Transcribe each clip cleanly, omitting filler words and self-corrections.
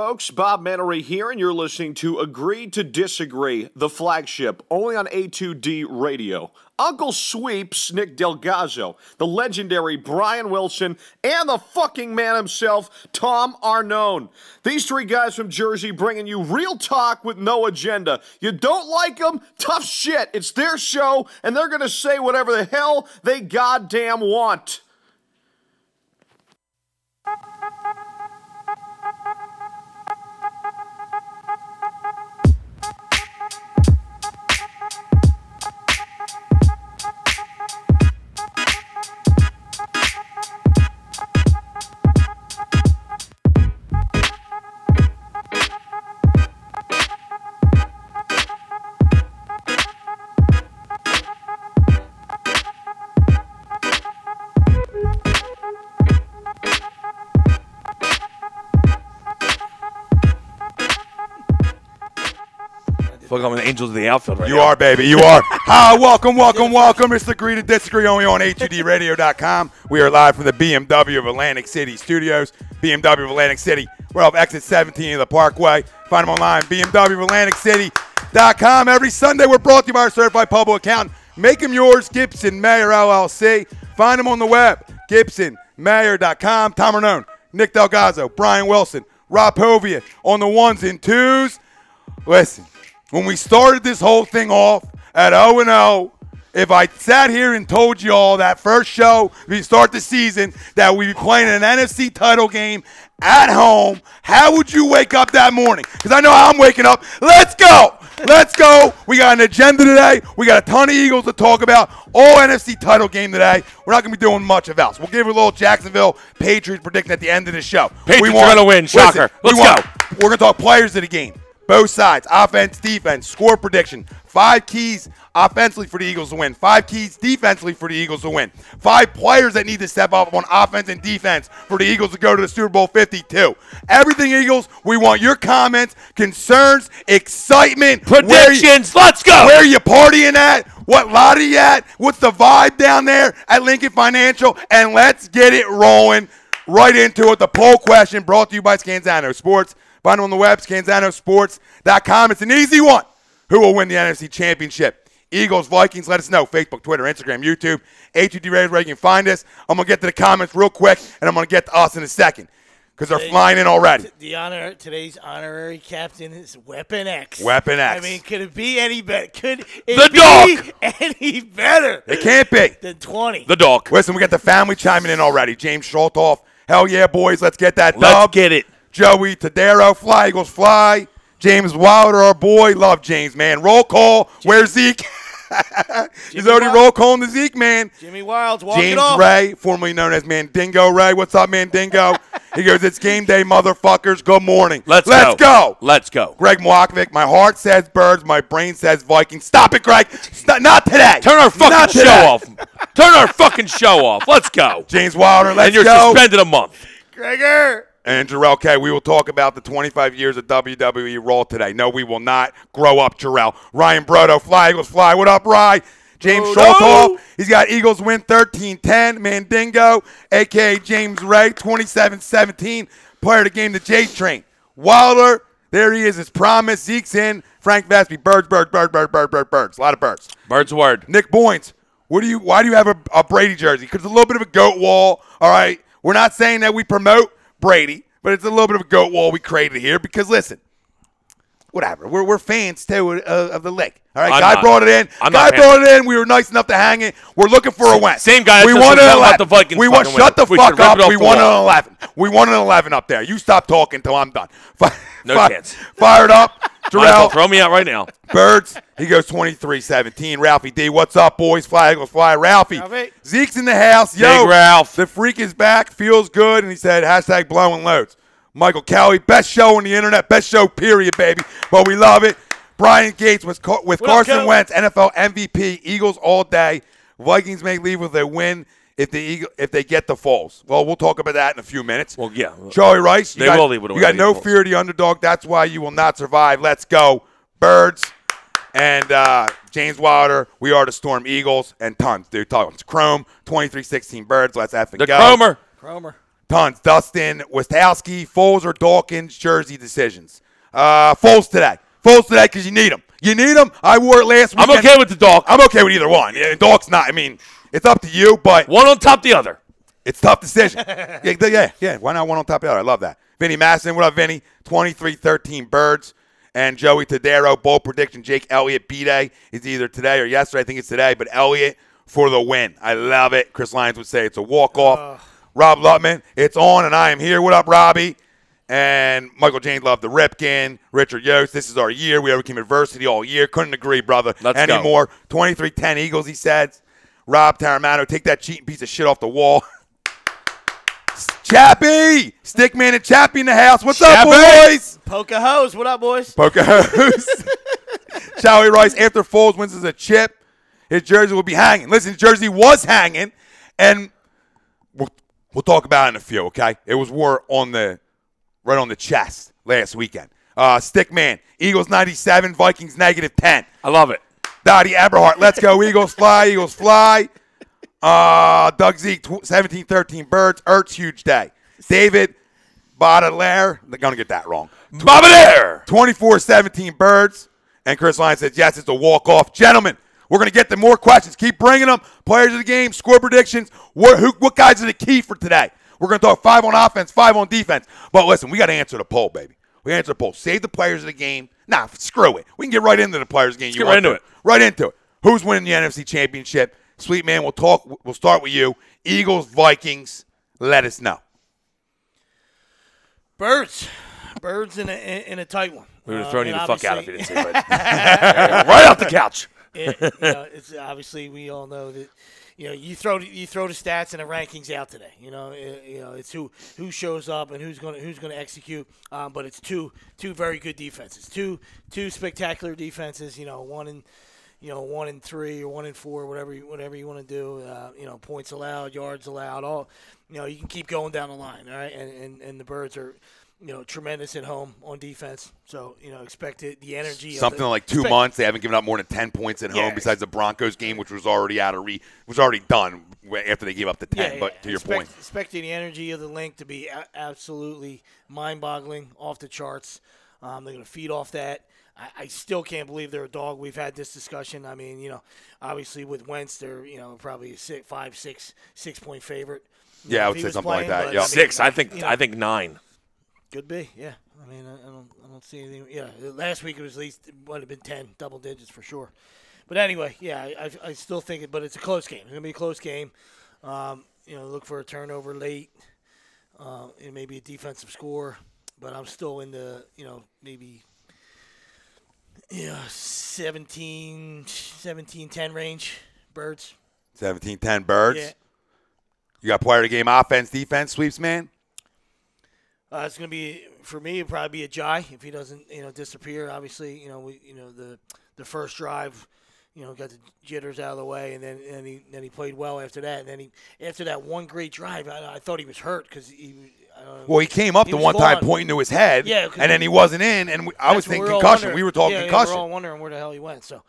folks. Bob Mannery here, and you're listening to Agree to Disagree, the flagship, only on A2D Radio. Uncle Sweeps, Nick Delgozzo, the legendary Brian Wilson, and the fucking man himself, Tom Arnone. These three guys from Jersey bringing you real talk with no agenda. You don't like them? Tough shit. It's their show, and they're going to say whatever the hell they goddamn want. Look, I'm an angels of the outfield right You now. are, baby. You are. Welcome. It's Agree to Disagree, only on A2DRadio.com. We are live from the BMW of Atlantic City studios. BMW of Atlantic City. We're off exit 17 of the Parkway. Find them online, BMWofAtlanticCity.com. Every Sunday, we're brought to you by our certified public accountant. Make them yours, Gibson Mayer, LLC. Find them on the web, GibsonMayer.com. Tom Arnone, Nick Delgozzo, Brian Wilson, Rob Povia on the ones and twos. Listen. When we started this whole thing off at 0-0, if I sat here and told you all that first show, we start the season, that we'd be playing an NFC title game at home, how would you wake up that morning? Because I know how I'm waking up. Let's go. Let's go. We got an agenda today. We got a ton of Eagles to talk about. All NFC title game today. We're not going to be doing much of else. We'll give you a little Jacksonville Patriots prediction at the end of the show. Patriots are going to win. Shocker. Let's go. We're going to talk players of the game. Both sides, offense, defense, score prediction. 5 keys offensively for the Eagles to win. 5 keys defensively for the Eagles to win. 5 players that need to step up on offense and defense for the Eagles to go to the Super Bowl 52. Everything Eagles, we want your comments, concerns, excitement. Predictions, let's go. Where are you partying at? What lot are you at? What's the vibe down there at Lincoln Financial? And let's get it rolling right into it. The poll question brought to you by Scanzano Sports. Find them on the web, ScanzanoSports.com. It's an easy one. Who will win the NFC Championship? Eagles, Vikings, let us know. Facebook, Twitter, Instagram, YouTube, A2D Radio, where you can find us. I'm going to get to the comments real quick, and I'm going to get to us in a second because they're flying in already. Today's honorary captain is Weapon X. Weapon X. I mean, could it be any better? Could it The be dog. any better? It can't be. Than 20. The dog. Listen, we got the family chiming in already. James Schultoff. Hell yeah, boys. Let's get that dub. Let's get it. Joey Tadero, fly, Eagles fly. James Wilder, our boy. Love James, man. Roll call. Where's Zeke? He's already roll calling the Zeke, man. Jimmy Wild's walking James off. Ray, formerly known as Mandingo Ray. What's up, Mandingo? He goes, it's game day, motherfuckers. Good morning. Let's go. Let's go. Greg Mwakovic, my heart says Birds, my brain says Vikings. Stop it, Greg. Not today. Turn our fucking show off. Turn our fucking show off. Let's go. James Wilder, let's go. And you're suspended a month. Gregor. And Jarrell K., we will talk about the 25 years of WWE Raw today. No, we will not. Grow up, Jarrell. Ryan Brodo, fly, Eagles fly. What up, Rye? James Schultoff, he's got Eagles win 13-10. Mandingo, a.k.a. James Ray, 27-17. Player of the game, the J-Train. Wilder, there he is, as promised. Zeke's in. Frank Vespi, birds. A lot of birds. Bird's word. Nick Boynes, why do you have a Brady jersey? Because it's a little bit of a goat wall, all right? We're not saying that we promote Brady, but it's a little bit of a goat wall we created here because, listen, whatever. We're fans, too, of the league. All right, Guy brought it in. We were nice enough to hang it. We're looking for a win. Same guy we won an 11. The Vikings Shut the fuck up. We won an 11. We won an 11 up there. You stop talking until I'm done. No chance. Fired up. Jarrell. Throw me out right now. Birds. He goes 23-17. Ralphie D. What's up, boys? Fly, Eagles fly. Ralphie. Zeke's in the house. Yo, Big Ralph. The freak is back. Feels good. And he said, hashtag blowing loads. Michael Kelly. Best show on the internet. Best show, period, baby. But we love it. Brian Gates with Carson Wentz, NFL MVP. Eagles all day. Vikings may leave with a win if they get the Foles. Well, we'll talk about that in a few minutes. Well, yeah. Charlie Rice, you will leave with a win. You got no fear of the underdog. That's why you will not survive. Let's go. Birds. And James Wilder, we are the Storm Eagles. And tons, dude. Tons. Chrome, 23-16 Birds. Let's effing go. Cromer. Tons. Dustin, Wistowski, Foles or Dawkins, jersey decisions. Foles today. Foles today because you need them. You need them. I wore it last weekend. I'm okay with the Dawk. I'm okay with either one. Yeah, Dawk's not. I mean, it's up to you, but One on top of the other. it's a tough decision. Yeah. Why not one on top of the other? I love that. Vinny Masson, what up, Vinny? 23-13 Birds. And Joey Tadero, bold prediction. Jake Elliott, B-Day is either today or yesterday. I think it's today, but Elliott for the win. I love it. Chris Lyons would say it's a walk-off. Rob Lutman, it's on, and I am here. What up, Robbie? And Michael James loved the Ripken. Richard Yost, this is our year. We overcame adversity all year. Couldn't agree, brother, anymore. 23-10 Eagles, he says. Rob Taramano, take that cheating piece of shit off the wall. Chappie! Stickman and Chappie in the house. What's up, boys? Poker hose. What up, boys? Poker hose. Showie Rice, after Foles wins as a chip, his jersey will be hanging. Listen, his jersey was hanging, and we'll talk about it in a few, okay? It was wore right on the chest last weekend. Stickman, Eagles 97, Vikings -10. I love it. Dottie Eberhardt, let's go. Eagles fly, Eagles fly. Doug Zeke, 17-13 Birds. Ertz, huge day. David Baudelaire, they're going to get that wrong. Baudelaire! 24-17 Birds. And Chris Lyons says, yes, it's a walk-off. Gentlemen, we're going to get to more questions. Keep bringing them. Players of the game, score predictions. What guys are the key for today? We're going to talk 5 on offense, 5 on defense. But listen, we got to answer the poll, baby. We answer the poll. Save the players of the game. Nah, screw it. We can get right into the players of the game. Get right into it. Right into it. Who's winning the NFC Championship? Sweet man, we'll start with you. Eagles, Vikings, let us know. Birds. Birds in a tight one. We would have thrown you the fuck out if you didn't say it. Right off the couch. It's obviously we all know that you throw the stats and the rankings out today. It's who shows up and who's going to execute. But it's two very good defenses. Two spectacular defenses. 1 and 3 or 1 and 4, whatever you want to do. Points allowed, yards allowed. All you can keep going down the line. All right, and the Birds are tremendous at home on defense. So expect the energy. Something like 2 months. They haven't given up more than 10 points at home. Besides the Broncos game, which was already done after they gave up the 10. But to your point, expecting the energy of the Link to be absolutely mind-boggling, off the charts. They're going to feed off that. I still can't believe they're a dog. We've had this discussion. I mean, obviously with Wentz, they're probably a 6-point favorite. Yeah, I would say something like that. Yeah, 6. I think 9. Could be. Yeah. I mean, I don't see anything. Yeah, last week it was would have been 10, double digits for sure. But anyway, yeah, I still think it. But it's a close game. It's gonna be a close game. Look for a turnover late. And maybe a defensive score. But I'm still in the maybe. 17-10 range, Birds. 17-10 Birds. Yeah. You got player of the game, offense, defense, sweeps, man? It's going to be, for me, it'd probably be a Jai if he doesn't, disappear. Obviously, the first drive, got the jitters out of the way, and then he played well after that. And then after that one great drive, I thought he was hurt because he came up the one time pointing to his head, and then he wasn't in, and I was thinking concussion. We were talking concussion. We're all wondering where the hell he went. So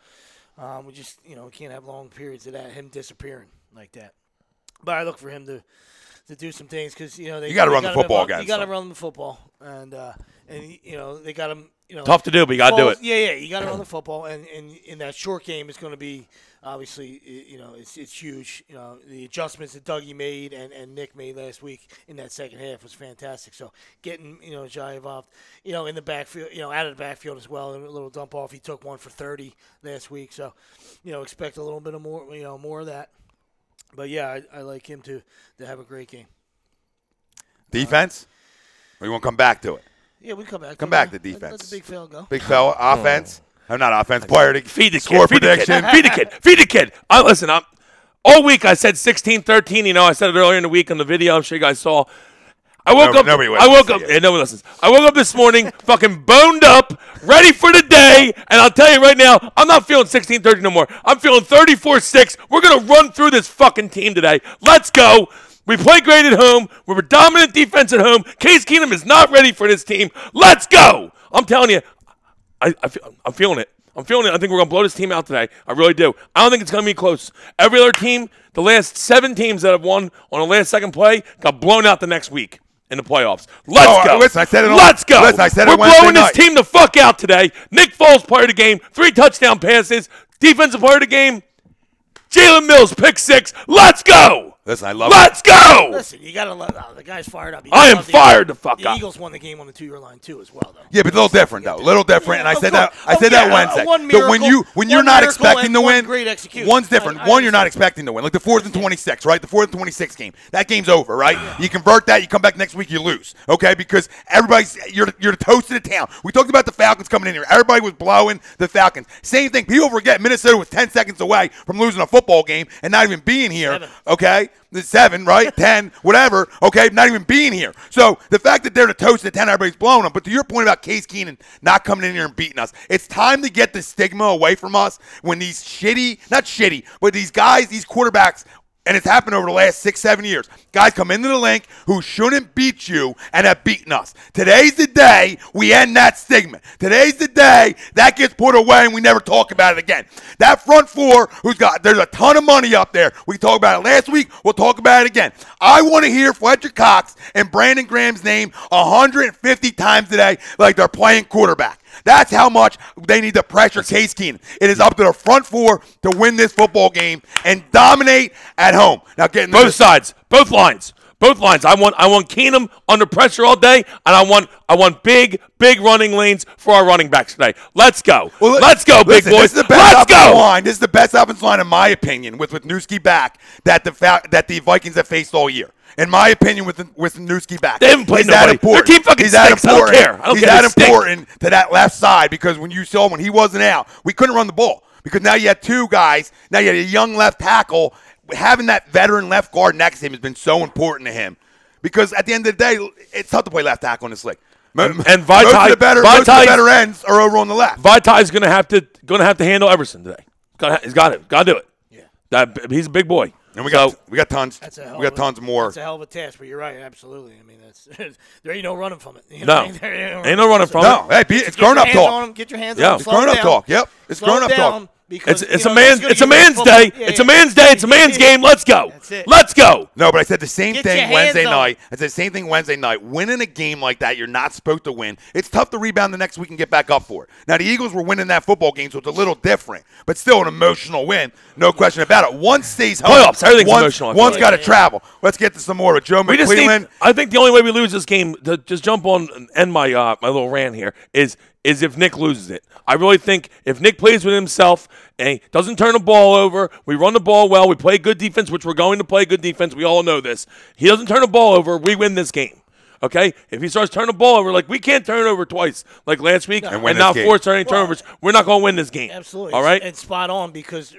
we just, we can't have long periods of that, him disappearing like that. But I look for him to do some things because, you got to run the football, guys. You got to run the football, and they got him. Tough to do, but you got to do it. Yeah, you got to run the football, and in that short game, it's going to be obviously, it's huge. The adjustments that Dougie made and Nick made last week in that second half was fantastic. So getting Jai involved, in the backfield, out of the backfield as well, a little dump off. He took one for 30 last week, so expect a little bit of more, more of that. But yeah, I like him to have a great game. Defense, or you want to come back to it? Yeah, we come back. Come back to defense. Let the big fella go. Big fella, offense. I'm not offense. Player to feed the score kid, prediction. Feed the kid. Feed the kid. Listen, all week I said 16-13. I said it earlier in the week on the video. I'm sure you guys saw. I woke up. Nobody listens. I woke up this morning, fucking boned up, ready for the day, and I'll tell you right now, I'm not feeling 16-13 no more. I'm feeling 34-6. We're gonna run through this fucking team today. Let's go. We play great at home. We're a dominant defense at home. Case Keenum is not ready for this team. Let's go. I'm telling you, I'm feeling it. I'm feeling it. I think we're going to blow this team out today. I really do. I don't think it's going to be close. Every other team, the last 7 teams that have won on the last second play, got blown out the next week in the playoffs. Let's go. Listen, I said it Let's go. Listen, I said we're it Wednesday blowing night. this team the fuck out today. Nick Foles, player of the game, 3 touchdown passes. Defensive player of the game, Jalen Mills, pick 6. Let's go. Listen, I love Let's go! Listen, you got to love the guy's fired up. I am fired the fuck the up. Eagles won the game on the 2-yard line, too, as well, though. Yeah, but a little different, though. A little different. And I said that Wednesday. One But when you're not expecting to win, great execution. one's different. One, you're not expecting to win. Like the 4th and 26, right? The 4th and 26 game. That game's over, right? Yeah. You convert that, you come back next week, you lose. Okay? Because you're the toast of the town. We talked about the Falcons coming in here. Everybody was blowing the Falcons. Same thing. People forget Minnesota was 10 seconds away from losing a football game and not even being here. 7. Okay? 7, right? 10, whatever. Okay, not even being here. So the fact that they're the toast of the 10, everybody's blowing them. But to your point about Case Keenum not coming in here and beating us, it's time to get the stigma away from us when these not shitty, but these guys, these quarterbacks, and it's happened over the last 6-7 years. Guys come into the link who shouldn't beat you and have beaten us. Today's the day we end that stigma. Today's the day that gets put away and we never talk about it again. That front 4 there's a ton of money up there. We talked about it last week. We'll talk about it again. I want to hear Fletcher Cox and Brandon Graham's name 150 times today like they're playing quarterback. That's how much they need to pressure Case Keenum. It is up to the front 4 to win this football game and dominate at home. Now, getting both sides, both lines. I want Keenum under pressure all day, and I want big running lanes for our running backs today. Let's go. Well, let's go, big boys. This is the best offensive line. This is the best offensive line, in my opinion, with Newski back that the Vikings have faced all year. In my opinion, with Newski back, they haven't played nobody. Their team fucking stinks. I don't care. He's that important to that left side because when you saw when he wasn't out, we couldn't run the ball because now you had 2 guys. Now you had a young left tackle. Having that veteran left guard next to him has been so important to him because at the end of the day, it's tough to play left tackle in this league. And most of the better ends are over on the left. Vitai's going to have to handle Everson today. He's got to do it. Yeah, he's a big boy. And we got tons. We got tons more. That's a hell of a task, but you're right, absolutely. I mean, there ain't no running from it. You know ain't no running from it. No, hey, it's grown up talk. Get your hands on him. It's grown up talk. Yep, it's grown up talk. Because, it's a man's day. It's a man's day. It's a man's game. Let's go. Let's go. No, but I said the same thing Wednesday night. I said the same thing Wednesday night. Winning a game like that, you're not supposed to win. It's tough to rebound the next week and get back up for it. Now, the Eagles were winning that football game, so it's a little different, but still an emotional win. No question about it. One stays home. Playoffs, everything's emotional. One's got to travel. Let's get to some more with Joe McClellan. I think the only way we lose this game, to just jump on and end my little rant here, is if Nick loses it. I really think if Nick plays with himself and doesn't turn the ball over, we run the ball well, we play good defense, which we're going to play good defense. We all know this. He doesn't turn the ball over, we win this game. Okay? If he starts turning the ball over, like we can't turn it over twice like last week and now force turning turnovers, we're not going to win this game. Absolutely. All right? And spot on because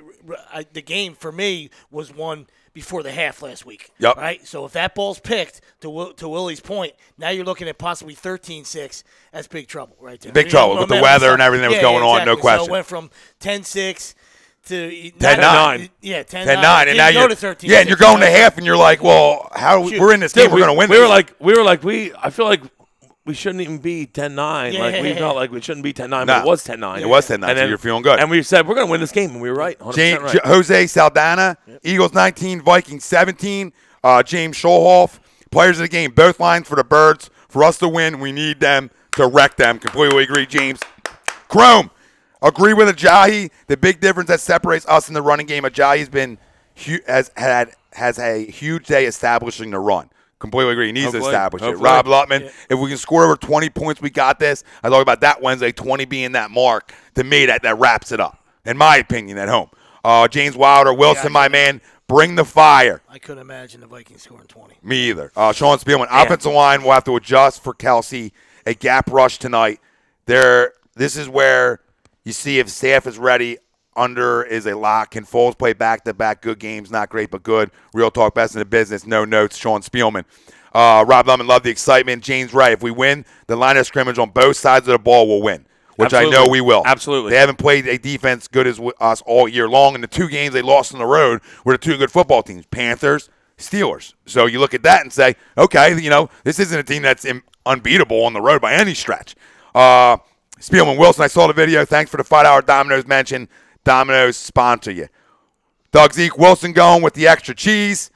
the game for me was won before the half last week. Yep. Right? So if that ball's picked, to Willie's point, now you're looking at possibly 13-6. That's big trouble right there. Big trouble with the weather and everything that was going on, no question. So it went from 10-6 to 10-9. Yeah, 10-9. And now you're 13. Yeah, and you're going to half, and you're like, well, we're in this game. We're going to win. I feel like we shouldn't even be 10-9. Yeah. Like we felt like we shouldn't be 10-9, but it was 10-9. It was 10-9, so you're feeling good. And we said we're going to win this game, and we were right. 100% right. Jose Saldana, Eagles 19, Vikings 17. James Schulhoff, players of the game, both lines for the Birds. For us to win, we need them to wreck them. Completely agree, James. Chrome, agree with Ajayi. The big difference that separates us in the running game, Ajayi's been has a huge day establishing the run. Completely agree. He needs to establish it. Rob Lutman, if we can score over 20 points, we got this. I talked about that Wednesday, 20 being that mark. To me, that wraps it up, in my opinion, at home. James Wilder, Wilson, my man, bring the fire. I couldn't imagine the Vikings scoring 20. Me either. Sean Spielman, offensive line will have to adjust for Kelsey. A gap rush tonight. This is where you see if staff is ready. Under is a lock. Can Foles play back-to-back good games? Not great, but good. Real talk, best in the business. No notes. Sean Spielman. Rob Lemon, love the excitement. James Ray, if we win, the line of scrimmage on both sides of the ball will win, which Absolutely. I know we will. Absolutely. They haven't played a defense good as us all year long, and the 2 games they lost on the road were the 2 good football teams, Panthers, Steelers. So you look at that and say, okay, this isn't a team that's unbeatable on the road by any stretch. Spielman Wilson, I saw the video. Thanks for the $5 Domino's mention. Domino's sponsor you. Doug Zeke Wilson going with the extra cheese.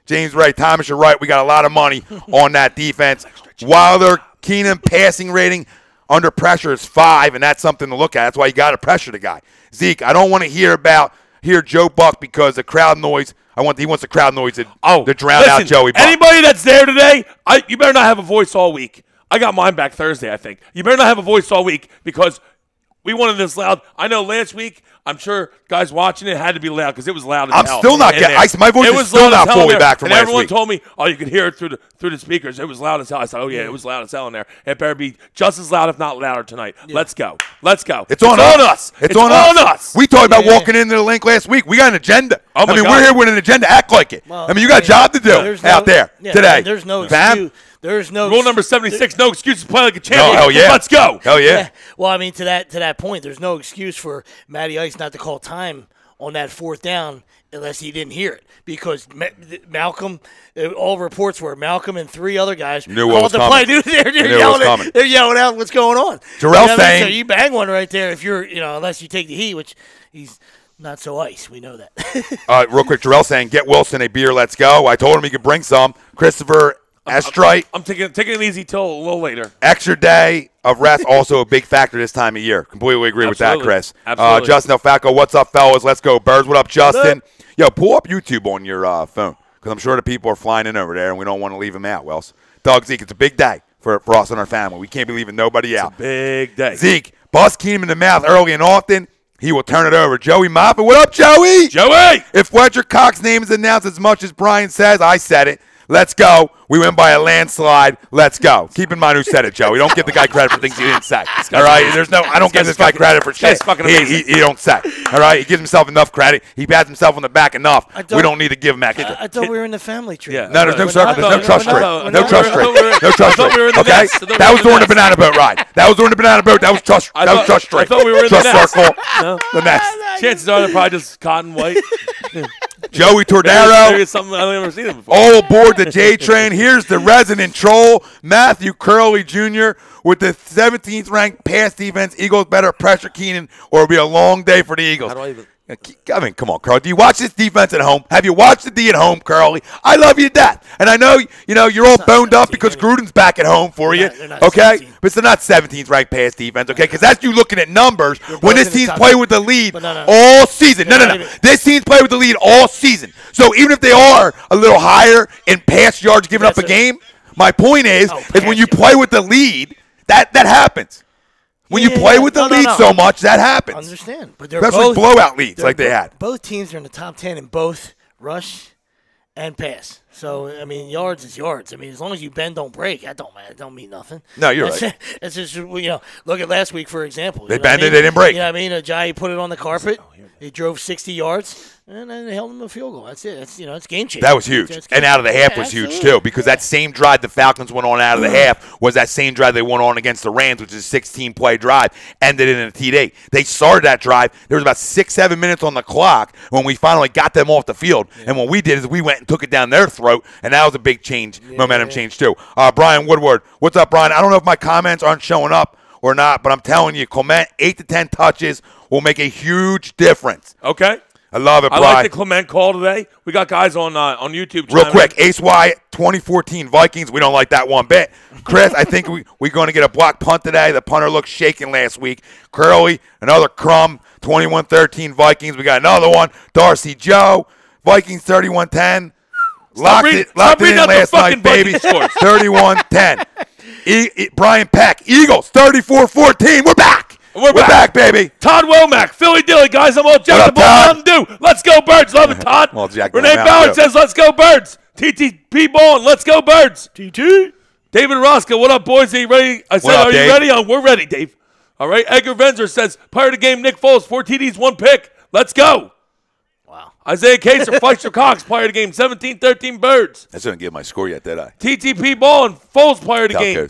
James Ray Thomas, you're right. We got a lot of money on that defense. Wilder, Keenum passing rating under pressure is 5, and that's something to look at. That's why you got to pressure the guy. Zeke, I don't want to hear Joe Buck because the crowd noise. He wants the crowd noise to drown out Joey Buck. Anybody that's there today, you better not have a voice all week. I got mine back Thursday, I think. You better not have a voice all week because we wanted this loud. I know last week, I'm sure guys watching it had to be loud because it was loud as hell. I'm still not getting my voice is still not fully back from last week. And everyone told me, oh, you could hear it through the speakers. It was loud as hell. I said, oh, yeah, it was loud as hell in there. It better be just as loud, if not louder tonight. Yeah. Let's go. Let's go. It's on us. It's on us. We talked about walking into the link last week. We got an agenda. Oh my God. We're here with an agenda. Act like it. Well, you got a job to do out there today. There's no excuse. There's no rule number 76. No excuses. Play like a champion. Hell yeah. Let's go. Hell yeah. Well, I mean, to that point, there's no excuse for Matty Ice not to call time on that 4th down unless he didn't hear it, because Malcolm, all reports were Malcolm and 3 other guys knew what was coming. They're yelling out what's going on. Jarrell saying, so you bang one right there if you're, unless you take the heat, which he's not so ice. We know that. Real quick, Jarrell saying, get Wilson a beer. Let's go. I told him he could bring some. Christopher Estrite. I'm taking it easy till a little later. Extra day of rest, also a big factor this time of year. Completely agree with that, Chris. Absolutely. Justin Falco, what's up, fellas? Let's go, Birds. What up, Justin? Yo, pull up YouTube on your phone, because I'm sure the people are flying in over there, and we don't want to leave them out, Wells. Doug, Zeke, it's a big day for us and our family. We can't be leaving nobody out. It's a big day. Zeke, bust Keenum in the mouth early and often. He will turn it over. Joey Moffett, what up, Joey? Joey! If Fletcher Cox's name is announced as much as Brian says, I said it. Let's go. We win by a landslide. Let's go. Keep in mind who said it, Joey. Don't give the guy credit for things he didn't say. All right? I don't give this guy credit for shit. He don't say. All right? He gives himself enough credit. He pats himself on the back enough. We don't need to give him that credit. I thought we were in the family tree. Yeah. No, there's no circle. There's no trust tree. No trust tree. No trust tree. Okay? That was during the banana boat ride. That was trust tree. I thought we were in the nest. Trust circle. No. The nest. Chances are they're probably just cotton white. Joey Tordaro. Maybe it's something I've never seen before. All aboard the J train. Here's the resident troll, Matthew Curley Jr. with the 17th ranked pass defense. Eagles better pressure Keenan, or it'll be a long day for the Eagles. How do I even? I mean, come on, Curly. Do you watch this defense at home? Have you watched the D at home, Curly? I love you to death. And I know, you're all boned up because Gruden's back at home for you, okay? 17. But it's not 17th ranked pass defense, okay? Because that's you looking at numbers when this team's played with the lead all season. No. This team's played with the lead all season. So even if they are a little higher in pass yards given up a game, my point is when you play with the lead, that happens. When you play with the lead so much, that happens. I understand. But they're especially blowout leads like they had. Both teams are in the top 10 in both rush and pass. So, I mean, yards is yards. I mean, as long as you bend, don't break, that don't matter. It don't mean nothing. No, you're right. It's just, look at last week, for example. They bended, they didn't break. You know what I mean? Ajayi put it on the carpet. He drove 60 yards, and then they held him a field goal. That's it. It's game changer. That was huge. And out of the half was huge, too, because that same drive the Falcons went on out of the half was that same drive they went on against the Rams, which is a 16-play drive, ended in a TD. They started that drive. There was about 6-7 minutes on the clock when we finally got them off the field. Yeah. And what we did is we went and took it down their throat, and that was a big change, momentum change, too. Brian Woodward. What's up, Brian? I don't know if my comments aren't showing up or not, but I'm telling you, Clement, 8 to 10 touches will make a huge difference. Okay. I love it, Brian. I like the Clement call today. We got guys on YouTube. Real quick, Ace Y, 2014 Vikings. We don't like that one bit. Chris, I think we're going to get a block punt today. The punter looked shaken last week. Curly, another crumb, 21-13 Vikings. We got another one. Darcy Joe, Vikings 31-10. Locked it in last night, baby. 31-10. Brian Peck, Eagles 34-14. We're back. We're back, baby. Todd Womack, Philly Dilly, guys. I'm all jacked up on Mountain Dew. Let's go, Birds. Love it, Todd. Renee Ballard says, let's go, Birds. TTP Ballin', let's go, Birds. TT. David Roscoe, what up, boys? Are you ready? I said, are you ready? We're ready, Dave. All right. Edgar Venzer says, Pirate game, Nick Foles, 4 TDs, 1 pick. Let's go. Wow. Isaiah Kaser, Fletcher Cox, player of the game, 17-13 Birds. I didn't give my score yet, did I? TTP Ballin', Foles, player of the game.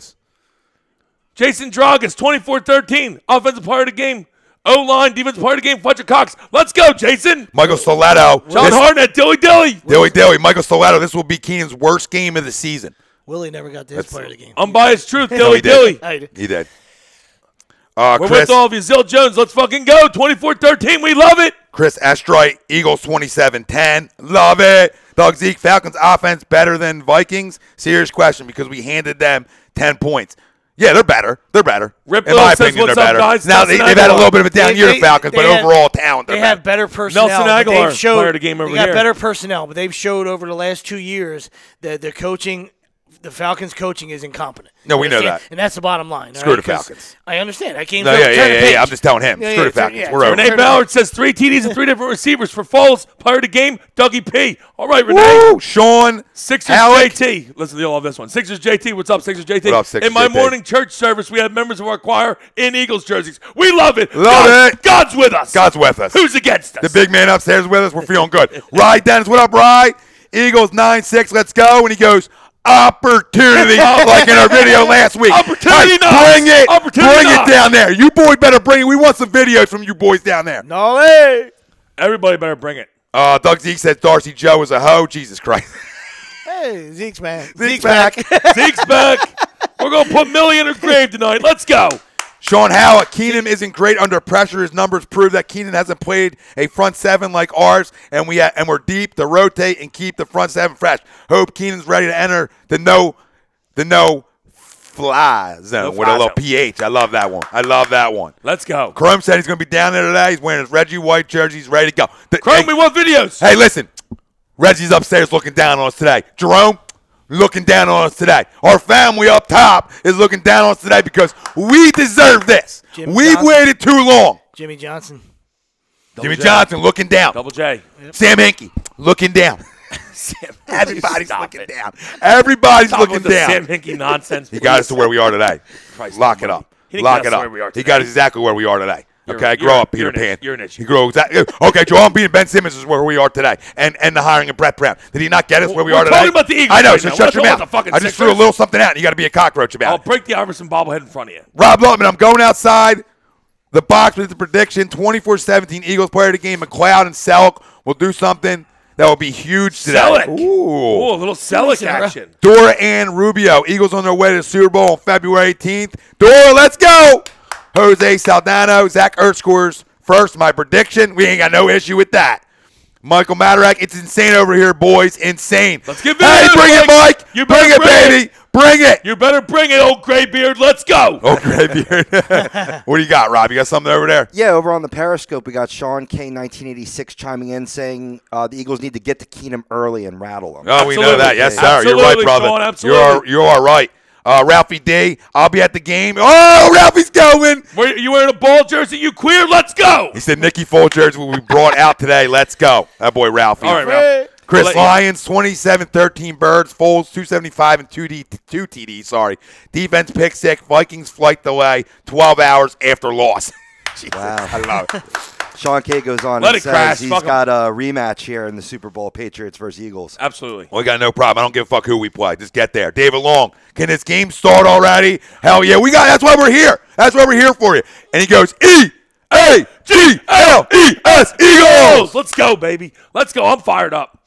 Jason Dragas, 24-13, offensive player of the game. O-line, defensive player of the game, Fletcher Cox. Let's go, Jason. Michael Stiletto. John Hartnett, Dilly. Dilly. Michael Stiletto, this will be Keenan's worst game of the season. Willie never got this player of the game. Unbiased truth, Dilly. He did. We're Chris, with all of you. Zill Jones, let's fucking go. 24-13, we love it. Chris Estroy, Eagles 27-10. Love it. Doug Zeke, Falcons offense better than Vikings? Serious question because we handed them 10 points. Yeah, they're better. They're better. Rip in my says, opinion, what's they're up, better. guys? Now, they've had a little bit of a down year, Falcons, but overall talent, they they're have better. better personnel. Nelson Aguilar, they've showed, player of the game over they got here. better personnel, but they've showed over the last 2 years that their coaching, the Falcons' coaching is incompetent. No, we know that. And that's the bottom line. Screw the Falcons. I understand. I came No, to turn the page. yeah. I'm just telling him. Screw the Falcons. We're over. Renee Ballard says 3 TDs and 3 different receivers for Foles. Player of the game, Dougie P. All right, Renee. Woo! Sean Sixers Alec. JT. Listen, you'll love this one. Sixers JT. What's up, Sixers JT? What up, Sixers In my JT? morning church service, we have members of our choir in Eagles jerseys. We love it. Love it. God's with us. God's with us. Who's against us? The big man upstairs with us. We're feeling good. Rye Dennis, what up, Rye? Eagles 9-6. Let's go. And he goes, opportunity, like in our video last week. Opportunity Hey, knocks. bring it. Opportunity Bring knocks. it down there. You boys better bring it. We want some videos from you boys down there. No way. Everybody better bring it. Doug Zeke says Darcy Joe is a hoe. Jesus Christ. Hey, Zeke's man. Zeke's back. Zeke's back. We're going to put Millie in her grave tonight. Let's go. Sean Howard, Keenan isn't great under pressure. His numbers prove that Keenan hasn't played a front seven like ours, and we're deep to rotate and keep the front seven fresh. Hope Keenan's ready to enter the no fly zone with a little PH. I love that one. Let's go. Chrome said he's going to be down there today. He's wearing his Reggie White jersey. He's ready to go. Chrome, hey, we want videos. Hey, listen. Reggie's upstairs looking down on us today. Jerome, looking down on us today. Our family up top is looking down on us today because we deserve this. We've waited too long. Jimmy Johnson. Jimmy Johnson looking down. Double J. Yep. Sam Hinkie looking down. Everybody's looking down. Everybody's looking down. Sam Hinkie nonsense. He got us to where we are today. Lock it up. Lock it up. He got us exactly where we are today. Okay, grow up, Peter Pan. You're an issue. He grew exactly. Okay, Joel Embiid and Ben Simmons is where we are today, and the hiring of Brett Brown. Did he not get us where we are today? We're talking about the Eagles I know. right So now. shut We're your talking mouth. about the fucking I just Sixers. threw a little something out. And you got to be a cockroach about I'll it. break the Iverson bobblehead in front of you. Rob Lutman, I'm going outside the box with the prediction. 24-17 Eagles player of the game. McLeod and Selleck will do something that will be huge today. Selleck. Ooh. A little Selleck action. Dora and Rubio. Eagles on their way to the Super Bowl on February 18th. Dora, let's go. Jose Saldano. Zach Ertz scores first. My prediction. We ain't got no issue with that. Michael Matarak. It's insane over here, boys. Insane. Let's give it. Hey, bring it, Mike. You Bring better it, baby. Bring it. You better bring it, old gray beard. Let's go. Oh, Graybeard. What do you got, Rob? You got something over there? Yeah, over on the Periscope, we got Sean K. 1986 chiming in saying the Eagles need to get to Keenum early and rattle them. Oh, we know that. Yes, sir. Absolutely, You're right, brother. Sean, absolutely. You are right. Ralphie D, I'll be at the game. Oh, Ralphie's going. You wearing a ball jersey? You queer? Let's go. He said Nicky Folgers will be brought out today. Let's go. That boy Ralphie. All right, Ralph. Chris Lyons, 27-13 Birds. Foles, 275 and 2 TDs. Sorry. Defense pick six. Vikings flight delay 12 hours after loss. Jesus, Wow. I love it. Sean K. goes on Let and it says crash. he's Fuck 'em. got a rematch here in the Super Bowl, Patriots versus Eagles. Absolutely. We got no problem. I don't give a fuck who we play. Just get there. David Long, can this game start already? Hell yeah. That's why we're here. That's why we're here for you. And he goes, EAGLES, Eagles. Let's go, baby. Let's go. I'm fired up.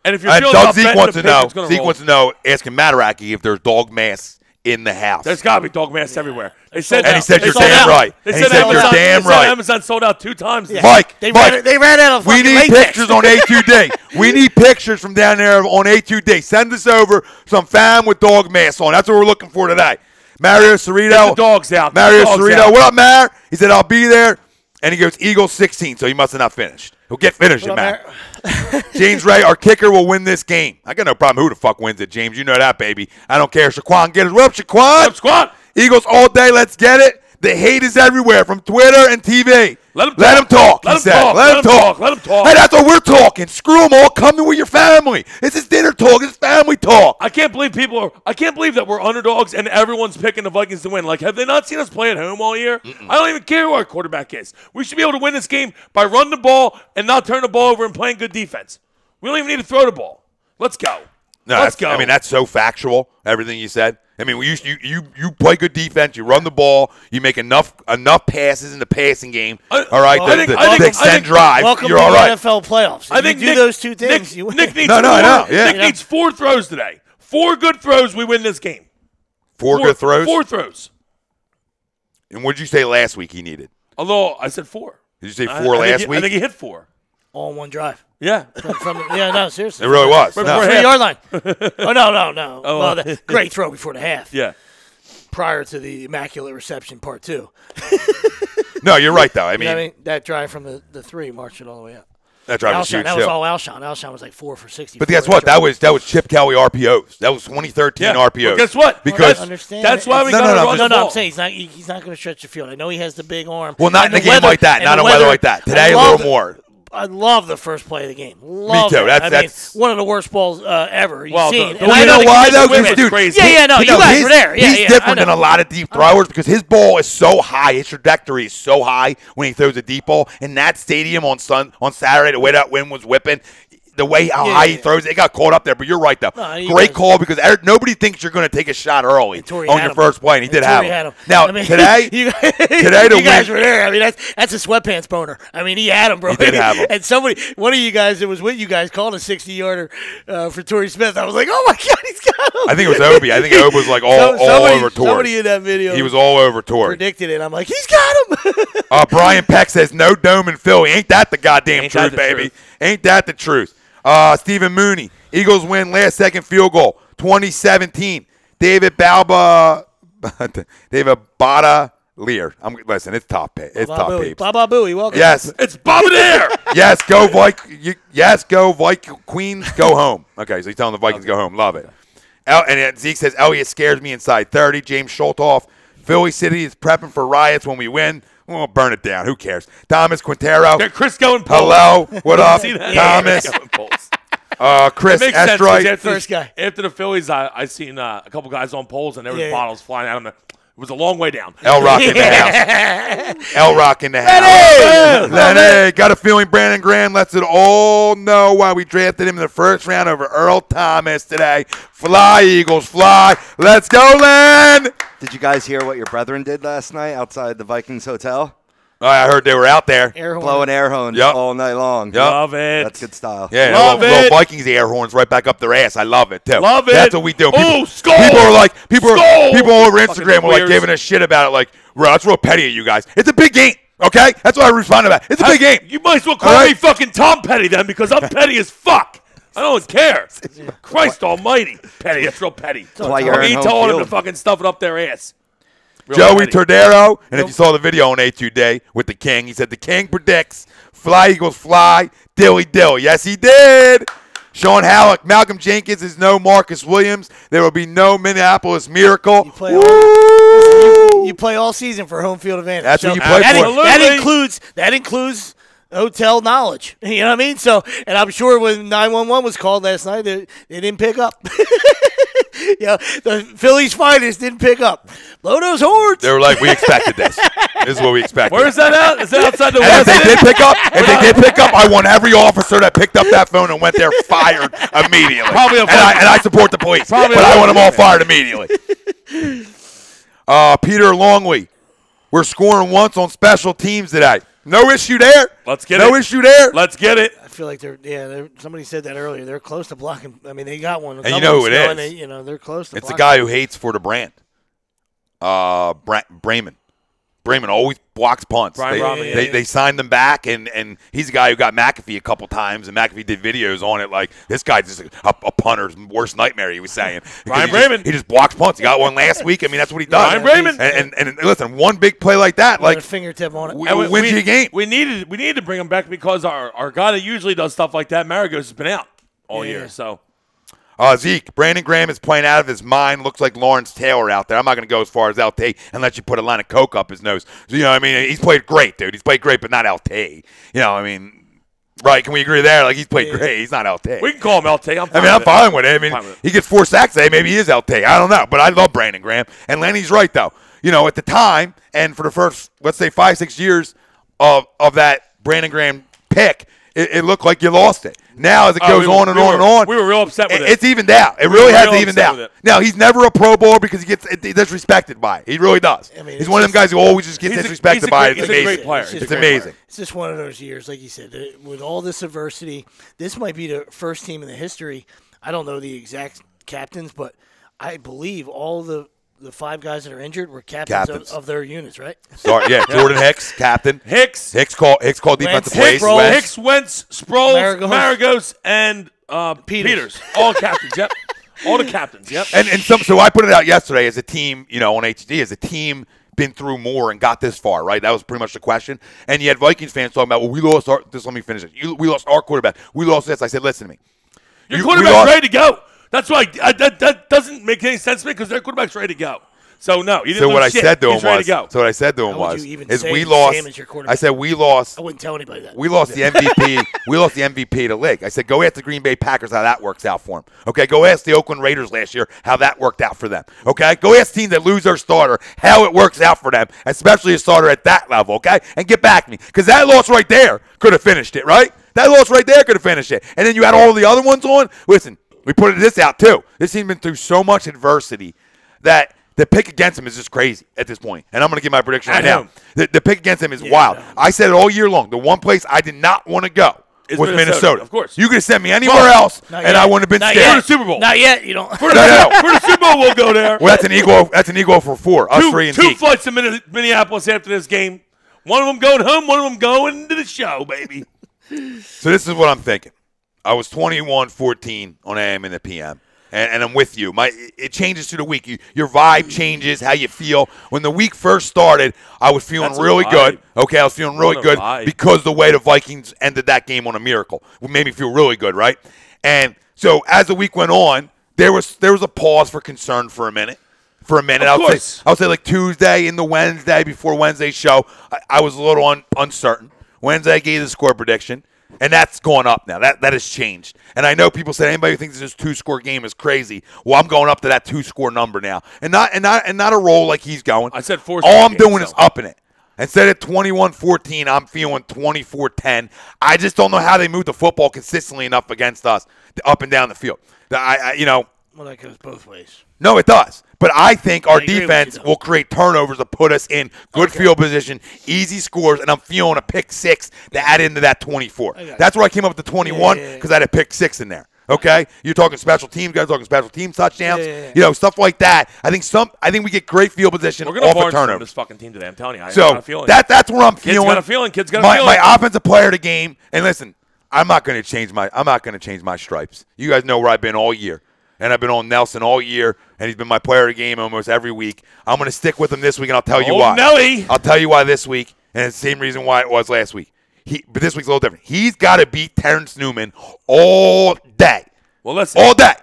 And if you're And feeling Doug about Zeke betting wants the to know. pick, it's gonna Zeke roll. wants to know. Asking Mataraki if there's dog masks in the house. There's got to be dog masks everywhere. They said, And he said, they "You're sold damn out. right." They And he said said, "You're Amazon- damn they said right." Amazon sold out 2 times. Yeah. Mike, They ran out of we fucking need latex. pictures on A2D. We need pictures from down there on A2D. Send us over some fam with dog masks on. That's what we're looking for today. Mario Cerrito. Get the dogs out. Mario Get the dogs Cerrito. out. What up, Mar? He said, I'll be there. And he goes, Eagles 16, so he must have not finished. He'll get finished, What Matt. up, James Ray, our kicker, will win this game. I got no problem who the fuck wins it, James. You know that, baby. I don't care. Shaquan, get us. What up, Shaquan? Up, squad. Eagles all day. Let's get it. The hate is everywhere from Twitter and TV. Let him Let talk. him talk, Let he him said. talk. Let him talk. Let him talk. Hey, that's what we're talking. Screw them all. Come in with your family. This is dinner talk. It's family talk. I can't believe I can't believe that we're underdogs and everyone's picking the Vikings to win. Like, have they not seen us play at home all year? I don't even care who our quarterback is. We should be able to win this game by running the ball and not turning the ball over and playing good defense. We don't even need to throw the ball. Let's go. No, Let's go. I mean, that's so factual, everything you said. I mean, you play good defense, you run the ball, you make enough passes in the passing game. All right, I the extend drive, Welcome you're to all the right. NFL playoffs. If I think you do those two things. Nick needs No, I know, yeah. Nick needs 4 throws today. 4 good throws, we win this game. Four good throws. 4 throws. And what did you say last week he needed? Although I said 4. Did you say 4 last week? I think he hit 4. All in one drive. Yeah. No, seriously. It really was. From No. 3-yard line. Oh, no. Oh, Well, great throw before the half. Yeah. Prior to the immaculate reception part 2. No, you're right, though. I You know mean, what I mean? That drive from the 3 marched it all the way up. that drive was huge, That was too. all Alshon. Alshon was like 4 for 60. But guess what? That was Chip Kelly RPOs. That was 2013 Yeah. RPOs. Well, guess what? Because That's why we got to run the No, ball. I'm saying he's not going to stretch the field. I know he has the big arm. well, not And in a the game weather- like that. and Not the in weather weather- like that. I Today, a love little the- more. I love the first play of the game. Love too. that. That's- one of the worst balls ever you've Well, seen. the- And well, I you know the why, kid though? was Because, with it. dude, crazy. Yeah, no, you guys he's, were there. Yeah, he's yeah, different I than a know. lot of deep throwers because his ball is so high. His trajectory is so high when he throws a deep ball. In that stadium on Saturday, the way that wind was whipping, the way how high he throws it got caught up there. But you're right, though. No, you Great guys- call because nobody thinks you're going to take a shot early Torrey on had your him. first play, and he did Torrey have had him. him. Now, I mean, today, you today to guys win. were there. I mean, that's a sweatpants boner. I mean, he had him, bro. He did have him. And one of you guys that was with you guys called a 60-yarder for Torrey Smith. I was like, oh my God, he's got him. I think it was Obi. I think Obi was like all over Torrey. Somebody in that video He was all over Torrey. predicted it. I'm like, he's got him. Brian Peck says no dome in Philly. Ain't that the goddamn Ain't that truth, the baby? truth. Ain't that the truth? Stephen Mooney. Eagles win last second field goal, 2017. David Bada Lear. Listen, it's top pay. It's top Baba peeps. Baba Booey, welcome. Yes. It's Bobby there. Yes, go Yes, go Queens, go home. Okay, so he's telling the Vikings go home. Love it. And Zeke says, Elliott scares me inside 30. James Schulthoff. Philly City is prepping for riots when we win. We'll burn it down. Who cares? Thomas Quintero. Got Chris going polls. Hello. What up? See that? Thomas. Chris going polls. Chris It makes sense, 'cause Estroy. First guy. After the Phillies, I seen a couple guys on poles, and there was Yeah. bottles flying at them. It was a long way down. L Rock in the house. L Rock in the house. Lenny. Got a feeling Brandon Graham lets it all know why we drafted him in the first round over Earl Thomas today. Fly, Eagles, fly. Let's go, Len. Did you guys hear what your brethren did last night outside the Vikings hotel? I heard they were out there. Air horn. Blowing air horns Yep. all night long. Yep. Love it. That's good style. Yeah, Love little it. Vikings air horns right back up their ass. I love it too. Love it. That's what we do. Oh, skull. People are like people Skull. all over Instagram were like weirds. giving a shit about it. Like, bro, that's real petty of you guys. It's a big game. Okay, that's what I responded about. It's a big game. You might as well call All right? me fucking Tom Petty then, because I'm petty as fuck. I don't care. Christ almighty. Petty. That's real petty. why you're Me in home telling them to field. fucking stuff it up their ass. Real Joey petty. Tordero, and if you saw the video on A2 Day with the King, he said the King predicts fly Eagles fly, dilly dill. Yes, he did. Sean Halleck, Malcolm Jenkins is no Marcus Williams. There will be no Minneapolis Miracle. You play Woo! You play all season for home field advantage. That's what you play that, for. That includes hotel knowledge. You know what I mean? So, and I'm sure when 911 was called last night, they didn't pick up. The Phillies finest didn't pick up. Blow those horns. They were like, we expected this. This is what we expected. Where is that at? Is that outside the And if West they End? did pick up, I want every officer that picked up that phone and went there fired immediately. Probably a and I support the police, Probably but a I want them all fired immediately. Peter Longley, we're scoring once on special teams today. No issue there. Let's get no it. issue there. Let's get it. I feel like somebody said that earlier. They're close to blocking. I mean, they got one. And you know who it is. They're close to It's the blocking. guy who hates for the brand. Brayman. Brayman always blocks punts. Brian Rahman, They signed him back, and he's a guy who got McAfee a couple times, and McAfee did videos on it. Like, this guy's just a punter's worst nightmare, he was saying. Brian Because Brayman. He just blocks punts. He got one last week. I mean, that's what he does. Brian Brayman. And listen, one big play like that, With a like, fingertip on it. wins you a game. We needed to bring him back because our guy that usually does stuff like that, Maragos, has been out all year. So Zeke, Brandon Graham is playing out of his mind. Looks like Lawrence Taylor out there. I'm not going to go as far as LT and let you put a line of coke up his nose. So, you know what I mean? He's played great, dude. He's played great, but not LT. You know what I mean? Right, can we agree there? Like, he's played great. He's not LT. we can call him LT. I'm fine with it. I mean, Fine with it. he gets 4 sacks today. Maybe he is LT. I don't know. But I love Brandon Graham. And Lenny's right, though. You know, at the time, and for the first, let's say, 5-6 years of that Brandon Graham pick, it looked like you lost it. Now, as it goes on and on and on, we were real upset with it. It's evened out. It really has real evened upset out. with it. Now, he's never a Pro Bowler because he gets disrespected by it. He really does. I mean, he's one of them guys who always just gets he's a disrespected by it. great- It's he's a amazing. great player. It's He's It's a great amazing. It's just one of those years, like you said, with all this adversity. This might be the first team in the history. I don't know the exact captains, but I believe all the the 5 guys that are injured were captains. Of their units, right? Sorry, yeah, Jordan Hicks, captain. Hicks called defensive plays. Hicks, Wentz, Sproles, Maragos, and Peters. All captains, yep. All the captains, yep. So I put it out yesterday as a team, on HD, as a team been through more and got this far, right? That was pretty much the question. And you had Vikings fans talking about, well, we lost our – let me finish it. We lost our quarterback. We lost this. I said, listen to me. Your quarterback's ready to go. That's why that doesn't make any sense to me because their quarterback's ready to go. So, no, you didn't lose shit. He's ready to go. So what I said to him was, we lost – I said we lost – I wouldn't tell anybody that. We lost the MVP. We lost the MVP of the league. I said, go ask the Green Bay Packers how that works out for them. Okay, go ask the Oakland Raiders last year how that worked out for them. Okay, go ask teams that lose their starter how it works out for them, especially a starter at that level, okay? And get back to me because that loss right there could have finished it, right? That loss right there could have finished it. And then you had all the other ones on. Listen, we put this out too. This team's been through so much adversity that – the pick against him is just crazy at this point. And I'm going to give my prediction right now. The pick against him is wild. I said it all year long. The one place I did not want to go was Minnesota. Of course. You could have sent me anywhere else, and I wouldn't have been scared. For the Super Bowl. Not yet. You don't. For the Super Bowl, we'll go there. Well, that's an ego for 4. Us 3 and two flights to Minneapolis after this game. One of them going home, one of them going to the show, baby. So this is what I'm thinking. I was 21-14 on AM and the PM. And I'm with you. It changes through the week. Your vibe changes, how you feel. When the week first started, I was feeling really good. Okay, I was feeling really good because the way the Vikings ended that game on a miracle. It made me feel really good, right? And so as the week went on, there was a pause for concern for a minute. I would say like Tuesday into Wednesday before Wednesday's show, I was a little uncertain. Wednesday I gave the score prediction. And that's gone up now. That has changed. And I know people say anybody who thinks this 2-score game is crazy. Well, I'm going up to that 2-score number now, and not a roll like he's going. I said 4. All I'm doing is upping it. Instead of 21-14, I'm feeling 24-10. I just don't know how they move the football consistently enough against us, up and down the field. Well, that goes both ways. No, it does. But I think our defense will create turnovers to put us in good field position, easy scores, and I'm feeling a pick 6 to add into that 24. That's where I came up with the 21 because I had a pick 6 in there. Okay, you're talking special teams, guys talking special team touchdowns, stuff like that. I think we get great field position off a turnover. This fucking team today, I'm telling you. I got a feeling. That's where I'm feeling. Kids got a feeling. My offensive player of the game, and listen, I'm not going to change my stripes. You guys know where I've been all year. And I've been on Nelson all year, and he's been my player of the game almost every week. I'm going to stick with him this week, and I'll tell you why. Nelly. I'll tell you why this week, and it's the same reason why it was last week. But this week's a little different. He's got to beat Terrence Newman all day. Well, listen. All day.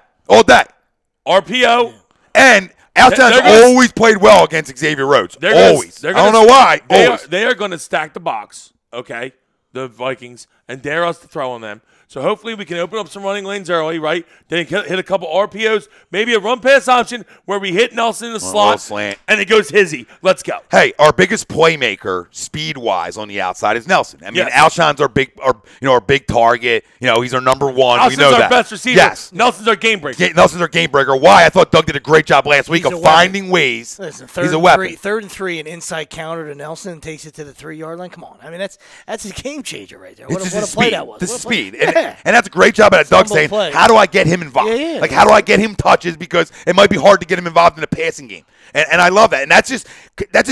RPO. And Alshon's always played well against Xavier Rhodes. Always. I don't know why. They are going to stack the box, okay, the Vikings, and dare us to throw on them. So hopefully we can open up some running lanes early, right? Then hit a couple RPOs, maybe a run-pass option where we hit Nelson in the slot, slant. And it goes hizzy. Let's go. Hey, our biggest playmaker, speed-wise, on the outside is Nelson. I mean, Alshon's our big target. He's our number one. Alshon's we know our best receiver. Yes. Nelson's our game breaker. Nelson's our game breaker. Why? I thought Doug did a great job last week of finding ways. Listen, he's a weapon. 3rd and 3, an inside counter to Nelson and takes it to the 3-yard line. Come on. I mean, that's a game changer right there. What a play that was. The speed. And that's a great job at Doug saying, how do I get him involved? Like, how do I get him touches? Because it might be hard to get him involved in the passing game. And I love that. And that's just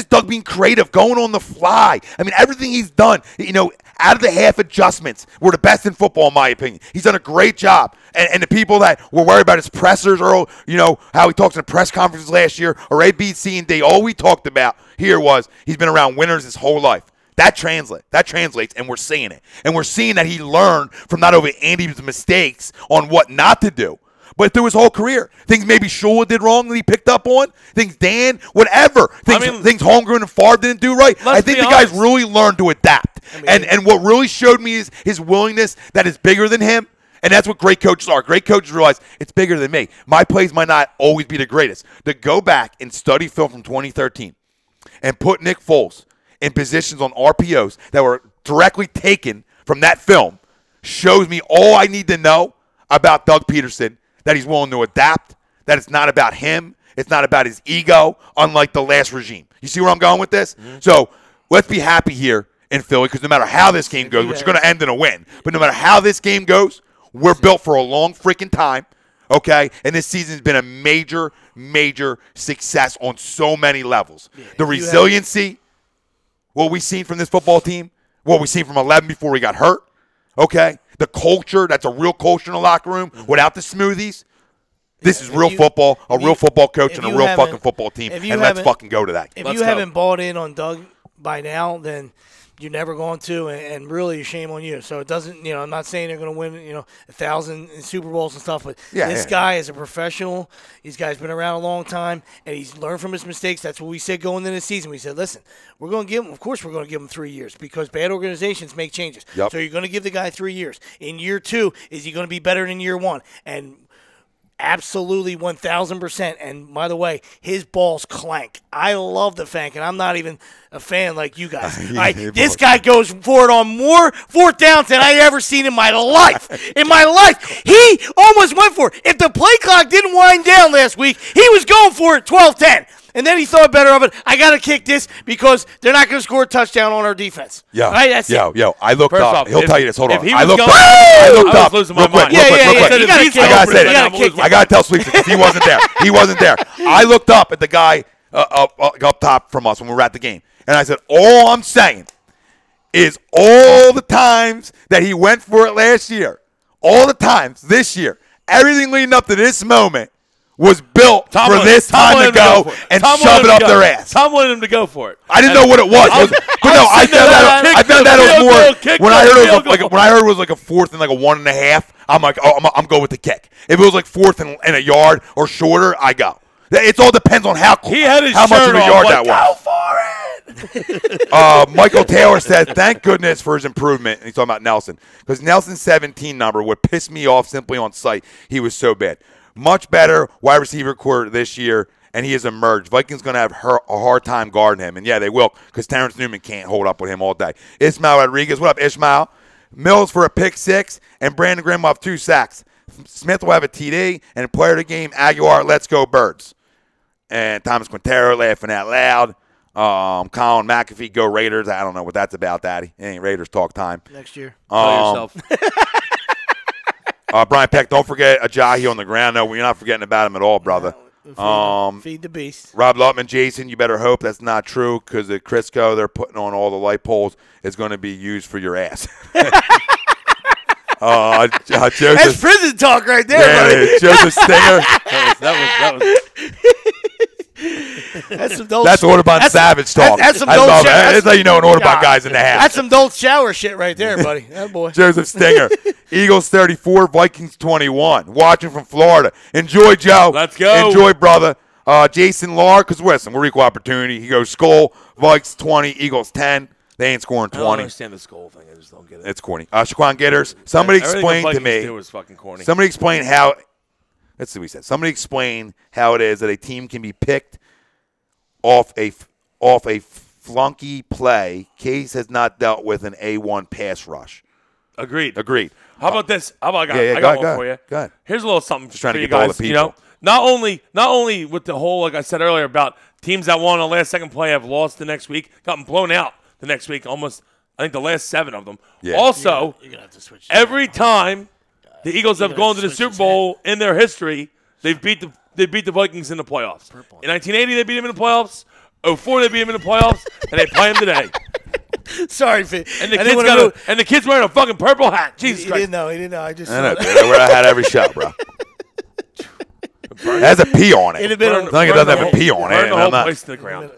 Doug being creative, going on the fly. I mean, everything he's done, out of the half adjustments, we're the best in football, in my opinion. He's done a great job. And the people that were worried about his pressers, or, how he talks in the press conferences last year, or A, B, C, and D, all we talked about here was he's been around winners his whole life. That translates, and we're seeing it. And we're seeing that he learned from not only Andy's mistakes on what not to do, but through his whole career. Things maybe Shula did wrong that he picked up on. Things Dan, whatever. Things Holmgren and Favre didn't do right. I think the guys really learned to adapt. And what really showed me is his willingness that is bigger than him. And that's what great coaches are. Great coaches realize it's bigger than me. My plays might not always be the greatest. To go back and study film from 2013 and put Nick Foles in positions on RPOs that were directly taken from that film shows me all I need to know about Doug Peterson, that he's willing to adapt, that it's not about him, it's not about his ego, unlike the last regime. You see where I'm going with this? Mm-hmm. So let's be happy here in Philly, because no matter how this game goes, which is going to end in a win, but no matter how this game goes, we're built for a long freaking time. Okay? And this season's been a major, major success on so many levels. Yeah, the resiliency, what we've seen from this football team, what we've seen from 11 before he got hurt. Okay? The culture, that's a real culture in the locker room without the smoothies. This is real football, a real football coach, and a real fucking football team. And let's fucking go to that. If you haven't bought in on Doug by now, then you're never going to, and really, shame on you. So it doesn't, I'm not saying they're going to win, 1,000 Super Bowls and stuff, but this guy is a professional. This guy's been around a long time, and he's learned from his mistakes. That's what we said going into the season. We said, listen, we're going to give him, of course, we're going to give him 3 years because bad organizations make changes. Yep. So you're going to give the guy 3 years. In year 2, is he going to be better than year 1? And absolutely 1,000%. And by the way, his balls clank. I love the Fank, and I'm not even a fan like you guys. This guy goes for it on more fourth downs than I ever seen in my life. In my life, he almost went for it. If the play clock didn't wind down last week, he was going for it 12-10. And then he thought better of it. I got to kick this because they're not going to score a touchdown on our defense. Yeah. Right? That's it. Yo, I looked up. He'll tell you this. Hold on. I looked up. I was losing my mind. Real quick. I got to tell Sweeps because he wasn't there. He wasn't there. I looked up at the guy up top from us when we were at the game. And I said, all I'm saying is all the times that he went for it last year, all the times this year, everything leading up to this moment, was built for this time to go and shove it up their ass. Tom wanted him to go for it. I didn't know what it was. I found that it was more when I heard it was like a fourth and like a 1.5. I'm like, I'm going with the kick. If it was like fourth and a yard or shorter, I go. It all depends on how much of a yard that was. Go for it. Michael Taylor said, thank goodness for his improvement. And he's talking about Nelson. Because Nelson's 17 number would piss me off simply on sight. He was so bad. Much better wide receiver core this year, and he has emerged. Vikings going to have a hard time guarding him. And, yeah, they will because Terrence Newman can't hold up with him all day. Ismail Rodriguez, what up, Ishmael? Mills for a pick 6, and Brandon Graham will have 2 sacks. Smith will have a TD, and player of the game, Aguilar, let's go Birds. And Thomas Quintero laughing out loud. Colin McAfee, go Raiders. I don't know what that's about, Daddy. It ain't Raiders talk time. Next year. Tell yourself. Brian Peck, don't forget Ajayi on the ground. No, we're not forgetting about him at all, brother. Feed the beast. Rob Lutman, Jason, you better hope that's not true because at Crisco, they're putting on all the light poles. It's going to be used for your ass. Joseph, that's prison talk right there, buddy. Joseph Stinger. That was That's some Dolce. That's Audubon Savage talk. That's some Dolce. That's how you know an Audubon guy's in the house. That's some Dolce shower shit right there, buddy. That boy. Joseph Stinger. Eagles 34, Vikings 21. Watching from Florida. Enjoy, Joe. Let's go. Enjoy, brother. Jason Lahr, because listen, we're equal opportunity. He goes Skull, Vikes 20, Eagles 10. They ain't scoring 20. I don't understand the Skull thing. I just don't get it. It's corny. Shaquan Gitters. Somebody explain to me. Was fucking corny. Somebody explain how. Let's see what he said. Somebody explain how it is that a team can be picked off a flunky play. Case has not dealt with an A1 pass rush. Agreed. How about this? I got one for you. Go ahead. Here's a little something Just trying for to you get all guys. the people. Not only with the whole, like I said earlier, about teams that won on the last second play have lost the next week, gotten blown out the next week. Almost, I think the last 7 of them. Yeah. Also, you're gonna have to switch every time the Eagles have gone to the Super Bowl in their history, they beat the Vikings in the playoffs. In 1980, they beat them in the playoffs. 2004, they beat them in the playoffs, and they play them today. Sorry, Finn. And the kid's wearing a fucking purple hat. Jesus Christ. He didn't know. I just I know, dude. I had every show, bro. It has a P on it. It doesn't have a P on it. Burn the whole place to the ground.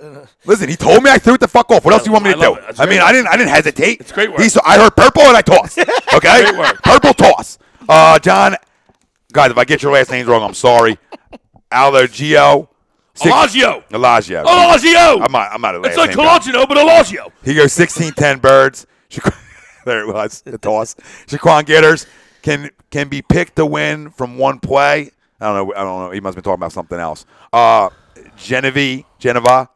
Listen, he told me I threw it the fuck off. What else do you want me to do? I mean, I didn't hesitate. It's great work. I heard purple and I tossed. Okay? Great work. Purple toss. John, guys, if I get your last names wrong, I'm sorry. Alogio. Elagio. I'm out of It's like Colagino, but Elagio. He goes 16-10 Birds. There it was, the toss. Shaquan Gitters can be picked to win from one play. I don't know. He must have been talking about something else. Geneva.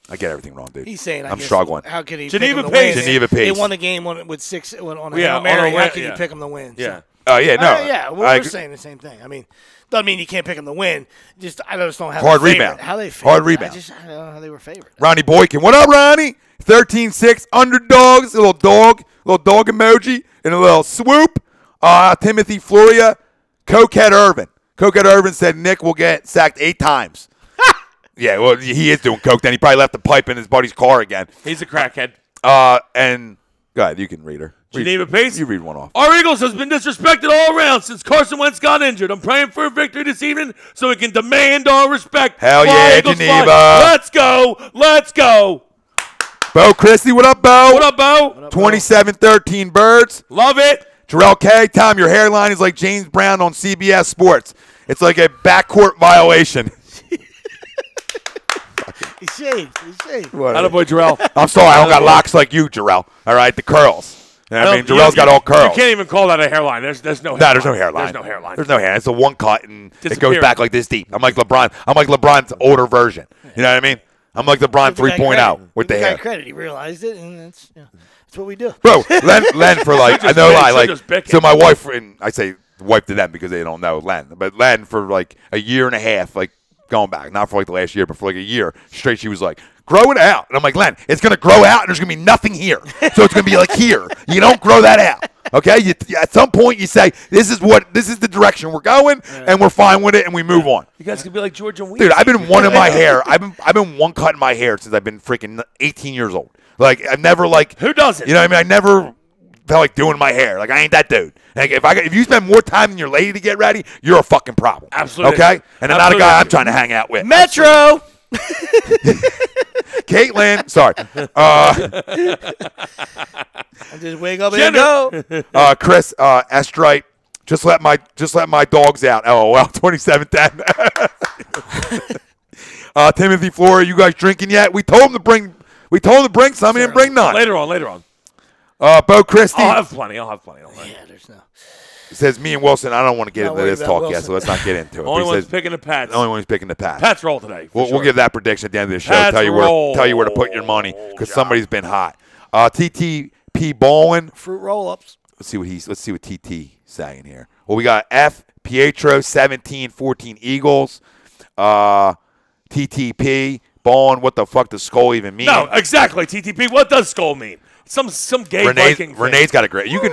I get everything wrong, dude. He's saying, I'm struggling. How can he Geneva pick Pace. him to win? Geneva Pace. They won the game with 6 on Yeah, Hail Mary. on a How win, can you pick him to win? Yeah. Oh, yeah, no. Yeah, we're saying the same thing. I mean, doesn't mean you can't pick them to win. I just don't know how hard they rebound. How they favored. Hard rebound. I don't know how they were favored. Ronnie Boykin. What up, Ronnie? 13-6 underdogs. A little dog emoji and a little swoop. Timothy Floria. Coquette Irvin. Cokehead Irvin said Nick will get sacked 8 times. Yeah, well, he is doing coke. Then he probably left the pipe in his buddy's car again. He's a crackhead. And go ahead, you can read her. Do you name a piece? You read one off. Our Eagles has been disrespected all around since Carson Wentz got injured. I'm praying for a victory this evening so we can demand our respect. Hell Fly, yeah, Eagles, Geneva. fly. Let's go. Let's go. Bo Christie, what up, Bo? What up, Bo? 27-13 Birds. Love it. Jarrell K, Tom, your hairline is like James Brown on CBS Sports. It's like a backcourt violation. He's shaved. He's shaved. Attaboy, Jarrell. I'm sorry, I don't got locks like you, Jarrell. All right, the curls. You know what I mean, Jarrell's got all curls. You can't even call that a hairline. There's no hairline. No, there's no hairline. There's no hairline. There's no hair. It's a one cut, and it goes Disappearing. back like this deep. I'm like LeBron. I'm like LeBron's older version. You know what I mean? I'm like LeBron 3.0 with the hair. Credit. He realized it, and that's what we do. Bro, Len for like, I know lie, just like, bick so it. my wife, and I say wife to them because they don't know Len, but Len for like a year and a half, like going back, not for like the last year, but for like a year straight, she was like, grow it out. And I'm like, Len, it's going to grow out and there's going to be nothing here. So it's going to be like here. You don't grow that out. Okay? At some point you say, this is the direction we're going, and we're fine with it, and we move on. You guys could be like George and Weezy. Dude, I've been one in my hair. I've been one cutting my hair since I've been freaking 18 years old. Like, I've never like. Who doesn't? You know what I mean? I never felt like doing my hair. Like, I ain't that dude. Like, if you spend more time than your lady to get ready, you're a fucking problem. Absolutely. Okay? And I'm not a guy I'm trying to hang out with. Metro. Caitlin, sorry. I just wake up and go. Chris, Estrite, just let my dogs out. Oh well, 27-10. Timothy Flora, you guys drinking yet? We told him to bring some. He didn't bring none. Later on. Bo Christie. I'll have plenty. Don't worry. Yeah, there's no. Says me and Wilson. I don't want to get Not into worried this about talk Wilson. yet, so let's not get into it. Only He one's says, picking the Pats. the only one who's picking the Pats. Pats roll today. We'll give that prediction at the end of the show. Pats Tell you roll. where to put your money because somebody's been hot. TTP Baldwin. Fruit roll-ups. Let's see what TT saying here. Well, we got F Pietro 17-14 Eagles. TTP Baldwin. What the fuck does skull even mean? No, exactly. TTP. What does skull mean? Some gay Viking thing. Renee's got a great. You can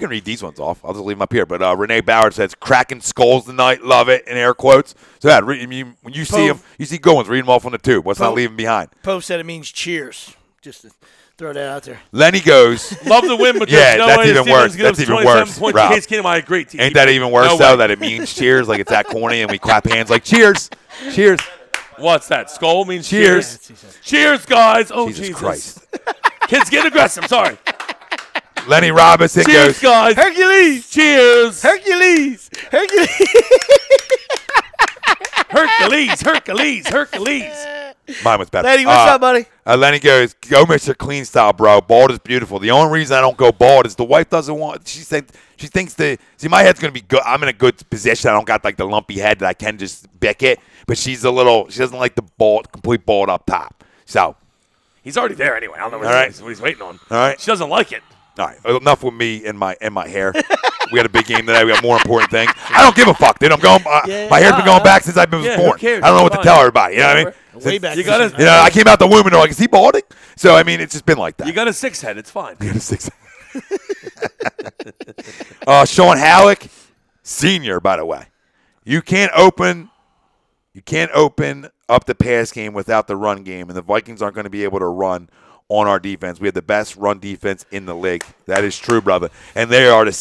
read these ones off. I'll just leave them up here. But Renee Bauer says cracking skulls tonight. Love it in air quotes. So yeah, when you see them, you see good ones. Read them off on the tube. Let's not leave them behind. Pope said it means cheers. Just to throw that out there. Lenny goes. Love the win, but Yeah, there's no that's way even Stevens worse. gives That's even 27 worse, points. Rob. Case Keenum, I agree. TTP. Ain't that even worse No though? way. That it means cheers, like it's that corny, and we clap hands like cheers, cheers. What's that? Skull means Cheers. cheers. Cheers, guys. Oh, Jesus Jesus. Christ. Kids get aggressive. I'm sorry. Lenny Robinson Cheers, goes. guys. Hercules. Cheers. Hercules. Hercules. Mine was better. Lenny, what's up, buddy? Lenny goes, go Mr. Clean Style, bro. Bald is beautiful. The only reason I don't go bald is the wife doesn't want. She thinks my head's gonna be good. I'm in a good position. I don't got like the lumpy head that I can just bick it. But she doesn't like the complete bald up top. So, He's already there anyway. I don't know what, All right. what he's waiting on. all right. She doesn't like it. All right, enough with me and my hair. We had a big game today. We got more important things. I don't give a fuck, dude. I'm going. My hair's been going back since I've been Yeah, born. who cares? I don't know what to It's tell fine. everybody. You know what I mean? Way back. You gotta- this You know, I came out the womb and they're like, "Is he balding?" So I mean, it's just been like that. You got a 6 head. It's fine. Six. Sean Halleck, senior, by the way. You can't open up the pass game without the run game, and the Vikings aren't going to be able to run on our defense. We have the best run defense in the league. That is true, brother. And they are the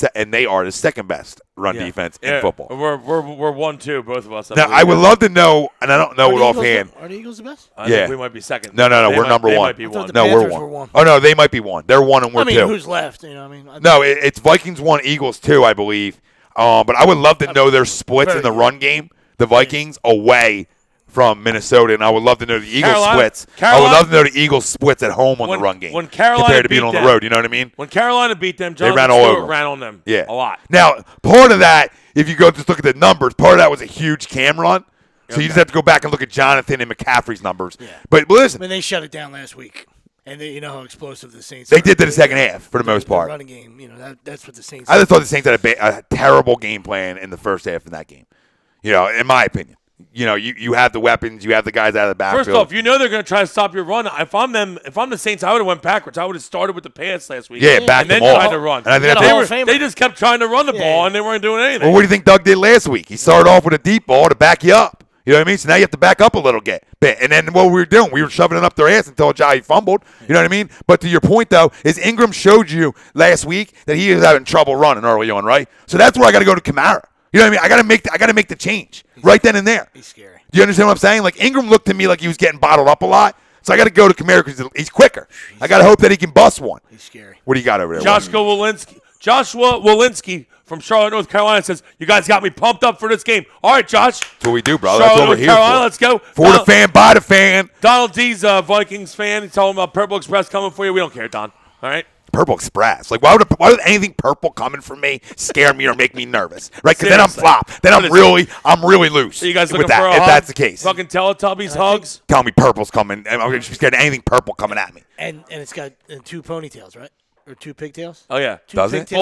second best run defense in football. We're 1-2, both of us. Now, I would love to know, and I don't know it offhand. Are the Eagles the best? I Yeah. think we might be second. No, They we're number they one. Might be I thought one. the No, we're Panthers one. were one. Oh, no, they might be one. They're one and we're I mean, two. who's left? You know, I mean, No, it's Vikings 1, Eagles 2, I believe. But I would love to know their splits in the run game, the Vikings, away from Minnesota, and I would love to know the Eagles splits. I would love to know the Eagles splits at home on the run game when Carolina compared to being beat on the them. road. You know what I mean? When Carolina beat them, Jonathan ran all Stewart over them. ran on them. Yeah, a lot. Now, part of that, if you go just look at the numbers, part of that was a huge cam run. So you just have to go back and look at Jonathan and McCaffrey's numbers. Yeah. But listen, I mean, they shut it down last week, and you know how explosive the Saints. they are. did to the second half for the most part. Running game, you know, that's what the Saints. I just thought the Saints had a terrible game plan in the first half in that game. You know, in my opinion. you have the weapons, you have the guys out of the backfield. First off, you know they're going to try to stop your run. If I'm the Saints, I would have went backwards. I would have started with the pass last week. Yeah, back and then them off. tried to run. And I think They just kept trying to run the ball, and they weren't doing anything. Well, what do you think Doug did last week? He started off with a deep ball to back you up. You know what I mean? So now you have to back up a little bit. And then what we were doing, we were shoving it up their ass until Jai fumbled. You know what I mean? But to your point, though, is Ingram showed you last week that he was having trouble running early on, right? So that's where I got to go to Kamara. You know what I mean? I got to make the change right then and there. He's scary. Do you understand what I'm saying? Like Ingram looked to me like he was getting bottled up a lot. So I got to go to Kamara because he's quicker. I got to hope that he can bust one. He's scary. What do you got over there? Joshua Walensky from Charlotte, North Carolina says, "You guys got me pumped up for this game." All right, Josh. That's what we do, bro. Charlotte, That's what we're North here Carolina, for. let's go. For the fan, by the fan. Donald D's a Vikings fan. He's talking about Purple Express coming for you. We don't care, Don. All right. Purple Express. Like, why would anything purple coming from me scare me or make me nervous? Right? Because then I'm flop. Then I'm really loose. So you guys with looking for a if hug? that's the case. Fucking Teletubbies hugs. Tell me purple's coming. I'm going to be scared of anything purple coming at me. And it's got 2 ponytails, right? Or 2 pigtails? Oh yeah. Does it?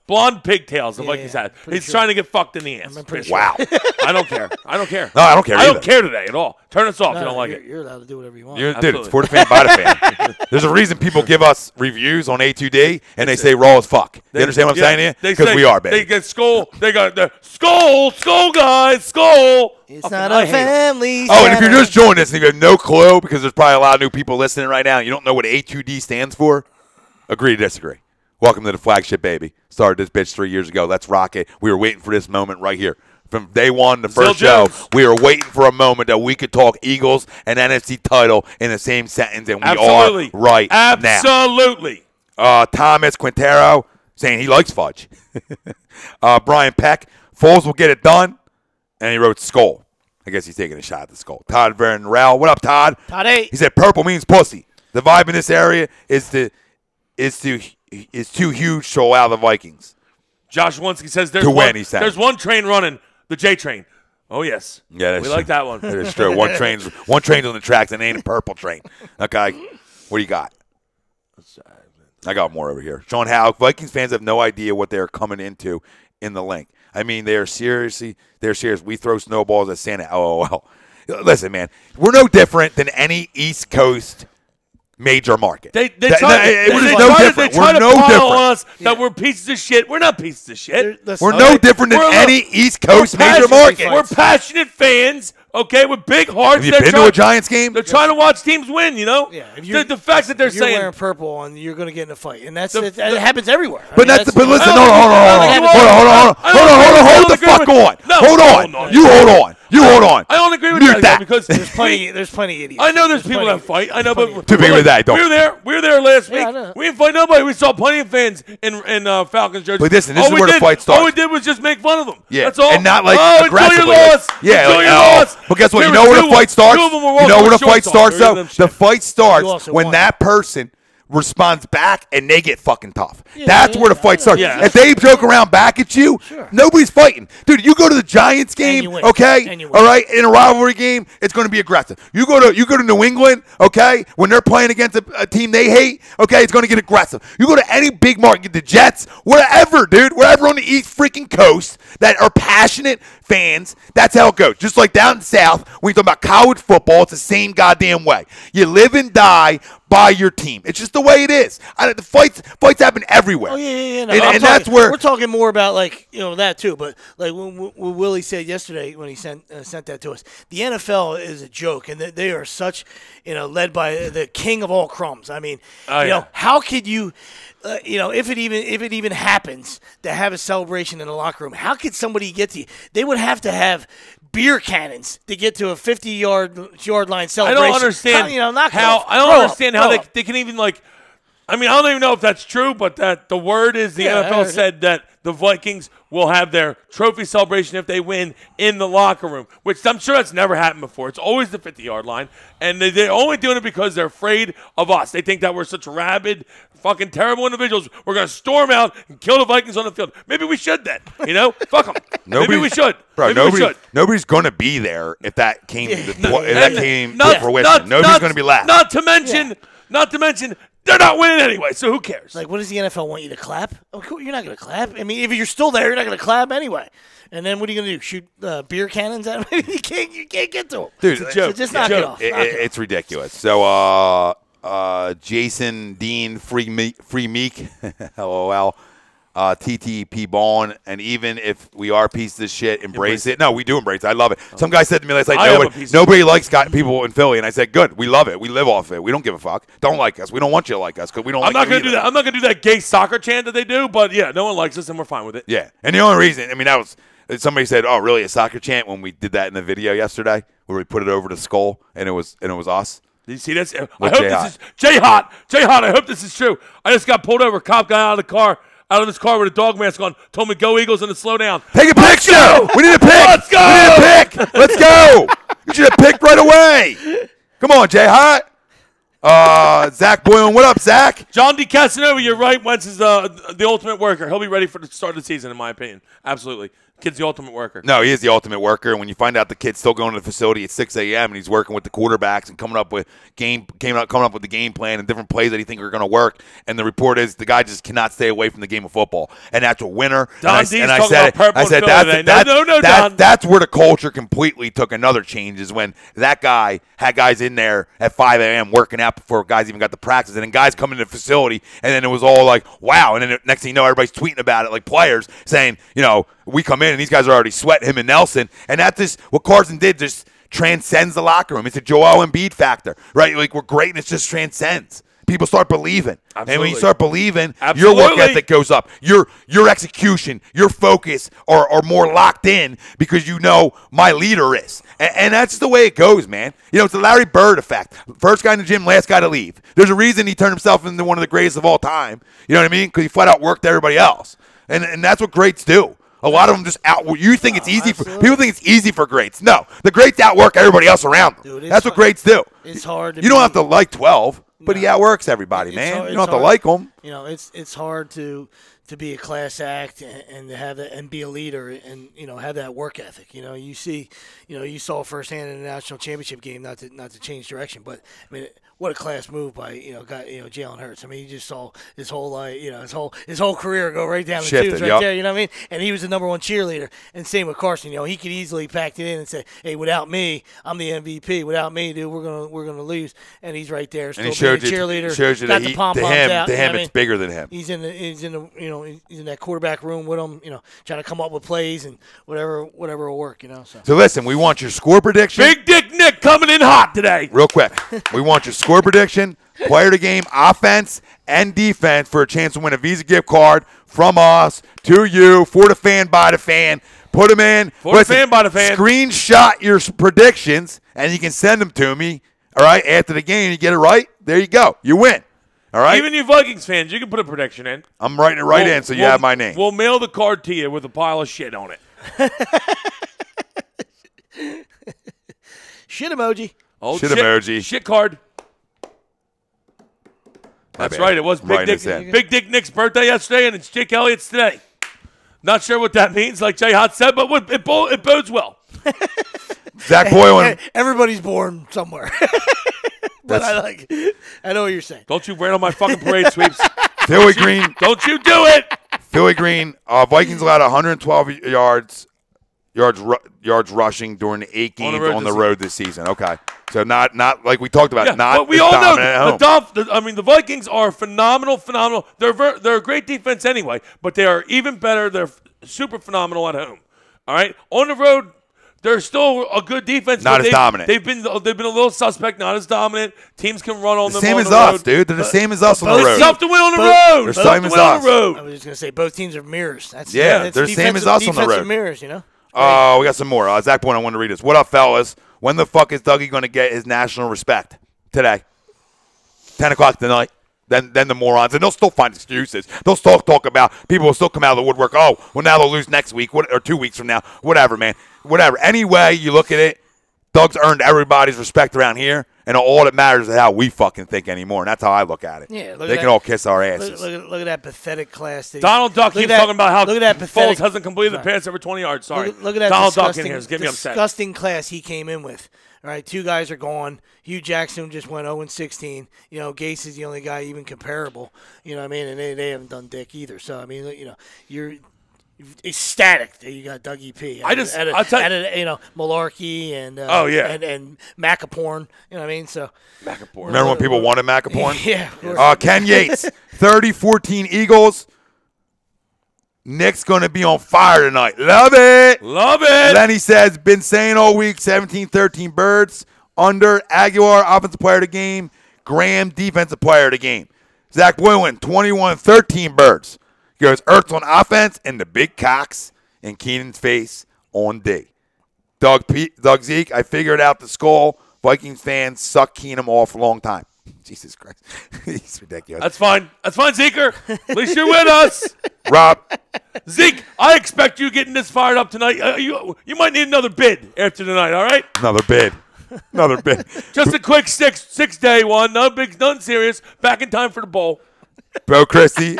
Blonde pigtails. The Yeah, Vikings had. pretty He's sure. trying to get fucked in the ass. I'm pretty sure. Wow. I don't care. I don't care. No, I don't care I either. don't care today at all. Turn us off if you don't like you're, it. You're allowed to do whatever you want. Dude, it's for the fan, by the fan. There's a reason people give us reviews on A2D and they say raw as fuck. You understand what I'm saying here? Because we are, baby. They get skull. They got the skull, guys, skull. It's not a family. Oh, and if you're just joining us and you have no clue, because there's probably a lot of new people listening right now, and you don't know what A2D stands for, agree to disagree. Welcome to the flagship, baby. Started this bitch 3 years ago. Let's rock it. We were waiting for this moment right here. From day one, the first show, we were waiting for a moment that we could talk Eagles and NFC title in the same sentence, and we are right now. Absolutely. Thomas Quintero saying he likes fudge. Brian Peck, Foles will get it done, and he wrote skull. I guess he's taking a shot at the skull. Todd Vernerell, what up, Todd? Todd 8. He said purple means pussy. The vibe in this area is too huge to allow the Vikings. Josh Winsky says there's one train running, the J train. Oh yes, yeah, we like that one. That is true. One train's on the tracks and ain't a purple train. Okay, what do you got? I got more over here. Sean Howe, Vikings fans have no idea what they're coming into in the link. I mean, they're serious. We throw snowballs at Santa. LOL. Listen, man, we're no different than any East Coast major market. They try to pile on us that we're pieces of shit. We're not pieces of shit. We're no different than any East Coast major market. We're passionate fans, okay, with big hearts. Have you been to a Giants game? They're trying to watch teams win, you know? Yeah. The fact that they're you're saying wearing purple and you're going to get in a fight. And that happens everywhere. But listen, hold the fuck on. Hold on. You hold on. I don't agree with that because there's plenty of idiots. I know there's people that fight. I know, but too big with that. We were there last week. We didn't fight nobody. We saw plenty of fans in Falcons jerseys. But listen, this is where the fight starts. All we did was just make fun of them. Yeah, that's all. And not like Enjoy aggressively. your loss. Yeah, enjoy your loss. But guess what? You know where the fight starts. You know where the fight starts, though. The fight starts when that person responds back and they get fucking tough. That's where the fight starts. Yeah. If they joke around back at you, nobody's fighting. Dude, you go to the Giants game, okay? All right, in a rivalry game, it's going to be aggressive. You go to New England, okay? When they're playing against a team they hate, okay, it's going to get aggressive. You go to any big market, the Jets, wherever, dude, wherever on the East freaking coast that are passionate fans, that's how it goes. Just like down south, when you talk about college football, it's the same goddamn way. You live and die by your team. It's just the way it is. The fights happen everywhere. Oh yeah. No, and that's where we're talking more about that too. But like what Willie said yesterday when he sent that to us, the NFL is a joke, and they are such led by the king of all crumbs. I mean, how could you? If it even happens to have a celebration in the locker room, how could somebody get to you? They would have to have beer cannons to get to a 50-yard line celebration. I don't understand how they can even I don't even know if that's true, but that the word is the NFL said that the Vikings will have their trophy celebration if they win in the locker room, which I'm sure that's never happened before. It's always the 50-yard line, and they're only doing it because they're afraid of us. They think that we're such rabid, fucking terrible individuals. We're going to storm out and kill the Vikings on the field. Maybe we should then, Fuck them. Maybe we should. Bro, nobody's going to be there if that came to fruition. Nobody's going to be last. Not to mention, They're not winning anyway, so who cares? Like, what does the NFL want you to clap? Oh, cool, you're not going to clap. I mean, if you're still there, you're not going to clap anyway. And then what are you going to do? Shoot beer cannons at them? you can't get to them. Dude, It's a joke. So just knock it off. It's ridiculous. So, Jason Dean, Free Meek, LOL, TTP Ballin, and even if we are pieces of shit, embrace it. No, we do embrace it. I love it. Some guy said to me last night, nobody likes people in Philly, and I said, good, we love it. We live off it. We don't give a fuck. Don't like us. We don't want you to like us because we don't. I'm not going to do that. I'm not going to do that gay soccer chant that they do, but yeah, no one likes us, and we're fine with it. Yeah, and the only reason, I mean, that was somebody said, oh, really, a soccer chant when we did that in the video yesterday where we put it over the skull and it was us. Did you see this? I hope this is J-Hot. J-Hot, I hope this is true. I just got pulled over. Cop guy out of this car with a dog mask on. Told me go Eagles and to slow down. Take a picture. We need a pick. Let's go. We need a pick. Let's go. You should have picked right away. Come on, J-Hot. Zach Boylan. What up, Zach? John D. Casanova, you're right. Wentz is the ultimate worker. He'll be ready for the start of the season, in my opinion. Absolutely. Kid's the ultimate worker. No, he is the ultimate worker. And when you find out the kid's still going to the facility at 6 a.m. and he's working with the quarterbacks and coming up with the game plan and different plays that he thinks are going to work, and the report is the guy just cannot stay away from the game of football. And that's a winner. Don D's talking about purple and Philly today. No, that's where the culture completely took another change, is when that guy had guys in there at 5 a.m. working out before guys even got to practice. And then guys come into the facility, and then it was all like, wow. And then next thing you know, everybody's tweeting about it, like players saying, we come in and these guys are already sweating, him and Nelson. And that's just what Carson did, just transcends the locker room. It's a Joel Embiid factor, right? Like, where greatness just transcends. People start believing. Absolutely. And when you start believing, Absolutely. your work ethic goes up. Your execution, your focus are more locked in because you know my leader is. And that's the way it goes, man. It's the Larry Bird effect. First guy in the gym, last guy to leave. There's a reason he turned himself into one of the greatest of all time. You know what I mean? Because he flat out worked everybody else. And that's what greats do. A lot of them just you think it's easy for people think it's easy for greats. No, the greats outwork everybody else around them. Dude, that's what greats do. It's hard. You don't have to like 12, but he outworks everybody, man. You don't have to like them. It's hard to be a class act and to have that and be a leader and have that work ethic. You saw firsthand in the national championship game, not to change direction, but I mean, what a class move by Jalen Hurts. I mean, you just saw his whole his whole career go right down the tubes right there. You know what I mean? And he was the number one cheerleader. And same with Carson. He could easily pack it in and say, "Hey, without me, I'm the MVP. Without me, dude, we're gonna lose." And he's right there, still being a cheerleader. Shows you that to him, it's bigger than him. He's in that quarterback room with him. Trying to come up with plays and whatever will work. So listen, we want your score prediction. Big Dick Nick coming in hot today. Real quick, we want your score prediction, player of the game, offense and defense, for a chance to win a Visa gift card from us to you, for the fan, by the fan. Put them in. For the fan, by the fan. Screenshot your predictions, and you can send them to me. All right, after the game, you get it right. There you go. You win. All right. Even you Vikings fans, you can put a prediction in. I'm writing it in, so you have my name. We'll mail the card to you with a pile of shit on it. Shit emoji. Oh, shit emoji. Shit card. That's right. It was Big Dick Nick's birthday yesterday, and it's Jake Elliott's today. Not sure what that means, like Jay Hot said, but it bodes well. Zach Boylan. Everybody's born somewhere. But I know what you're saying. Don't you rain on my fucking parade sweeps. Philly Green. Don't you do it. Philly Green. Vikings allowed 112 yards rushing during the 8 games on the road this season. Okay. So not like we talked about. Yeah, not but we all know the Vikings are phenomenal. They're a great defense anyway, but they are even better. They're super phenomenal at home. All right, on the road, they're still a good defense. Not as dominant. They've been a little suspect. Not as dominant. Teams can run on them. Same as us, dude. They're the same as us on the road. It's tough to win on the road. They're same as us. I was just gonna say both teams are mirrors. They're the same as us on the road. Mirrors, we got some more. Zach Boylan, I wanted to read this. What up, fellas? When the fuck is Dougie going to get his national respect? Today. 10 o'clock tonight. Then the morons. And they'll still find excuses. They'll still talk about, people will still come out of the woodwork. Oh, well, now they'll lose next week or 2 weeks from now. Whatever, man. Whatever. Anyway, you look at it, Doug's earned everybody's respect around here, and all that matters is how we fucking think anymore. And that's how I look at it. Yeah, they can all kiss our asses. Look at that pathetic class. Donald Duck keeps talking about how Foles hasn't completed the pass over 20 yards. Sorry. Look at that Donald Duck in here is getting me upset. Disgusting class he came in with. All right, 2 guys are gone. Hugh Jackson just went 0-16. You know, Gase is the only guy even comparable. You know what I mean? And they haven't done dick either. So, I mean, you know, you're ecstatic that you got Dougie P. I'll tell you, you know, Malarkey and and Macaporn. You know what I mean? So Macaporn. Remember when people wanted Macaporn? Yeah. Of course. Ken Yates, 30-14 Eagles. Nick's going to be on fire tonight. Love it. Love it. Lenny says, been saying all week, 17-13 Birds. Under Aguilar, offensive player of the game. Graham, defensive player of the game. Zach Boylan, 21-13 Birds. He goes Ertz on offense and the big cocks in Keenan's face on D. Doug Zeke, I figured out the skull. Vikings fans suck Keenum off a long time. Jesus Christ. He's ridiculous. That's fine. That's fine, Zeker. At least you're with us. Rob. Zeke, I expect you getting this fired up tonight. You might need another bid after tonight, all right? Another bid. Just a quick six-day one. Nothing serious. Back in time for the bowl. Bo Christie,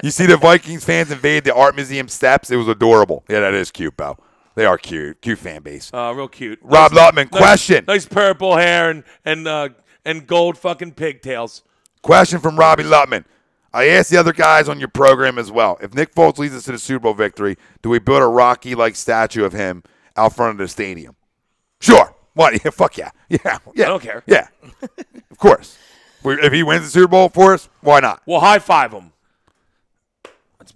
you see the Vikings fans invade the art museum steps? It was adorable. Yeah, that is cute, Bo. They are cute. Cute fan base. Real cute. Rob Lutman, question. Nice purple hair and gold fucking pigtails. Question from Robbie Lutman. I asked the other guys on your program as well. If Nick Foles leads us to the Super Bowl victory, do we build a Rocky-like statue of him out front of the stadium? Sure. What? Yeah, fuck yeah. Yeah. I don't care. Yeah. Of course. If he wins the Super Bowl for us, why not? We'll high-five him.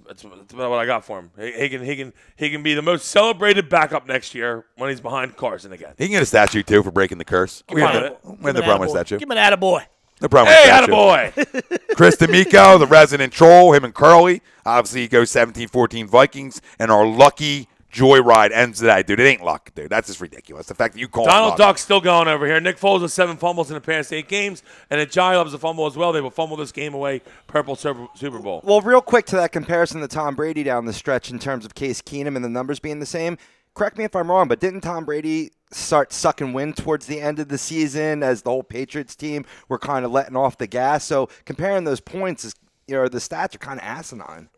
That's about what I got for him. He can be the most celebrated backup next year when he's behind Carson again. He can get a statue, too, for breaking the curse. We have the problem with statue. Give him an attaboy. No problem Hey, with statue. attaboy. Chris D'Amico, the resident troll, him and Curly. Obviously, he goes 17-14 Vikings, and our lucky joyride ends today. Dude, it ain't luck, dude. That's just ridiculous. The fact that you call Donald Duck's still going over here. Nick Foles has 7 fumbles in the past 8 games, and Ajayi loves a fumble as well. They will fumble this game away. Purple Super Bowl. Well, real quick to that comparison to Tom Brady down the stretch in terms of Case Keenum and the numbers being the same. Correct me if I'm wrong, but didn't Tom Brady start sucking wind towards the end of the season as the whole Patriots team were kind of letting off the gas? So comparing those points, is, you know, the stats are kind of asinine.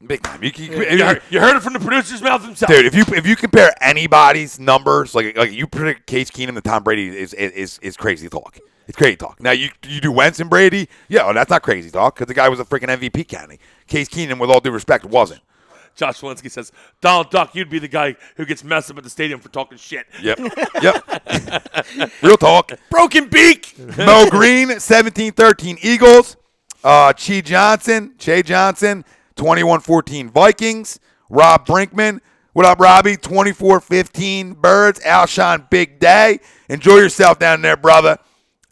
Big time. You heard it from the producer's mouth himself. Dude, if you compare anybody's numbers, like you predict Case Keenum to Tom Brady is crazy talk. It's crazy talk. Now, you do Wentz and Brady, yeah, well, that's not crazy talk because the guy was a freaking MVP candidate. Case Keenum, with all due respect, wasn't. Josh Walensky says, Donald Duck, you'd be the guy who gets messed up at the stadium for talking shit. Yep. Real talk. Broken beak. Mo Green, 17-13 Eagles. Che Johnson, 21-14 Vikings. Rob Brinkman, what up, Robbie? 24-15 Birds. Alshon, big day. Enjoy yourself down there, brother.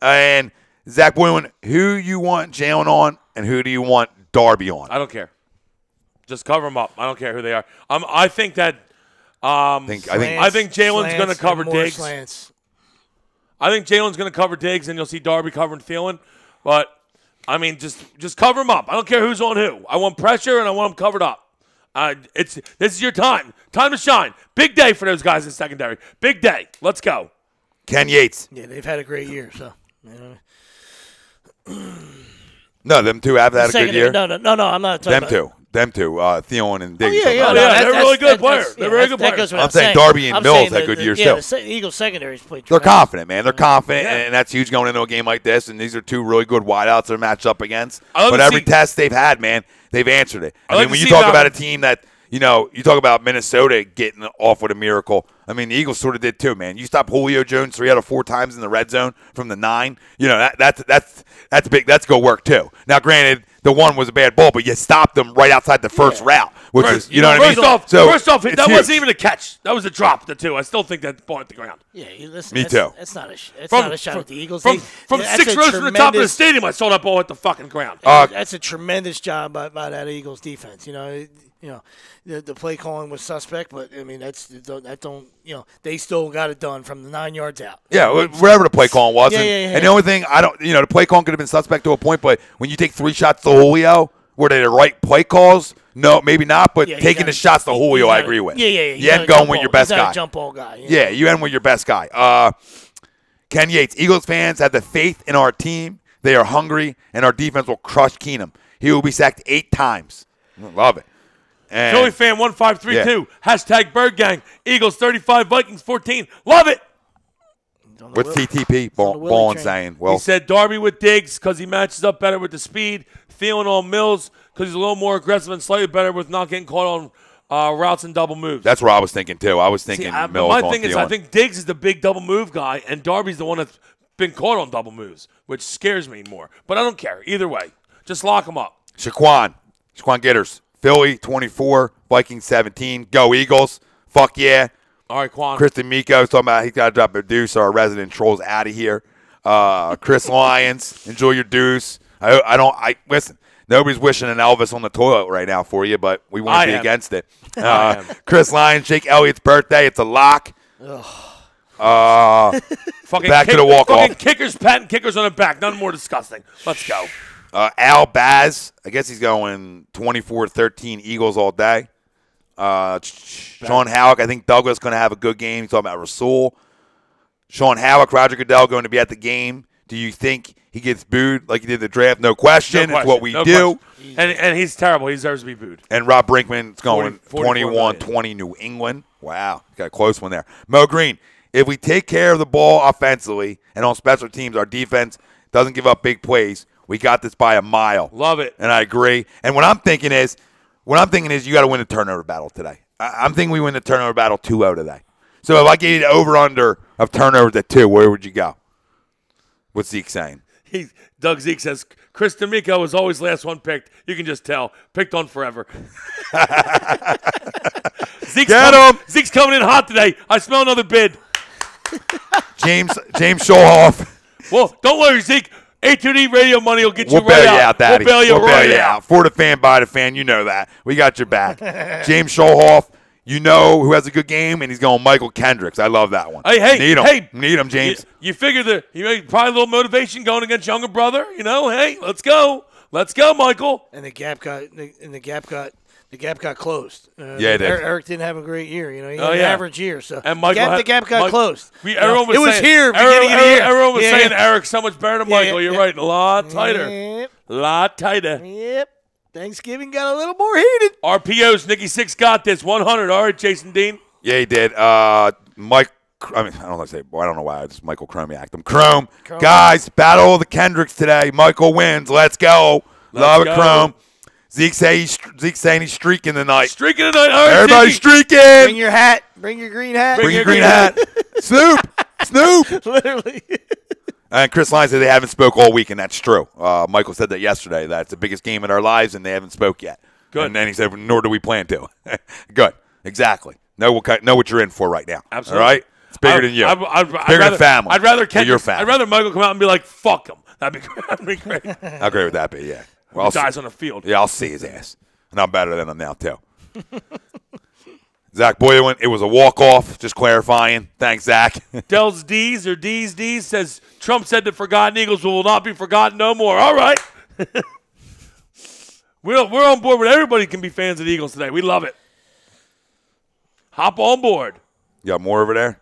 And Zach Boylan, who you want Jalen on and who do you want Darby on? I don't care. Just cover them up. I don't care who they are. I think that I think Jalen's going to cover Diggs. Slants. I think Jalen's going to cover Diggs, and you'll see Darby covering Thielen. But I mean, just cover them up. I don't care who's on who. I want pressure, and I want them covered up. This is your time. Time to shine. Big day for those guys in secondary. Big day. Let's go. Ken Yates. Yeah, they've had a great year. So. No, them two have had a good year. No, I'm not talking about Them two, Thielen and Diggs. They're really good players. They're very good players. I'm saying Darby and Mills had good years too. The Eagles secondary's played. They're confident, man. They're confident, and that's huge going into a game like this. And these are two really good wideouts they're matched up against. But every test they've had, man, they've answered it. I mean, when you talk about a team that, you talk about Minnesota getting off with a miracle. I mean, the Eagles sort of did too, man. You stop Julio Jones 3 out of 4 times in the red zone from the 9. That's big. That's go work too. Now, granted, the one was a bad ball, but you stopped them right outside the first route, which is, you know what I mean? First off, that wasn't even a catch. That was a drop, the 2. I still think that ball hit the ground. Yeah, listen. Me too. That's not a shot at the Eagles. From 6 rows from the top of the stadium, I saw that ball hit the fucking ground. That's a tremendous job by that Eagles defense. The play calling was suspect, but I mean they still got it done from the 9 yards out. Yeah, wherever the play calling was. Yeah. And the only thing the play calling could have been suspect to a point, but when you take 3 shots to Julio, were they the right play calls? No, maybe not. But taking the shots to Julio, I agree with. Yeah. You end going with your best guy. Jump ball guy. Yeah, you end with your best guy. Ken Yates, Eagles fans have the faith in our team. They are hungry, and our defense will crush Keenum. He will be sacked 8 times. Love it. And Philly fan 1532 #BirdGang. Eagles 35, Vikings 14. Love it. What's TTP Ballin saying? Well, he said Darby with Diggs because he matches up better with the speed. Thielen on Mills because he's a little more aggressive and slightly better with not getting caught on routes and double moves. That's what I was thinking too. I was thinking Mills. My thing is, I think Diggs is the big double move guy, and Darby's the one that's been caught on double moves, which scares me more. But I don't care. Either way, just lock him up. Shaquan Gitters, Philly 24, Vikings 17. Go Eagles. Fuck yeah. All right, Quan. Kristen Miko is talking about he's got to drop a deuce. Our resident trolls out of here. Chris Lyons, enjoy your deuce. Listen. Nobody's wishing an Elvis on the toilet right now for you, but we won't be against it. Chris Lyons, Jake Elliott's birthday. It's a lock. Back to the walk-off. Kickers, patent kickers on the back. None more disgusting. Let's go. Al Baz, I guess he's going 24-13 Eagles all day. Sean Halleck, I think Douglas going to have a good game. He's talking about Rasul. Sean Halleck, Roger Goodell going to be at the game. Do you think he gets booed like he did the draft? No question. It's what we do. And he's terrible. He deserves to be booed. And Rob Brinkman's going 21-20 New England. Wow. Got a close one there. Mo Green, if we take care of the ball offensively and on special teams, our defense doesn't give up big plays, we got this by a mile. Love it. And I agree. And what I'm thinking is you got to win the turnover battle today. I'm thinking we win the turnover battle 2-0 today. So if I gave you the over-under of turnovers at 2, where would you go? What's Zeke saying? Zeke says, Chris D'Amico was always last one picked. You can just tell. Picked on forever. Zeke's coming in hot today. I smell another bid. James Schulhoff. Well, don't worry, Zeke. A2D radio money will get you right out. We'll bail you out, Daddy. We'll bail you out. For the fan, by the fan. You know that. We got your back. James Schulhoff, you know who has a good game, and he's going Michael Kendricks. I love that one. Need him, James. You figure that probably a little motivation going against younger brother. Hey, let's go, Michael. And the gap got closed. Yeah, it did. Eric didn't have a great year. He had an average year. So and the gap got closed. Everyone was saying Eric's so much better than Michael. You're right. A lot tighter. Yep. Thanksgiving got a little more heated. RPOs, Nicky Six got this. 100. All right, Jason Dean. Yeah, he did. Mike. I don't know I don't know why. It's Michael Chromiac. Chrome. Guys, battle of the Kendricks today. Michael wins. Let's go. Love it, Chrome. Zeke's saying he's streaking tonight. All right, everybody streaking. Bring your hat. Bring your green hat. Bring your green hat. Snoop. Literally. And Chris Lyons said they haven't spoke all week, and that's true. Michael said that yesterday. That's the biggest game in our lives, and they haven't spoke yet. Good. And then he said, nor do we plan to. Good. Exactly. Know what you're in for right now. Absolutely. All right? It's bigger than you. Bigger than family. I'd rather Michael come out and be like, fuck him. That'd be great. How great would that be, yeah. Well, he dies on the field. Yeah, I'll see his ass. And I'm better than him now, too. Zach Boylan, it was a walk-off, just clarifying. Thanks, Zach. Del's D's or D's says, Trump said the forgotten Eagles will not be forgotten no more. All right. We're on board with everybody can be fans of the Eagles today. We love it. Hop on board. You got more over there?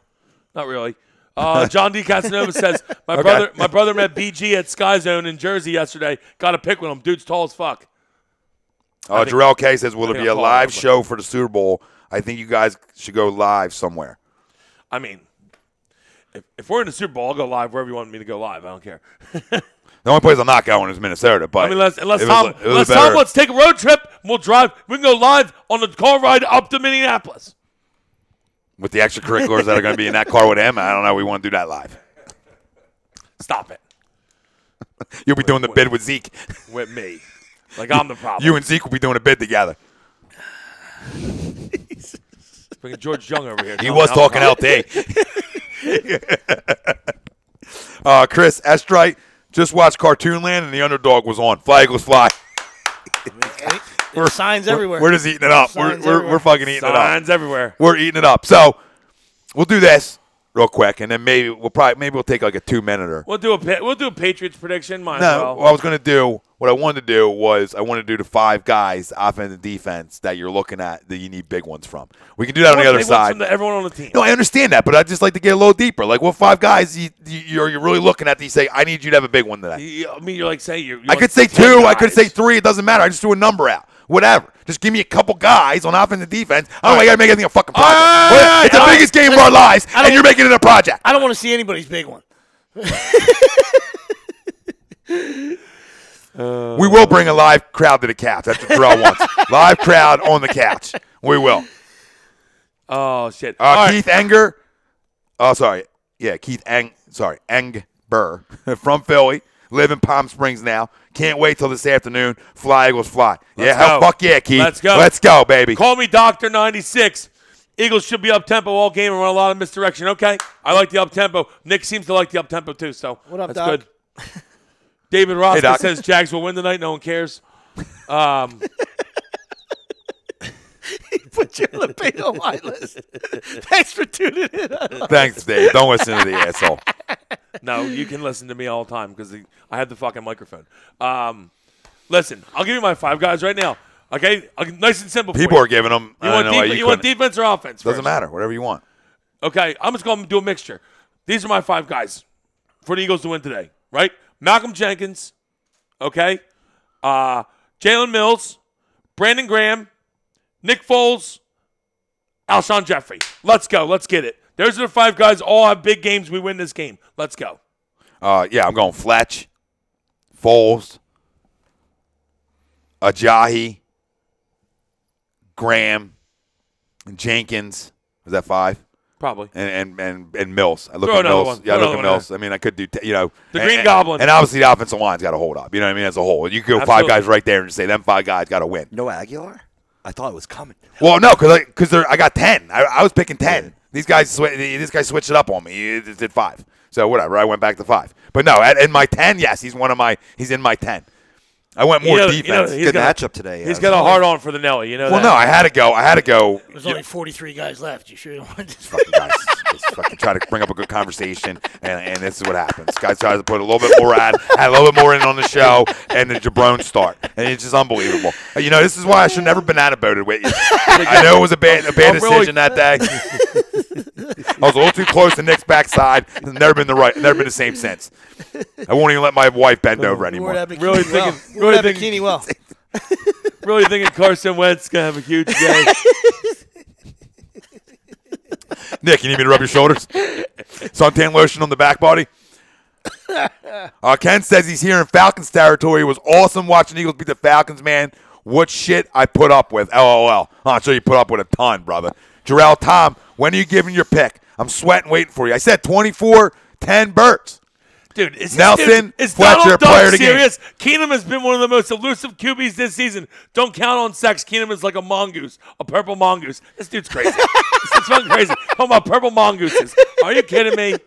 Not really. John D. Casanova says, my brother met BG at Sky Zone in Jersey yesterday. Got a pic with him. Dude's tall as fuck. Jarrell K says, will there be a live show for the Super Bowl? I think you guys should go live somewhere. I mean, if we're in the Super Bowl, I'll go live wherever you want me to go live. I don't care. The only place I'm not going is Minnesota. But I mean, unless Tom wants to take a road trip, we'll drive. We can go live on the car ride up to Minneapolis. With the extracurriculars that are going to be in that car with him, I don't know. We want to do that live. Stop it. You'll be doing the bid with Zeke. With me. Like I'm the problem. You and Zeke will be doing a bid together. Bringing George Young over here. He was talking LT. Chris Estrite just watched Cartoon Land and the underdog was on. Flag was fly. Signs everywhere. We're just eating it up. We're fucking eating it up. Signs everywhere. We're eating it up. So we'll do this real quick, and then maybe we'll take like a 2-minute. We'll do a Patriots prediction. What I wanted to do was I wanted to do the 5 guys, offense and defense, that you're looking at that you need big ones from. We can do that on the other side. From everyone on the team. No, I understand that, but I'd just like to get a little deeper. Like, what 5 guys you're really looking at that you say, I need you to have a big one today? I mean, you're like saying I could say 2. I could say 3. It doesn't matter. I just threw a number out. whatever. Just give me a couple guys on offense and defense. I don't know. I got to make everything a fucking project. It's the biggest game of our lives, and you're making it a project. I don't want to see anybody's big one. We will bring a live crowd to the couch. That's what Terrell wants. Live crowd on the couch. We will. Oh, shit. Keith Enger. Oh, sorry. Yeah, Keith Engber from Philly. Live in Palm Springs now. Can't wait till this afternoon. Fly, Eagles, fly. Fuck yeah, Keith. Let's go. Let's go, baby. Call me Dr. 96. Eagles should be up-tempo all game and run a lot of misdirection. Okay, I like the up-tempo. Nick seems to like the up-tempo too, so what up, that's Doc? good. David Ross Doc. says Jags will win tonight. No one cares. He put you on the big on my list. Thanks for tuning in. Thanks, Dave. Don't listen to the asshole. No, you can listen to me all the time because I have the fucking microphone. Listen, I'll give you my 5 guys right now. Okay, nice and simple. People are giving them. You want defense or offense? Doesn't first? matter. Whatever you want. Okay, I'm just going to do a mixture. These are my 5 guys for the Eagles to win today, right? Malcolm Jenkins, okay? Jalen Mills, Brandon Graham, Nick Foles, Alshon Jeffrey. Let's go. Let's get it. There's the 5 guys. All have big games. We win this game. Let's go. Yeah, I'm going Fletch, Foles, Ajayi, Graham, and Jenkins. Was that 5? Probably. And Mills. I look Throw at another Mills. one. Yeah, I Throw look at another Mills. I mean, I could do, The Green Goblin. And obviously the offensive line's got to hold up. You know what I mean? As a whole. You could go 5 guys right there and say them 5 guys got to win. No Aguilar? I thought it was coming. Well, no, because I got 10. I was picking 10. Yeah. This guy switched it up on me. He did 5. So whatever. I went back to 5. But no, in my 10, yes, he's in my 10. I went more defense. Good matchup today. He's got a hard on for the Nelly. You know. Well, no, I had to go. There's only 43 guys left. You sure you want to? Fucking guys. Just fucking try to bring up a good conversation, and this is what happens. Guys try to put a little bit more add a little bit more in on the show, and the jabrones start, and it's just unbelievable. This is why I should never banana boated with you. I know it was a bad decision that day. I was a little too close to Nick's backside. It's never been the same since. I won't even let my wife bend over anymore. Really thinking Carson Wentz is gonna have a huge day. Nick, you need me to rub your shoulders? Suntan lotion on the back body? Ken says he's here in Falcons territory. It was awesome watching the Eagles beat the Falcons, man. What shit I put up with. LOL. I'm sure you put up with a ton, brother. Jarrell, Tom, when are you giving your pick? I'm sweating waiting for you. I said 24-10 Birds. Dude, is Nelson, is Fletcher, Donald player Duck of the game. serious? Keenum has been one of the most elusive QBs this season. Don't count on sex. Keenum is like a mongoose, a purple mongoose. This dude's crazy. This dude's fucking crazy. Talking about purple mongooses. Are you kidding me?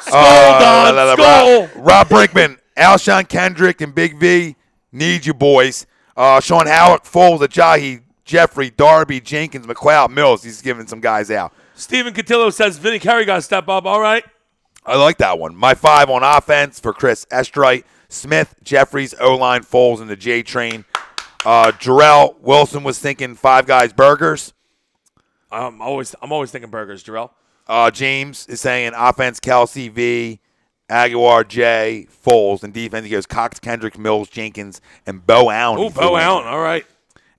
Skull, Don. Skull. Rob Brinkman, Alshon Kendrick, and Big V need you boys. Sean Howard, Foles, Ajayi, Jeffrey, Darby, Jenkins, McLeod, Mills. He's giving some guys out. Stephen Cotillo says Vinny Carey got to step up. All right. I like that one. My 5 on offense for Chris Estrite, Smith, Jeffries, O-line, Foles, and the J train. Jarrell Wilson was thinking 5 guys burgers. I'm always thinking burgers, Jarrell. James is saying offense Kelsey, V, Aguilar, J, Foles, and defense he goes Cox, Kendrick, Mills, Jenkins, and Bo Allen. Oh, Bo Allen. All right.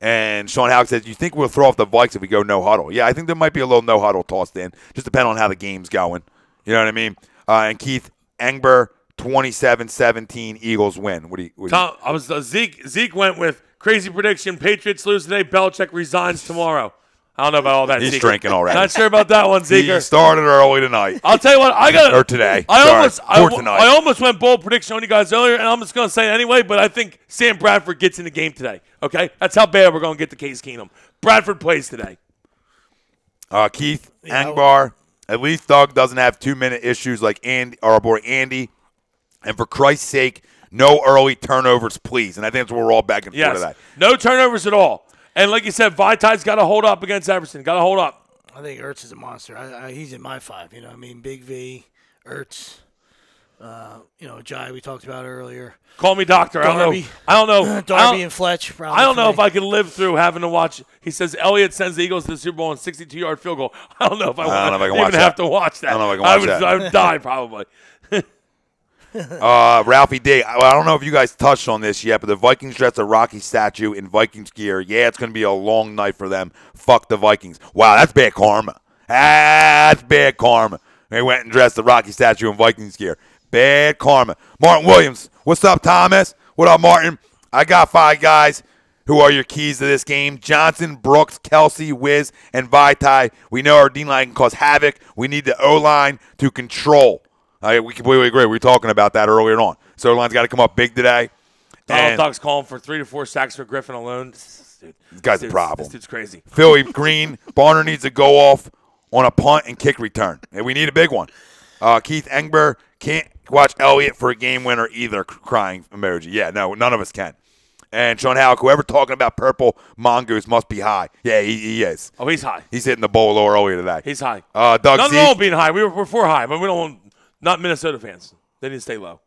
And Sean Howard says, you think we'll throw off the Vikes if we go no huddle? Yeah, I think there might be a little no huddle tossed in, just depending on how the game's going. You know what I mean? And Keith Engber, 27-17, Eagles win. Tom, Zeke went with crazy prediction. Patriots lose today. Belichick resigns tomorrow. I don't know about all that. He's Zeke. drinking already. Not sure about that one, Zeke. He started early tonight. I'll tell you what. Or today. I tonight. almost went bold prediction on you guys earlier, and I'm just going to say it anyway, but I think Sam Bradford gets in the game today. Okay? That's how bad we're going to get to Case Keenum. Bradford plays today. Keith Angbar. At least Doug doesn't have 2-minute issues like our boy Andy. And for Christ's sake, no early turnovers, please. And I think that's what we're all back and forth to that. No turnovers at all. And like you said, Vitai's got to hold up against Everson. Got to hold up. I think Ertz is a monster. He's in my 5. You know, I mean, Big V, Ertz, Jai we talked about earlier. Call me doctor. Darby. I don't know. Darby and Fletch. I don't know if I can live through having to watch. He says Elliott sends the Eagles to the Super Bowl on 62-yard field goal. I don't know if I even have to watch that. I don't know if I can watch that. I would die probably. Ralphie D. I don't know if you guys touched on this yet, but the Vikings dressed a Rocky statue in Vikings gear. Yeah, it's going to be a long night for them. Fuck the Vikings. Wow, that's bad karma. That's bad karma. They went and dressed the Rocky statue in Vikings gear. Bad karma. Martin Williams. What's up, Thomas? What up, Martin? I got 5 guys who are your keys to this game. Johnson, Brooks, Kelsey, Wiz, and Vitae. We know our D-line can cause havoc. We need the O-line to control. We completely agree. We were talking about that earlier on. So O-line's got to come up big today. Donald Duck's calling for 3 to 4 sacks for Griffin alone. This guy's a problem. This dude's crazy. Philly Green. Barner needs to go off on a punt and kick return. And we need a big one. Keith Engber can't watch Elliott for a game winner either, crying emoji. Yeah, no, none of us can. And Sean Halleck, whoever talking about purple mongoose must be high. Yeah, he is. Oh, he's high. He's hitting the bowl earlier today. He's high. Doug Nothing Zeke. wrong with being high. We're for high, but we don't want not Minnesota fans. They need to stay low.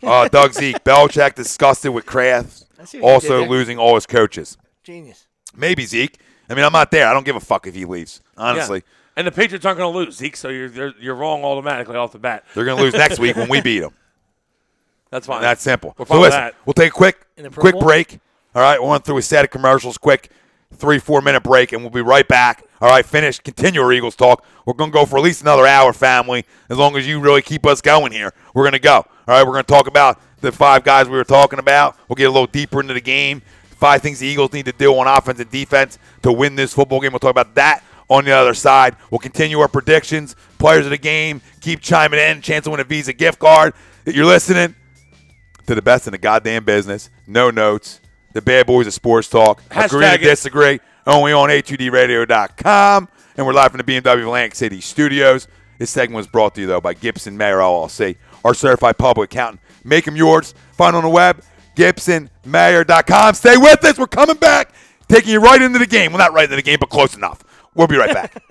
Doug Zeke. Belichick disgusted with Kraft, also losing all his coaches. Genius. Maybe Zeke. I mean, I'm not there. I don't give a fuck if he leaves, honestly. Yeah. And the Patriots aren't going to lose, Zeke, so you're wrong automatically off the bat. They're going to lose next week when we beat them. That's fine. And that's simple. We're So fine with listen, that. we'll take a quick break. All right, we'll run through a set of commercials, quick 3-4 minute break, and we'll be right back. All right, continue our Eagles talk. We're going to go for at least another hour, family. As long as you really keep us going here, we're going to go. All right, we're going to talk about the 5 guys we were talking about. We'll get a little deeper into the game. 5 things the Eagles need to do on offense and defense to win this football game. We'll talk about that on the other side. We'll continue our predictions, players of the game. Keep chiming in. Chance to win a Visa gift card. You're listening to the best in the goddamn business. No notes. The bad boys of sports talk. Agree to disagree. Only on a2dradio.com. And we're live from the BMW Atlantic City studios. This segment was brought to you, though, by Gibson Mayer LLC, our certified public accountant. Make them yours. Find on the web, GibsonMayer.com. Stay with us. We're coming back, taking you right into the game. Well, not right into the game, but close enough. We'll be right back.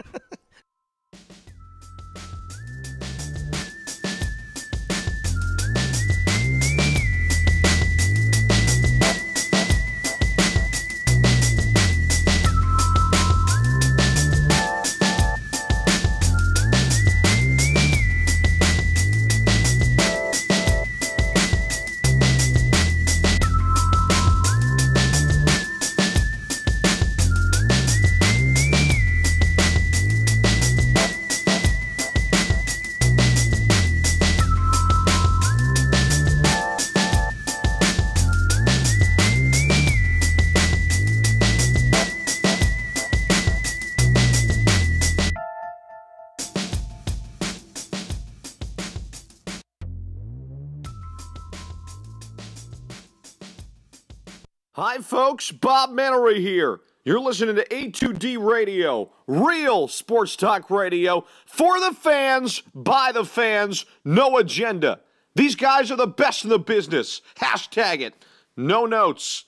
Hi, folks. Bob Mannery here. You're listening to A2D Radio, real sports talk radio for the fans, by the fans, no agenda. These guys are the best in the business. Hashtag it. No notes.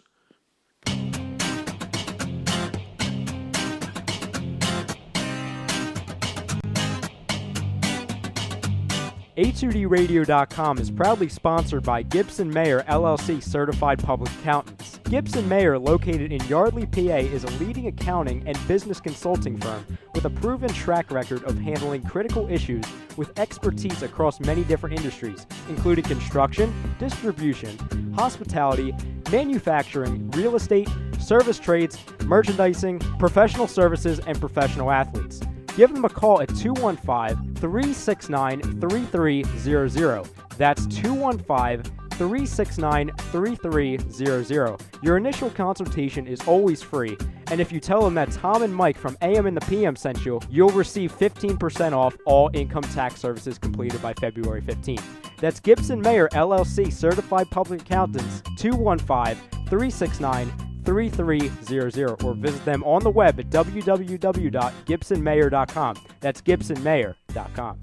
A2DRadio.com is proudly sponsored by Gibson Mayer LLC Certified Public Accountants. Gibson Mayer, located in Yardley, PA, is a leading accounting and business consulting firm with a proven track record of handling critical issues with expertise across many different industries, including construction, distribution, hospitality, manufacturing, real estate, service trades, merchandising, professional services, and professional athletes. Give them a call at 215-369-3300. That's 215-369-3300. Your initial consultation is always free, and if you tell them that Tom and Mike from AM and the PM sent you, you'll receive 15% off all income tax services completed by February 15th. That's Gibson Mayer LLC Certified Public Accountants, 215-369-3300, or visit them on the web at www.gibsonmayer.com. That's gibsonmayer.com.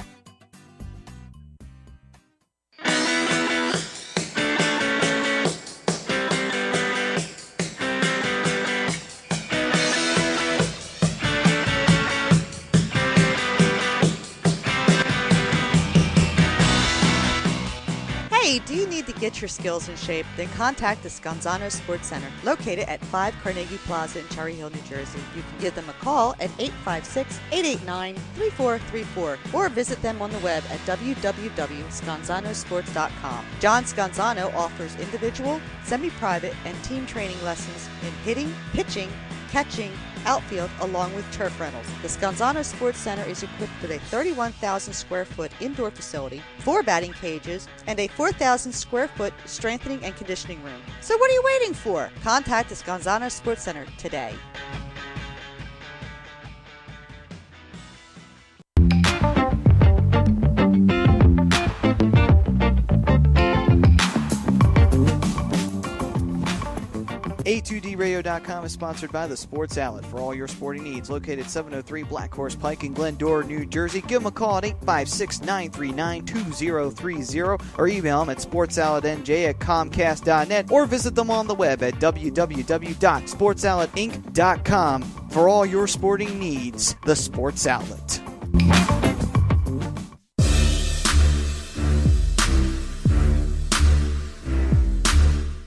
Hey, do you need to get get your skills in shape, then contact the Scanzano Sports Center, located at 5 Carnegie Plaza in Cherry Hill, New Jersey. You can give them a call at 856-889-3434 or visit them on the web at www.scanzanosports.com. John Scanzano offers individual, semi-private, and team training lessons in hitting, pitching, catching, outfield, along with turf rentals. The Scanzano Sports Center is equipped with a 31,000 square foot indoor facility, 4 batting cages, and a 4,000 square foot strengthening and conditioning room. So what are you waiting for? Contact the Scanzano Sports Center today. A2DRadio.com is sponsored by the Sports Outlet for all your sporting needs. Located 703 Black Horse Pike in Glendora, New Jersey. Give them a call at 856-939-2030 or email them at sportsoutletnj@comcast.net or visit them on the web at www.sportsoutletinc.com for all your sporting needs. The Sports Outlet.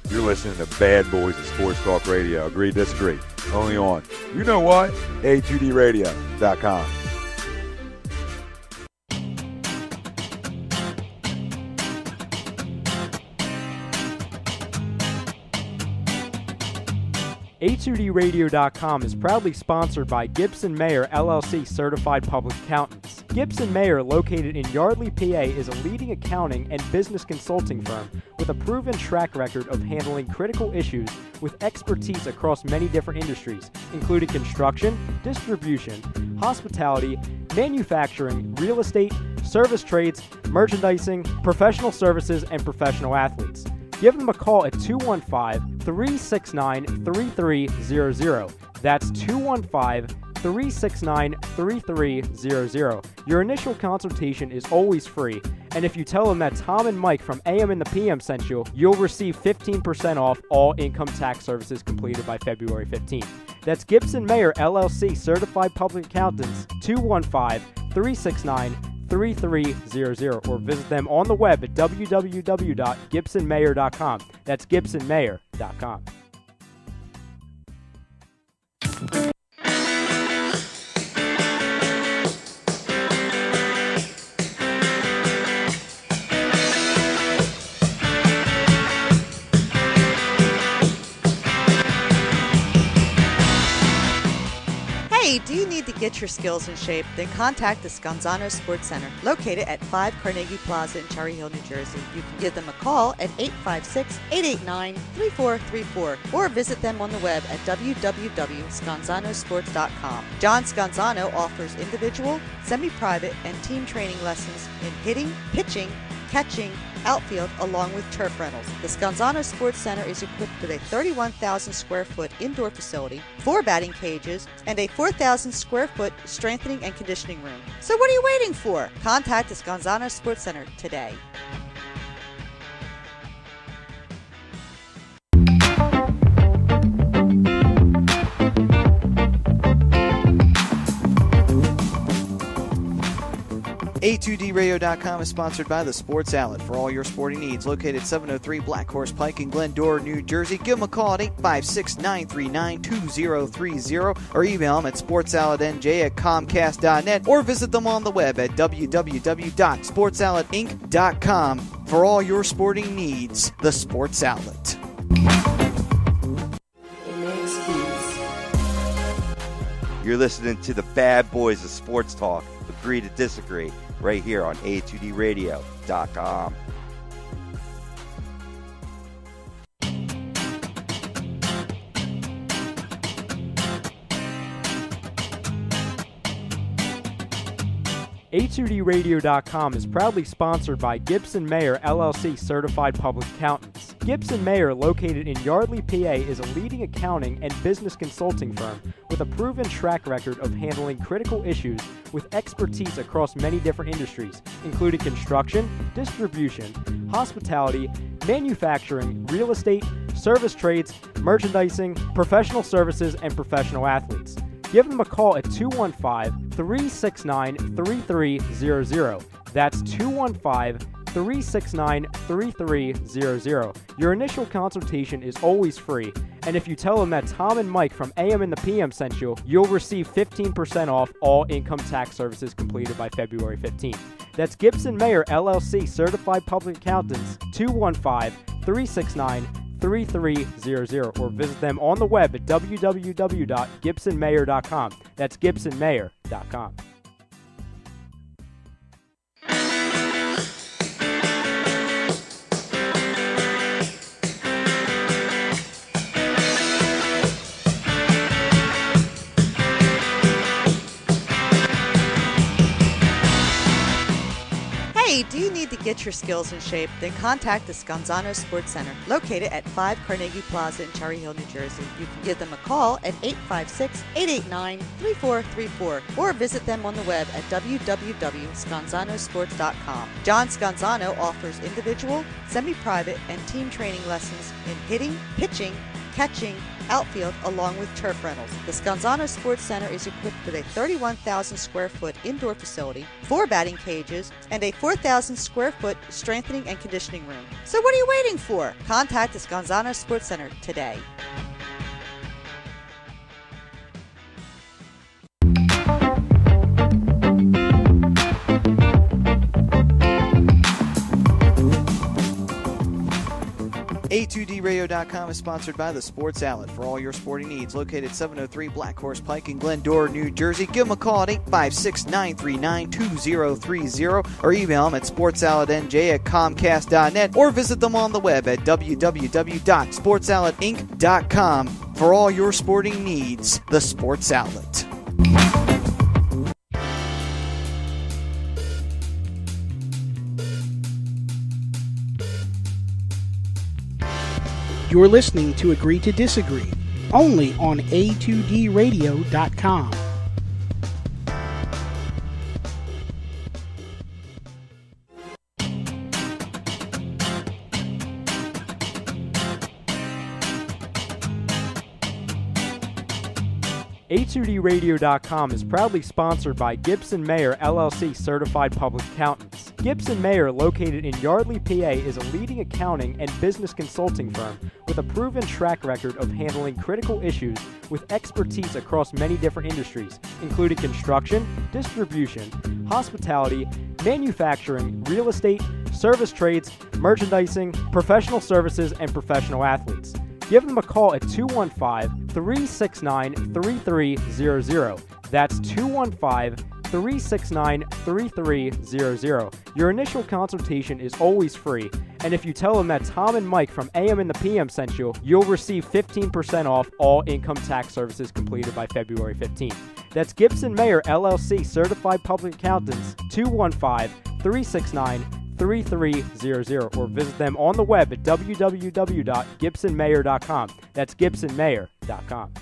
You're listening to Bad Boys of Sports Talk Radio. Agree, disagree. Only on, you know what? A2DRadio.com. A2DRadio.com is proudly sponsored by Gibson Mayer LLC Certified Public Accountants. Gibson Mayer, located in Yardley, PA, is a leading accounting and business consulting firm with a proven track record of handling critical issues with expertise across many different industries, including construction, distribution, hospitality, manufacturing, real estate, service trades, merchandising, professional services, and professional athletes. Give them a call at 215-369-3300. That's 215-369-3300. Your initial consultation is always free, and if you tell them that Tom and Mike from AM and the PM sent you, you'll receive 15% off all income tax services completed by February 15th. That's Gibson Mayer LLC Certified Public Accountants, 215-369-3300, or visit them on the web at www.gibsonmayer.com. That's gibsonmayer.com. Hey, do you need to get your skills in shape? Then contact the Scanzano Sports Center, located at 5 Carnegie Plaza in Cherry Hill, New Jersey. You can give them a call at 856-889-3434 or visit them on the web at www.scanzanosports.com. John Scanzano offers individual, semi-private, and team training lessons in hitting, pitching, catching, outfield, along with turf rentals. The Scanzano Sports Center is equipped with a 31,000 square foot indoor facility, 4 batting cages, and a 4,000 square foot strengthening and conditioning room. So what are you waiting for? Contact the Scanzano Sports Center today. A2DRadio.com is sponsored by the Sports Outlet for all your sporting needs. Located 703 Black Horse Pike in Glendora, New Jersey. Give them a call at 856-939-2030 or email them at sportsoutletnj@comcast.net or visit them on the web at www.sportsoutletinc.com for all your sporting needs. The Sports Outlet. You're listening to the Bad Boys of Sports Talk. Agree to disagree right here on A2DRadio.com. A2DRadio.com is proudly sponsored by Gibson Mayer LLC Certified Public Accountants. Gibson Mayer, located in Yardley, PA, is a leading accounting and business consulting firm with a proven track record of handling critical issues with expertise across many different industries, including construction, distribution, hospitality, manufacturing, real estate, service trades, merchandising, professional services, and professional athletes. Give them a call at 215-369-3300. That's 215 215-369-3300. Your initial consultation is always free, and if you tell them that Tom and Mike from AM and the PM sent you, you'll receive 15% off all income tax services completed by February 15th. That's Gibson Mayer LLC Certified Public Accountants, 215-369-3300, or visit them on the web at www.gibsonmayer.com. That's gibsonmayer.com. Hey, do you need to get your skills in shape? Then contact the Scanzano Sports Center, located at 5 Carnegie Plaza in Cherry Hill, New Jersey. You can give them a call at 856-889-3434 or visit them on the web at www.scanzanosports.com. John Scanzano offers individual, semi-private, and team training lessons in hitting, pitching, catching, outfield, along with turf rentals. The Scanzano Sports Center is equipped with a 31,000 square foot indoor facility, 4 batting cages, and a 4,000 square foot strengthening and conditioning room. So what are you waiting for? Contact the Scanzano Sports Center today. A2DRadio.com is sponsored by the Sports Outlet for all your sporting needs. Located 703 Black Horse Pike in Glendora, New Jersey. Give them a call at 856-939-2030 or email them at sportsoutletnj@comcast.net or visit them on the web at www.sportsoutletinc.com for all your sporting needs. The Sports Outlet. You're listening to Agree to Disagree, only on A2DRadio.com. A2DRadio.com is proudly sponsored by Gibson Mayer LLC Certified Public Accountants. Gibson Mayer, located in Yardley, PA, is a leading accounting and business consulting firm with a proven track record of handling critical issues with expertise across many different industries, including construction, distribution, hospitality, manufacturing, real estate, service trades, merchandising, professional services, and professional athletes. Give them a call at 215-369-3300. That's 215-369-3300. Your initial consultation is always free, and if you tell them that Tom and Mike from AM and the PM sent you, you'll receive 15% off all income tax services completed by February 15th. That's Gibson Mayer LLC Certified Public Accountants, 215-369-3300, or visit them on the web at www.gibsonmayer.com. That's gibsonmayer.com.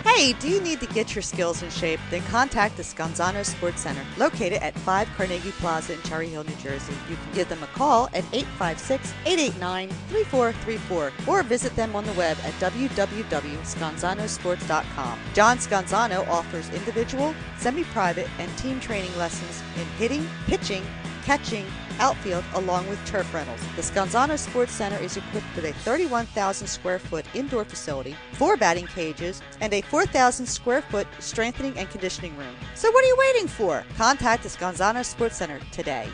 Hey, do you need to get your skills in shape? Then contact the Scanzano Sports Center, located at 5 Carnegie Plaza in Cherry Hill, New Jersey. You can give them a call at 856-889-3434 or visit them on the web at www.scanzanosports.com. John Scanzano offers individual, semi-private, and team training lessons in hitting, pitching, catching, outfield, along with turf rentals. The Scanzano Sports Center is equipped with a 31,000 square foot indoor facility, 4 batting cages, and a 4,000 square foot strengthening and conditioning room. So what are you waiting for? Contact the Scanzano Sports Center today.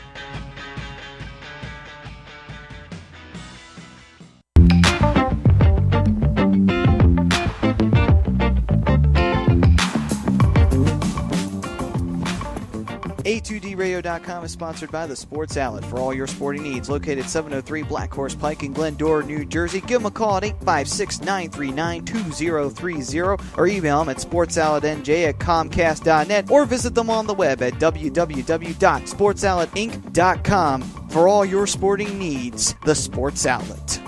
A2DRadio.com is sponsored by the Sports Outlet for all your sporting needs. Located 703 Black Horse Pike in Glendora, New Jersey. Give them a call at 856-939-2030 or email them at sportsoutletnj@comcast.net or visit them on the web at www.sportsoutletinc.com for all your sporting needs. The Sports Outlet.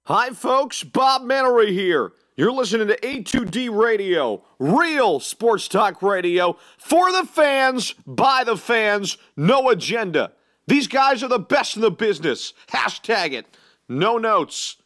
Hi, folks. Bob Mannery here. You're listening to A2D Radio, real sports talk radio for the fans, by the fans, no agenda. These guys are the best in the business. Hashtag it. No notes.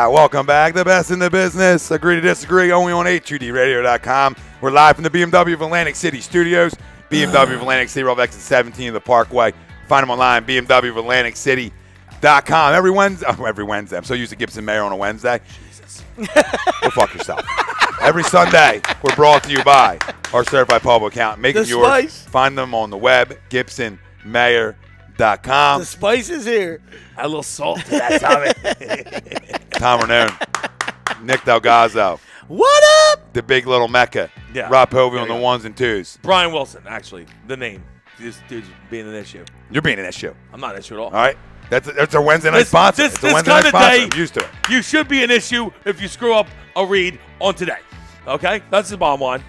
Welcome back. The best in the business. Agree to disagree only on A2DRadio.com. We're live from the BMW of Atlantic City studios. BMW of Atlantic City, Roll exit 17 of the Parkway. Find them online, BMW of AtlanticCity.com. Every Wednesday. I'm so used to Gibson Mayer on a Wednesday. Jesus. Go fuck yourself. Every Sunday, we're brought to you by our certified public accountant. Make them yours. Spice. Find them on the web, GibsonMayer.com. The spice is here. Add a little salt to that, Tommy. Tom Arnone, Nick Delgozzo. What up? The big little Mecca. Yeah. Rob Povey on the ones and twos. Brian Wilson, actually, the name. This dude's being an issue. You're being an issue. I'm not an issue at all. All right. That's our Wednesday night sponsor. This it's a Wednesday kind night of sponsor. day, I'm used to it. You should be an issue if you screw up a read on today. Okay? That's the bottom line.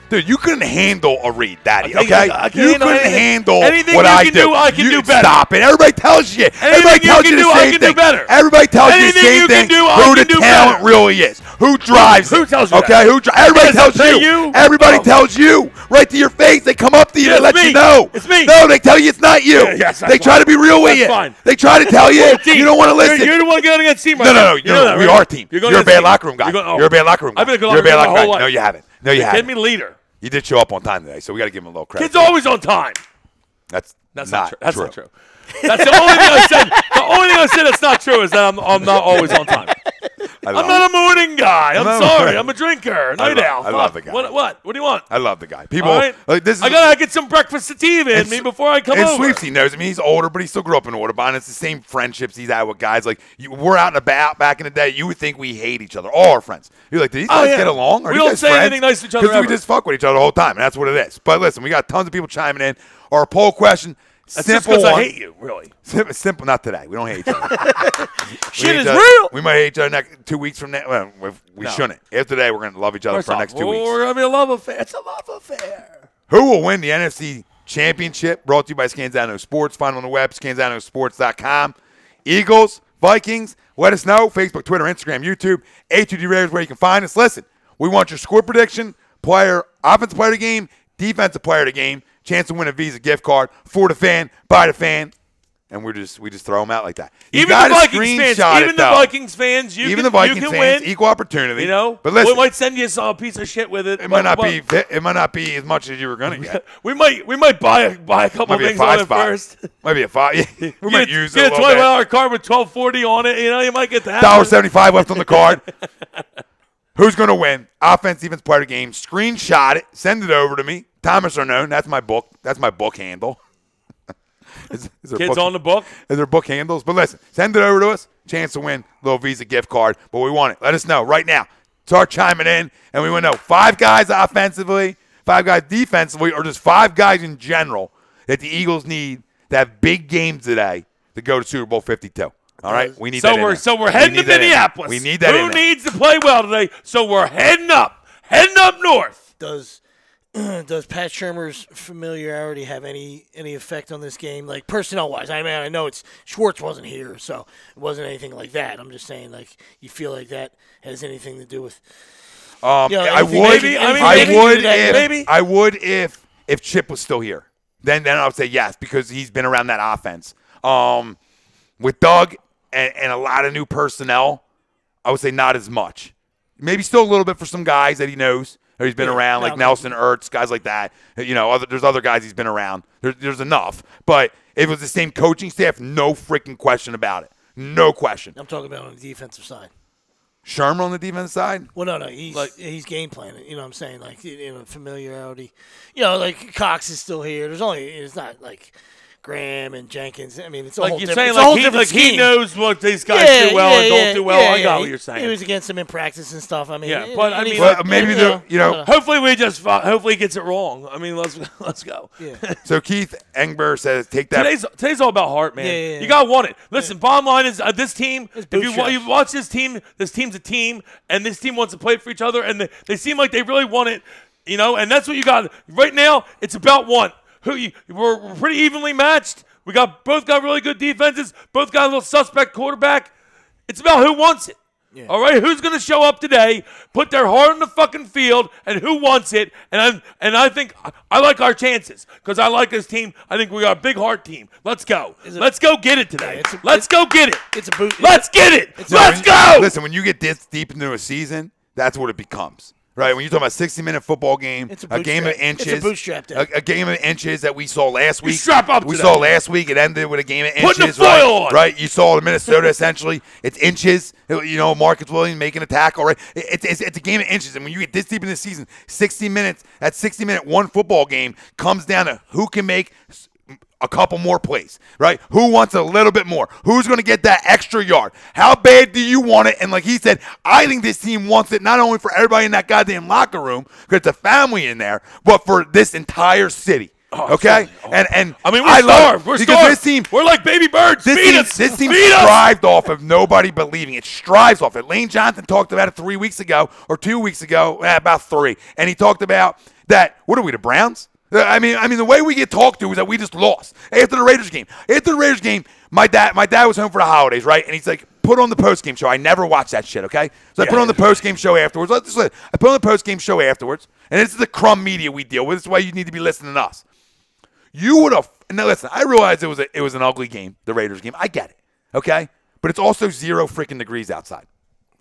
Dude, you couldn't handle a read, Daddy, I okay? can't You couldn't handle anything what you I can do. I can do better. Stop it. Everybody tells you. Everybody tells you the I same can thing. do better. Everybody tells you the Anything same you can thing. do, I Who can the do talent better. really is. Who drives Who it. tells you Okay? that? Everybody Does tells that say you. you? Everybody tells you. Right to your face. They come up to you Yeah, to let it's you me. know. It's me. No, they tell you it's not you. Yeah, yes, that's they try fine. to be real with That's you. fine. They try to tell you. You don't want to listen. You're the one going against team right No, now. You know that, we right? are a team. You're a bad locker room guy. You're a bad locker room guy. I've been a good You're a bad locker room locker my whole guy. No, life. you haven't. No, you Kid haven't. me leader. You did show up on time today, so we got to give him a little credit. Kid's always on time. That's not true. That's not true. That's the only thing I said. The only thing I said that's not true is that I'm not always on time. I'm not a morning guy. I'm sorry. I'm a drinker. Night owl. I love the guy. What do you want? I love the guy. People, All right. like, this is I gotta get some breakfast sativa in me before I come and over. Sweeps, he knows. I mean, he's older, but he still grew up in Audubon. It's the same friendships he's had with guys. Like, we're out and about back in the day. You would think we hate each other. All our friends. You're like, do these guys get along? We don't say anything nice to each other because we just fuck with each other the whole time, and that's what it is. But listen, we got tons of people chiming in. Our poll question. That's simple just because one. I hate you, really. Simple. Not today. We don't hate each other. Shit is real. We might hate each other next 2 weeks from now. Well, we shouldn't. After today, we're going to love each other for the next 2 weeks. We're going to be a love affair. It's a love affair. Who will win the NFC Championship? Brought to you by Scanzano Sports. Find them on the web, scanzanosports.com. Eagles, Vikings, let us know. Facebook, Twitter, Instagram, YouTube. A2D Radio is where you can find us. Listen, we want your score prediction, offensive player of the game, defensive player of the game, chance to win a Visa gift card for the fan, by the fan, and we just throw them out like that. Even the Vikings fans, you can win. Equal opportunity. You know, but listen, we might send you a piece of shit with it. It might not be as much as you were going to get. we might buy a couple things on it first. Might be a 5. We might use it. Get a $20 card with $12.40 on it. You know, you might get that. $1.75 left on the card. Who's going to win? Offense, defense, player of the game. Screenshot it. Send it over to me. Thomas Arnone. That's my book. That's my book handle. Is Kids on the book? Is there book handles? But listen, send it over to us. Chance to win a little Visa gift card. But we want it. Let us know right now. Start chiming in. And we want to know 5 guys offensively, 5 guys defensively, or just 5 guys in general that the Eagles need to have big games today to go to Super Bowl 52. All right, we need that. So we're heading to Minneapolis. We need that. Who needs to play well today? So we're heading up north. Does Pat Shurmur's familiarity have any effect on this game, like personnel wise? I mean, I know Schwartz wasn't here, so it wasn't anything like that. I'm just saying, like, you feel like that has anything to do with. I would if Chip was still here. then I would say yes, because he's been around that offense. With Doug and a lot of new personnel, I would say not as much. Maybe still a little bit for some guys that he knows or he's been around, like Nelson Ertz, guys like that. There's other guys he's been around. There's enough. But if it was the same coaching staff, no freaking question about it. No question. I'm talking about on the defensive side. Shermer on the defensive side? Well, no, he's game planning. You know what I'm saying? Like, familiarity. Like Cox is still here. It's not like Graham and Jenkins. I mean, it's a whole you're different, saying he knows what these guys do well and don't do well. I got what you're saying. He was against him in practice and stuff. I mean, hopefully hopefully he gets it wrong. I mean, let's go. Yeah. So Keith Engber says, take that. Today's all about heart, man. Yeah. You gotta want it. Listen, bottom line is this team. If bootstraps. you watch this team's a team, and this team wants to play for each other, and they seem like they really want it. And that's what you got right now. It's about want. We're pretty evenly matched. Both got really good defenses. Both got a little suspect quarterback. It's about who wants it. Yeah. All right, who's going to show up today, put their heart on the fucking field, and who wants it? And I think I like our chances because I like this team. I think we are a big heart team. Let's go. Let's go get it today. Let's go get it. It's a boot. Let's get it. Let's go. Listen, when you get this deep into a season, that's what it becomes. Right, when you're talking about 60-minute football game, a game of inches, it's a bootstrap day. A game of inches that we saw last week. Strap up. We saw last week. It ended with a game of inches. Putting the foil on. Right, you saw Minnesota essentially. It's inches. Marcus Williams making a tackle. Right, it's a game of inches. And when you get this deep in the season, 60 minutes, that 60-minute one football game comes down to who can make a couple more plays, right? Who wants a little bit more? Who's going to get that extra yard? How bad do you want it? And like he said, I think this team wants it not only for everybody in that goddamn locker room, because it's a family in there, but for this entire city. Okay? And I mean, we're starved. We're starved. This team, we're like baby birds. This team strived off of nobody believing. It strives off it. Lane Johnson talked about it 3 weeks ago or 2 weeks ago, about 3. And he talked about that, what are we, the Browns? I mean, the way we get talked to is that we just lost after the Raiders game. After the Raiders game, my dad was home for the holidays, right? And he's like, put on the post-game show. I never watch that shit, okay? So I put on the post-game show afterwards. I put on the post-game show afterwards, and this is the crumb media we deal with. This is why you need to be listening to us. You would have – now, listen, I realize it was an ugly game, the Raiders game. I get it, okay? But it's also 0 freaking degrees outside,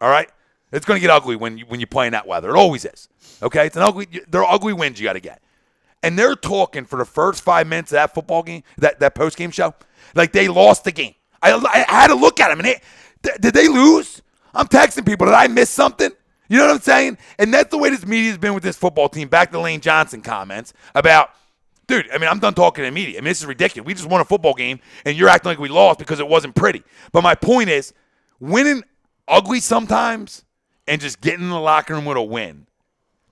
all right? It's going to get ugly when you play in that weather. It always is, okay? They're ugly wins you got to get. And they're talking for the first 5 minutes of that football game, that post-game show, like they lost the game. I had to look at them. And did they lose? I'm texting people. Did I miss something? You know what I'm saying? And that's the way this media's been with this football team. Back to Lane Johnson comments about, dude, I mean, I'm done talking to the media. I mean, this is ridiculous. We just won a football game, and you're acting like we lost because it wasn't pretty. But my point is, winning ugly sometimes and just getting in the locker room with a win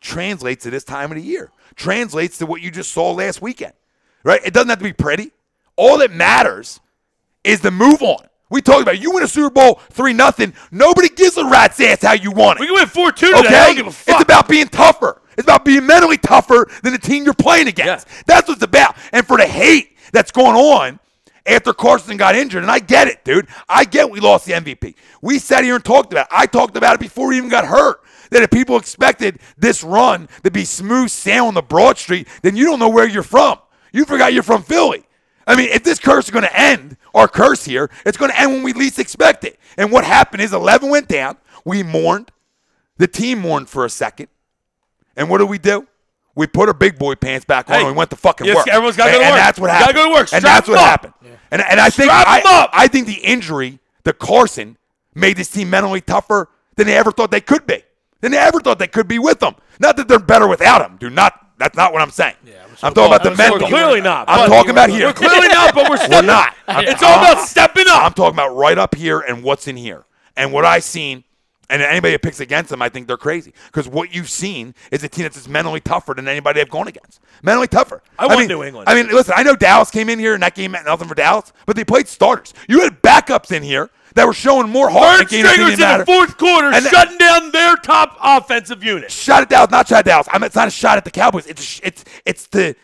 translates to this time of the year. Translates to what you just saw last weekend, right? It doesn't have to be pretty. All that matters is the move on. We talked about it. You win a Super Bowl 3-0. Nobody gives a rat's ass how you won it. We can win 4-2 today. Okay? I don't give a fuck. It's about being tougher. It's about being mentally tougher than the team you're playing against. Yeah. That's what it's about. And for the hate that's going on after Carson got injured, and I get it, dude. I get we lost the MVP. We sat here and talked about it. I talked about it before he even got hurt. That if people expected this run to be smooth sailing the Broad Street, then you don't know where you're from. You forgot you're from Philly. I mean, if this curse is going to end, our curse here, it's going to end when we least expect it. And what happened is 11 went down. We mourned. The team mourned for a second. And what do? We put our big boy pants back on and we went to fucking work. Everyone's got to go to work. And that's what happened. Got to go to work. And that's what happened. Yeah. And I think the injury to Carson made this team mentally tougher than they ever thought they could be. Than they ever thought they could be with them. Not that they're better without him. That's not what I'm saying. Yeah, I'm talking about the mental. We're clearly not. I'm talking about here. We're clearly not, but we're stepping not. It's all about stepping up. I'm talking about right up here and what's in here. And what I've seen, and anybody that picks against them, I think they're crazy. Because what you've seen is a team that's just mentally tougher than anybody they've gone against. Mentally tougher. I want New England. I mean, listen, I know Dallas came in here and that game meant nothing for Dallas, but they played starters. You had backups in here that were showing more heart. Third stringers in the fourth quarter shutting down their top offensive unit. Shot at Dallas, not shot at Dallas. It's not a shot at the Cowboys. It's the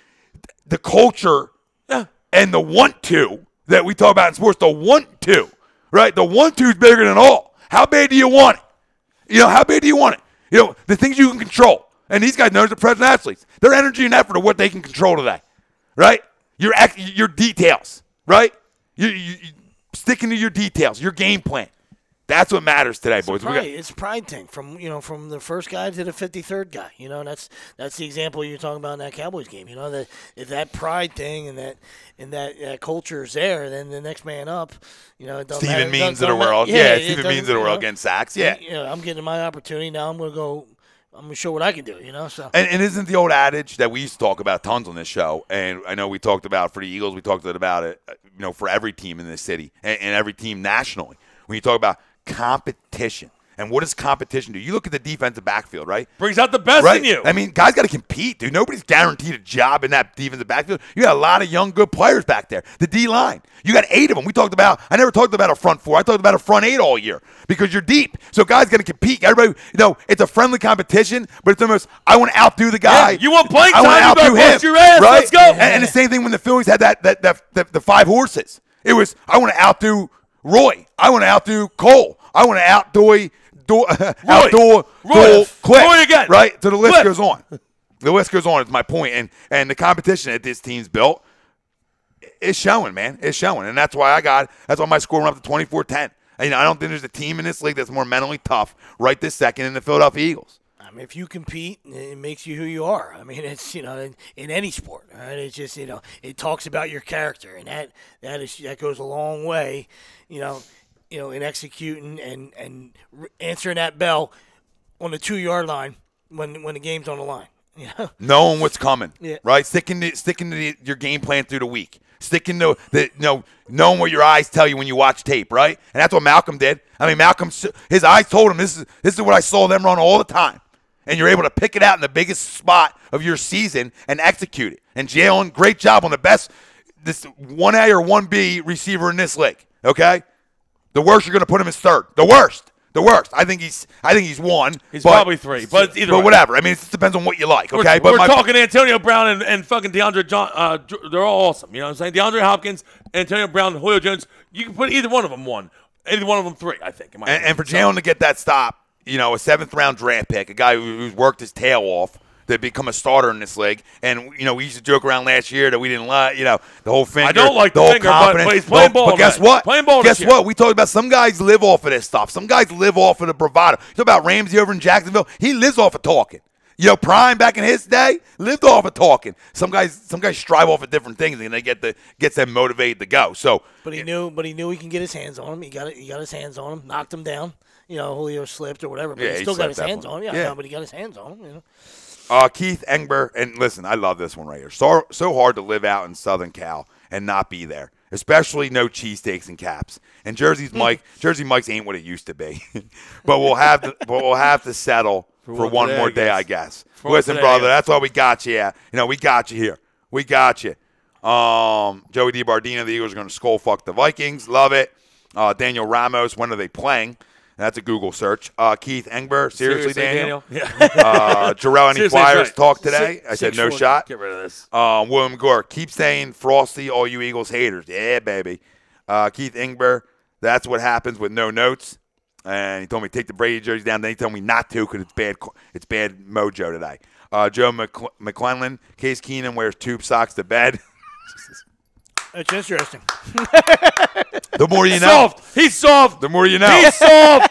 culture and the want-to that we talk about in sports. The want-to, right? The want-to is bigger than all. How bad do you want it? How bad do you want it? The things you can control. And these guys know they're professional athletes. Their energy and effort are what they can control today, right? Your details, right? You sticking to your details, your game plan. That's what matters today, boys. It's a pride thing from the first guy to the 53rd guy. That's the example you're talking about in that Cowboys game. That if that pride thing and that culture is there, then the next man up. It doesn't Steven matter. Means of the world. Yeah, Steven Means of the world getting sacks. Yeah. I'm getting my opportunity now. I'm going to show what I can do. So. And isn't the old adage that we used to talk about tons on this show? And I know we talked about for the Eagles. We talked about it. For every team in this city and every team nationally. When you talk about competition. And what does competition do? You look at the defensive backfield, right? Brings out the best in you. I mean, guys got to compete, dude. Nobody's guaranteed a job in that defensive backfield. You got a lot of young, good players back there. The D-line. You got 8 of them. I never talked about a front 4. I talked about a front 8 all year because you're deep. So guys got to compete. Everybody, it's a friendly competition, but it's almost, I want to outdo the guy. Yeah, you want playing time, I want to outdo him. Your ass. Right? Let's go. And the same thing when the Phillies had the 5 horses. It was, I want to outdo Roy. I want to outdo Cole. I want to outdo Cliff. Roy again. Right? So the list goes on. The list goes on is my point. And the competition that this team's built is showing, man. It's showing. And that's why my score went up to 24-10. I don't think there's a team in this league that's more mentally tough right this second than the Philadelphia Eagles. I mean, if you compete, it makes you who you are. I mean, it's in any sport, right? It's just it talks about your character, and that goes a long way, in executing and answering that bell on the 2-yard line when the game's on the line. Knowing what's coming, yeah. Right? Sticking to your game plan through the week. Sticking to knowing what your eyes tell you when you watch tape, right? And that's what Malcolm did. I mean, his eyes told him this is what I saw them run all the time. And you're able to pick it out in the biggest spot of your season and execute it. And Jalen, great job on this 1A or 1B receiver in this league. Okay, the worst you're going to put him is 3rd. The worst. I think he's 1. He's probably 3, but either way. Whatever. I mean, it depends on what you like. Okay, we're talking Antonio Brown and fucking DeAndre John. They're all awesome. You know what I'm saying? DeAndre Hopkins, Antonio Brown, Julio Jones. You can put either one of them 1, either one of them 3. I think. And for Jalen to get that stop. A 7th-round draft pick, a guy who's worked his tail off to become a starter in this league. And, we used to joke around last year that we didn't like, the whole finger. I don't like the whole finger, but he's playing ball. But guess what? Playing ball Guess what? We talked about some guys live off of this stuff. Some guys live off of the bravado. You talk about Ramsey over in Jacksonville. He lives off of talking. Prime back in his day lived off of talking. Some guys strive off of different things, and they gets them motivated to go. So, but he knew he can get his hands on him. He got his hands on him, knocked him down. Julio slipped or whatever, but he still got his hands on him. Yeah, but he got his hands on him. Keith Engber, and listen, I love this one right here. So hard to live out in Southern Cal and not be there, especially no cheesesteaks and caps. And Jersey Mike's ain't what it used to be, but we'll have to settle for one more day, I guess. Listen, brother, that's why we got you. Yeah, we got you here. We got you. Joey DiBardino, the Eagles are going to skull fuck the Vikings. Love it. Daniel Ramos, when are they playing? That's a Google search. Keith Engber, seriously Daniel? Yeah. Jarrell, any Flyers right. talk today? I said no shot. Get rid of this. William Gore, keep saying Frosty, all you Eagles haters. Yeah, baby. Keith Engber, that's what happens with no notes. And he told me to take the Brady jersey down. Then he told me not to because it's bad mojo today. Joe McClellan, Case Keenum wears tube socks to bed. That's interesting. The more you know. Soft. He's soft. The more you know. He's soft.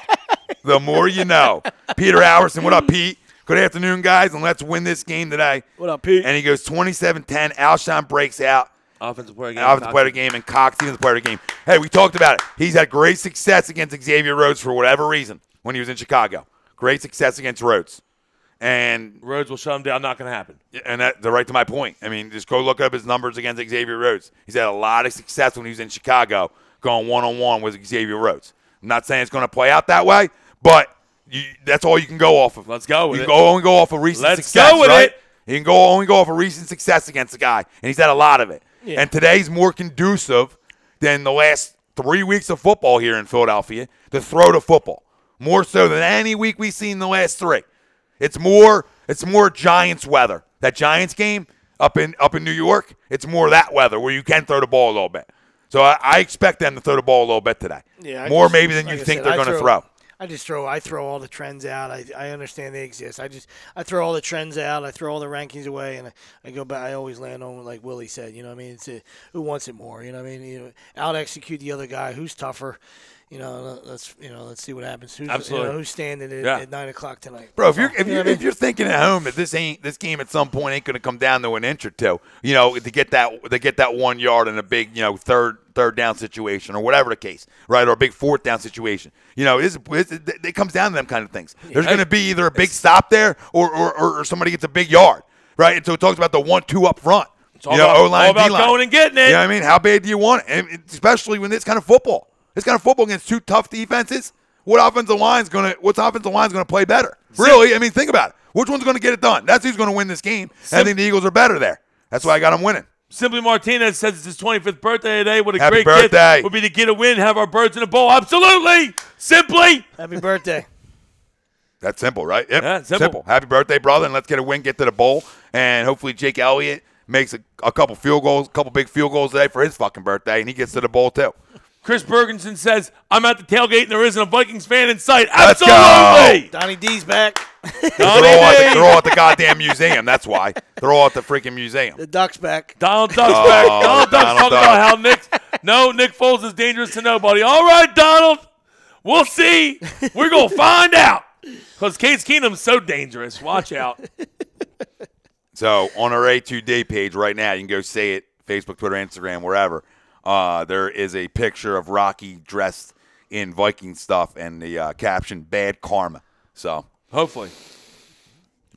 The more you know. Peter Howerson, what up, Pete? Good afternoon, guys, and let's win this game today. What up, Pete? And he goes 27-10. Alshon breaks out. Offensive player of the game, and Cox, defensive player of the game. Hey, we talked about it. He's had great success against Xavier Rhodes for whatever reason when he was in Chicago. Great success against Rhodes. And Rhodes will shut him down. Not going to happen. And that's right to my point. I mean, just go look up his numbers against Xavier Rhodes. He's had a lot of success when he was in Chicago going one-on-one with Xavier Rhodes. I'm not saying it's going to play out that way, but that's all you can go off of. Let's go with it. You can only go off of recent success. Let's go with it. You can only go off of recent success against the guy, and he's had a lot of it. Yeah. And today's more conducive than the last 3 weeks of football here in Philadelphia to throw the football. More so than any week we've seen in the last 3. It's more Giants weather. That Giants game up in New York, it's more that weather where you can throw the ball a little bit. So I expect them to throw the ball a little bit today. Yeah, more maybe than you think they're going to throw. I throw all the trends out. I understand they exist. I throw all the trends out. I throw all the rankings away, and I go back. I always land on, like Willie said, you know what I mean? It's who wants it more, you know what I mean? Out execute the other guy. Who's tougher? Let's see what happens. Who's standing at 9 o'clock tonight? Bro, if you're thinking at home that this game at some point ain't going to come down to an inch or two, to get that 1 yard in a big third down situation or whatever the case, right, or a big fourth down situation, it comes down to them kind of things. There's going to be either a big stop there or somebody gets a big yard, right? And so it talks about the 1-2 up front. It's all about going and getting it. You know what I mean? How bad do you want it? And especially when it's kind of football. This kind of football against two tough defenses, what's offensive line's going to play better? Really? I mean, think about it. Which one's going to get it done? That's who's going to win this game. I think the Eagles are better there. That's why I got them winning. Simply Martinez says it's his 25th birthday today. What a Happy great birthday. gift would be to get a win, have our birds in a bowl. Absolutely. Simply. Happy birthday. That's simple, right? Yep. Yeah, simple. Happy birthday, brother, and let's get a win, get to the bowl, and hopefully Jake Elliott makes a couple big field goals today for his fucking birthday, and he gets to the bowl too. Chris Bergenson says, I'm at the tailgate and there isn't a Vikings fan in sight. Let's Absolutely. Donnie D's back. They're all at the goddamn museum. That's why. They're all at the freaking museum. The Duck's back. Donald Duck's back. Donald Duck's talking about how Nick Foles is dangerous to nobody. All right, Donald. We'll see. We're going to find out. Because Case Keenum's so dangerous. Watch out. So on our A2D page right now, you can go see it, Facebook, Twitter, Instagram, wherever. There is a picture of Rocky dressed in Viking stuff and the caption, "Bad Karma." So hopefully.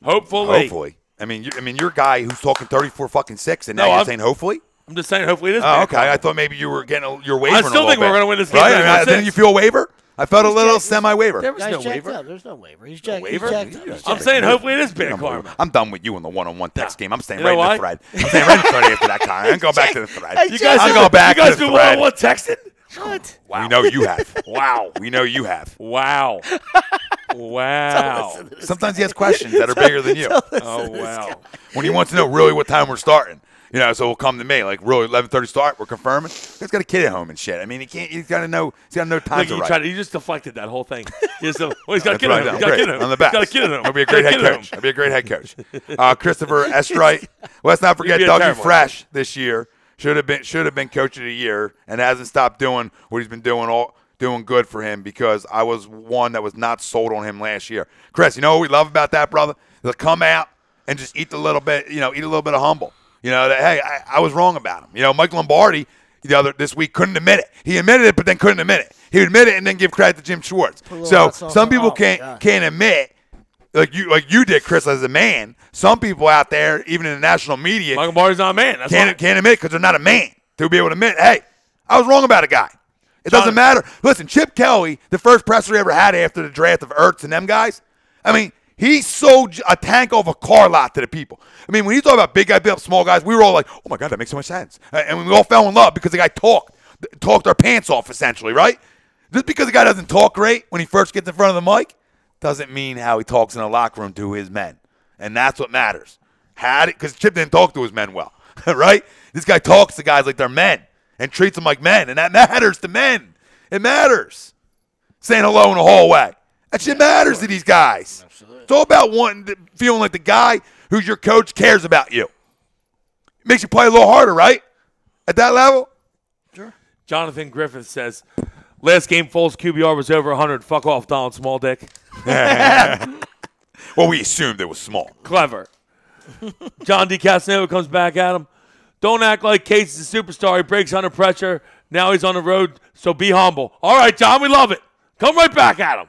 I mean, your guy who's talking 34-6, and now you're saying hopefully. I'm just saying hopefully it is. Oh, okay. Karma. I thought maybe you were you're wavering. I still think we're going to win this game. Right? Didn't you feel a waiver? I felt a little semi-waiver. There was no waiver. There's no waiver. He's jacked. I'm saying hopefully it is bad karma. I'm done with you in the one-on-one text game. I'm staying right in the thread. I'm staying right in the thread after that, Connor. I'm going back to the thread. You guys been one-on-one texting? What? Wow. We know you have. Wow. We know you have. Wow. Wow. Sometimes he has questions that are bigger than you. Oh, wow. When he wants to know really what time we're starting. So he'll come to me like, really, 11:30 start. We're confirming. He's got a kid at home and shit. I mean, he's got to know. He's got to know time to write. You just deflected that whole thing. He's got a kid at home. He's got a kid at home. On the back. He's got a kid at home. He'll be a great head coach. He'll be a great head coach. Christopher Estrite. Let's not forget Dougie Fresh this year. Should have been coach of the year and hasn't stopped doing what he's been doing good for him because I was one that was not sold on him last year. Chris, you know what we love about that, brother? They'll come out and just eat a little bit of humble. That, hey, I was wrong about him. Mike Lombardi this week couldn't admit it. He admitted it, but then couldn't admit it. He would admit it and then give credit to Jim Schwartz. So some people can't admit, like you did, Chris, as a man. Some people out there, even in the national media, Mike Lombardi's not a man. Can't admit because they're not a man to be able to admit, hey, I was wrong about a guy. It doesn't matter. Listen, Chip Kelly, the first presser he ever had after the draft of Ertz and them guys, I mean, he sold a tank off a car lot to the people. I mean, when you talk about big guy, big up, small guys, we were all like, oh, my God, that makes so much sense. And we all fell in love because the guy talked our pants off, essentially, right? Just because the guy doesn't talk great when he first gets in front of the mic doesn't mean how he talks in the locker room to his men. And that's what matters. Because Chip didn't talk to his men well, right? This guy talks to guys like they're men and treats them like men, and that matters to men. It matters. Saying hello in the hallway. That shit matters to these guys. Absolutely. It's all about feeling like the guy who's your coach cares about you. It makes you play a little harder, right? At that level? Sure. Jonathan Griffith says, last game Foles QBR was over 100. Fuck off, Donald Small Dick. Well, we assumed it was small. Clever. John D. Casanova comes back at him. Don't act like Case is a superstar. He breaks under pressure. Now he's on the road, so be humble. All right, John, we love it. Come right back at him.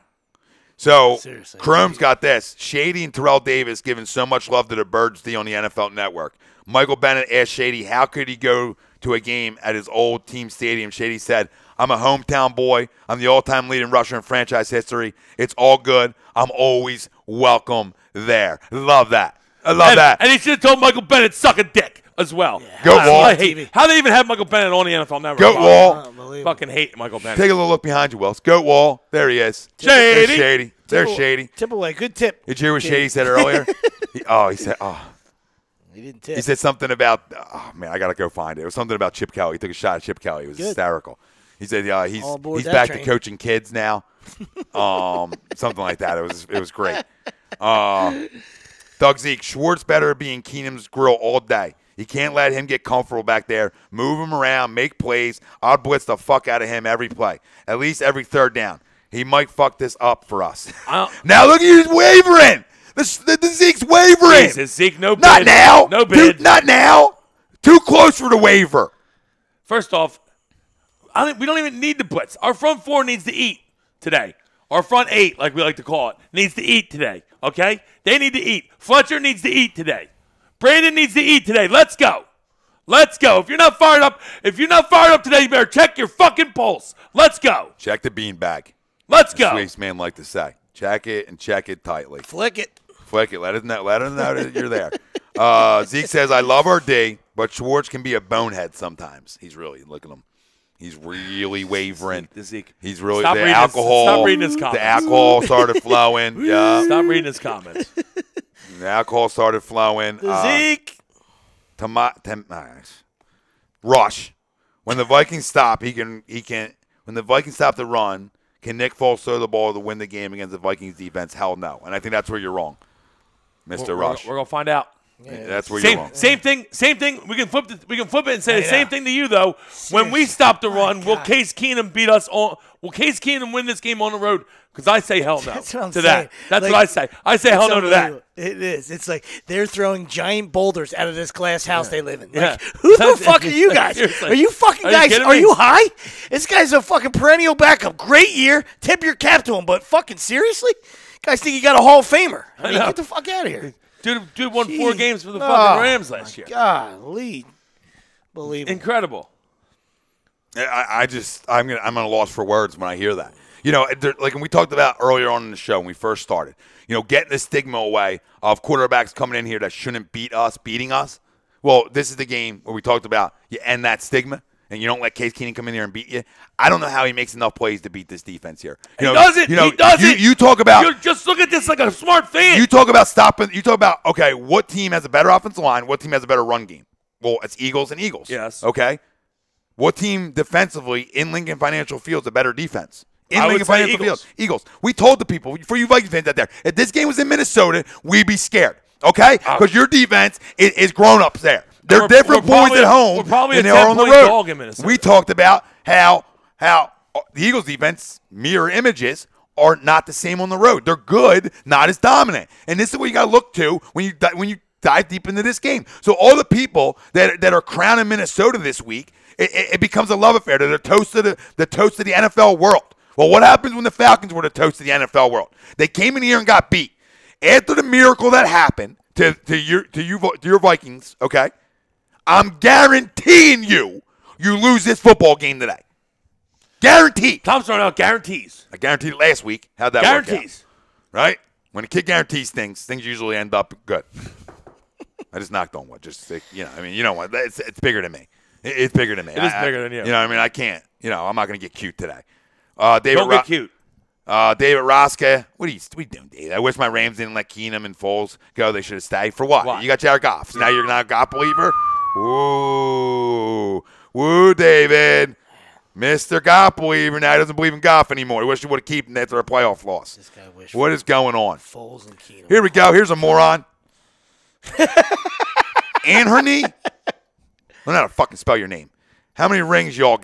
So, Chrome's got this. Shady and Terrell Davis giving so much love to the Birds D on the NFL Network. Michael Bennett asked Shady how could he go to a game at his old team stadium. Shady said, I'm a hometown boy. I'm the all-time leading rusher in franchise history. It's all good. I'm always welcome there. Love that. I love that. And he should have told Michael Bennett, suck a dick as well. Yeah, Goat Wall. I hate how they even have Michael Bennett on the NFL Network. Goat Wall. Fucking hate Michael Bennett. Take a little look behind you, Wells. Goat Wall. There he is. Shady. There's Shady. There's Shady. Tip away. Good tip. Did you hear what Shady said earlier? He said, He didn't tip. He said something about, I got to go find it. It was something about Chip Kelly. He took a shot at Chip Kelly. It was hysterical. He said he's that back train. to coaching kids now. Something like that. It was great. Doug Zeke, Schwartz better be in Keenum's grill all day. You can't let him get comfortable back there. Move him around, make plays. I'll blitz the fuck out of him every play, at least every third down. He might fuck this up for us. Now look at you wavering. The Zeke's wavering. Jesus, Zeke, no bid. Not now. No bid. Dude, not now. Too close for the waiver. First off, we don't even need the blitz. Our front four needs to eat today. Our front eight, like we like to call it, needs to eat today, okay? They need to eat. Fletcher needs to eat today. Brandon needs to eat today. Let's go. Let's go. If you're not fired up today, you better check your fucking pulse. Let's go. Check the beanbag. Let's go. Sweets man like to say. Check it and check it tightly. Flick it. Flick it. Let us know that you're there. Zeke says, I love our D, but Schwartz can be a bonehead sometimes. He's really, look at him. He's really wavering. Zeke. He's really, Stop reading his comments. The alcohol started flowing. Yeah. Stop reading his comments. The alcohol started flowing. Zeke. Rush. When the Vikings stop, when the Vikings stop the run, can Nick Foles throw the ball to win the game against the Vikings defense? Hell no. And I think that's where you're wrong, Mr. Rush. We're going to find out. Yeah, that's where you're wrong. Same thing. We can flip it and say the same thing to you though. When we stop the run, will Case Keenum beat us on? Will Case Keenum win this game on the road? Because I say hell no That's what I'm to saying. that. That's what I say. I say hell no to that. It is. It's like they're throwing giant boulders out of this glass house they live in. Like, Yeah. who the fuck are you guys? Seriously. Are you fucking Are you guys? kidding Are me? you high? This guy's a fucking perennial backup. Great year. Tip your cap to him. But fucking seriously, guys think you got a Hall of Famer. I mean, get the fuck out of here. Dude won 4 games for the fucking Rams last year. Golly, believe it. Incredible. I'm at a loss for words when I hear that. You know, like when we talked about earlier on in the show when we first started, you know, getting the stigma away of quarterbacks coming in here that shouldn't beating us. Well, this is the game where we talked about you end that stigma and you don't let Case Keenum come in here and beat you. I don't know how he makes enough plays to beat this defense here. He doesn't. You talk about just look at this like a smart fan. You talk about stopping. You talk about okay, what team has a better offensive line? What team has a better run game? Well, it's Eagles and Eagles. Yes. Okay. What team defensively in Lincoln Financial Field is a better defense? I would say Eagles. Eagles. We told the people, for you Vikings fans out there, if this game was in Minnesota, we'd be scared. Okay? Because your defense is grown-ups there. They're different boys at home than they are on the road. Dog in Minnesota. We talked about how the Eagles defense, mirror images, are not the same on the road. They're good, not as dominant. And this is what you got to look to when you dive deep into this game. So all the people that are crowning Minnesota this week, it becomes a love affair. They're the toast of the NFL world. Well, what happens when the Falcons were the toast of the NFL world? They came in here and got beat. After the miracle that happened to your Vikings, okay, I'm guaranteeing you lose this football game today. Guaranteed. Tom's throwing out guarantees. I guaranteed it last week. How'd that work out? Guarantees. Right? When a kid guarantees things usually end up good. I just knocked on wood. You know what? It's bigger than me. It's bigger than me. It is bigger than you. You know what I mean? I can't. I'm not going to get cute today. Don't get cute. David Roska. What are you doing, David? I wish my Rams didn't let Keenum and Foles go. They should have stayed. For what? Why? You got Jared Goff. So now you're not a Goff believer? Woo, David. Mr. Goff believer. Now he doesn't believe in Goff anymore. He wish he would have kept him after a playoff loss. This guy what is going on? Foles and Keenum. Here we go. Here's a moron. Anherney? I don't know how to fucking spell your name. How many rings y'all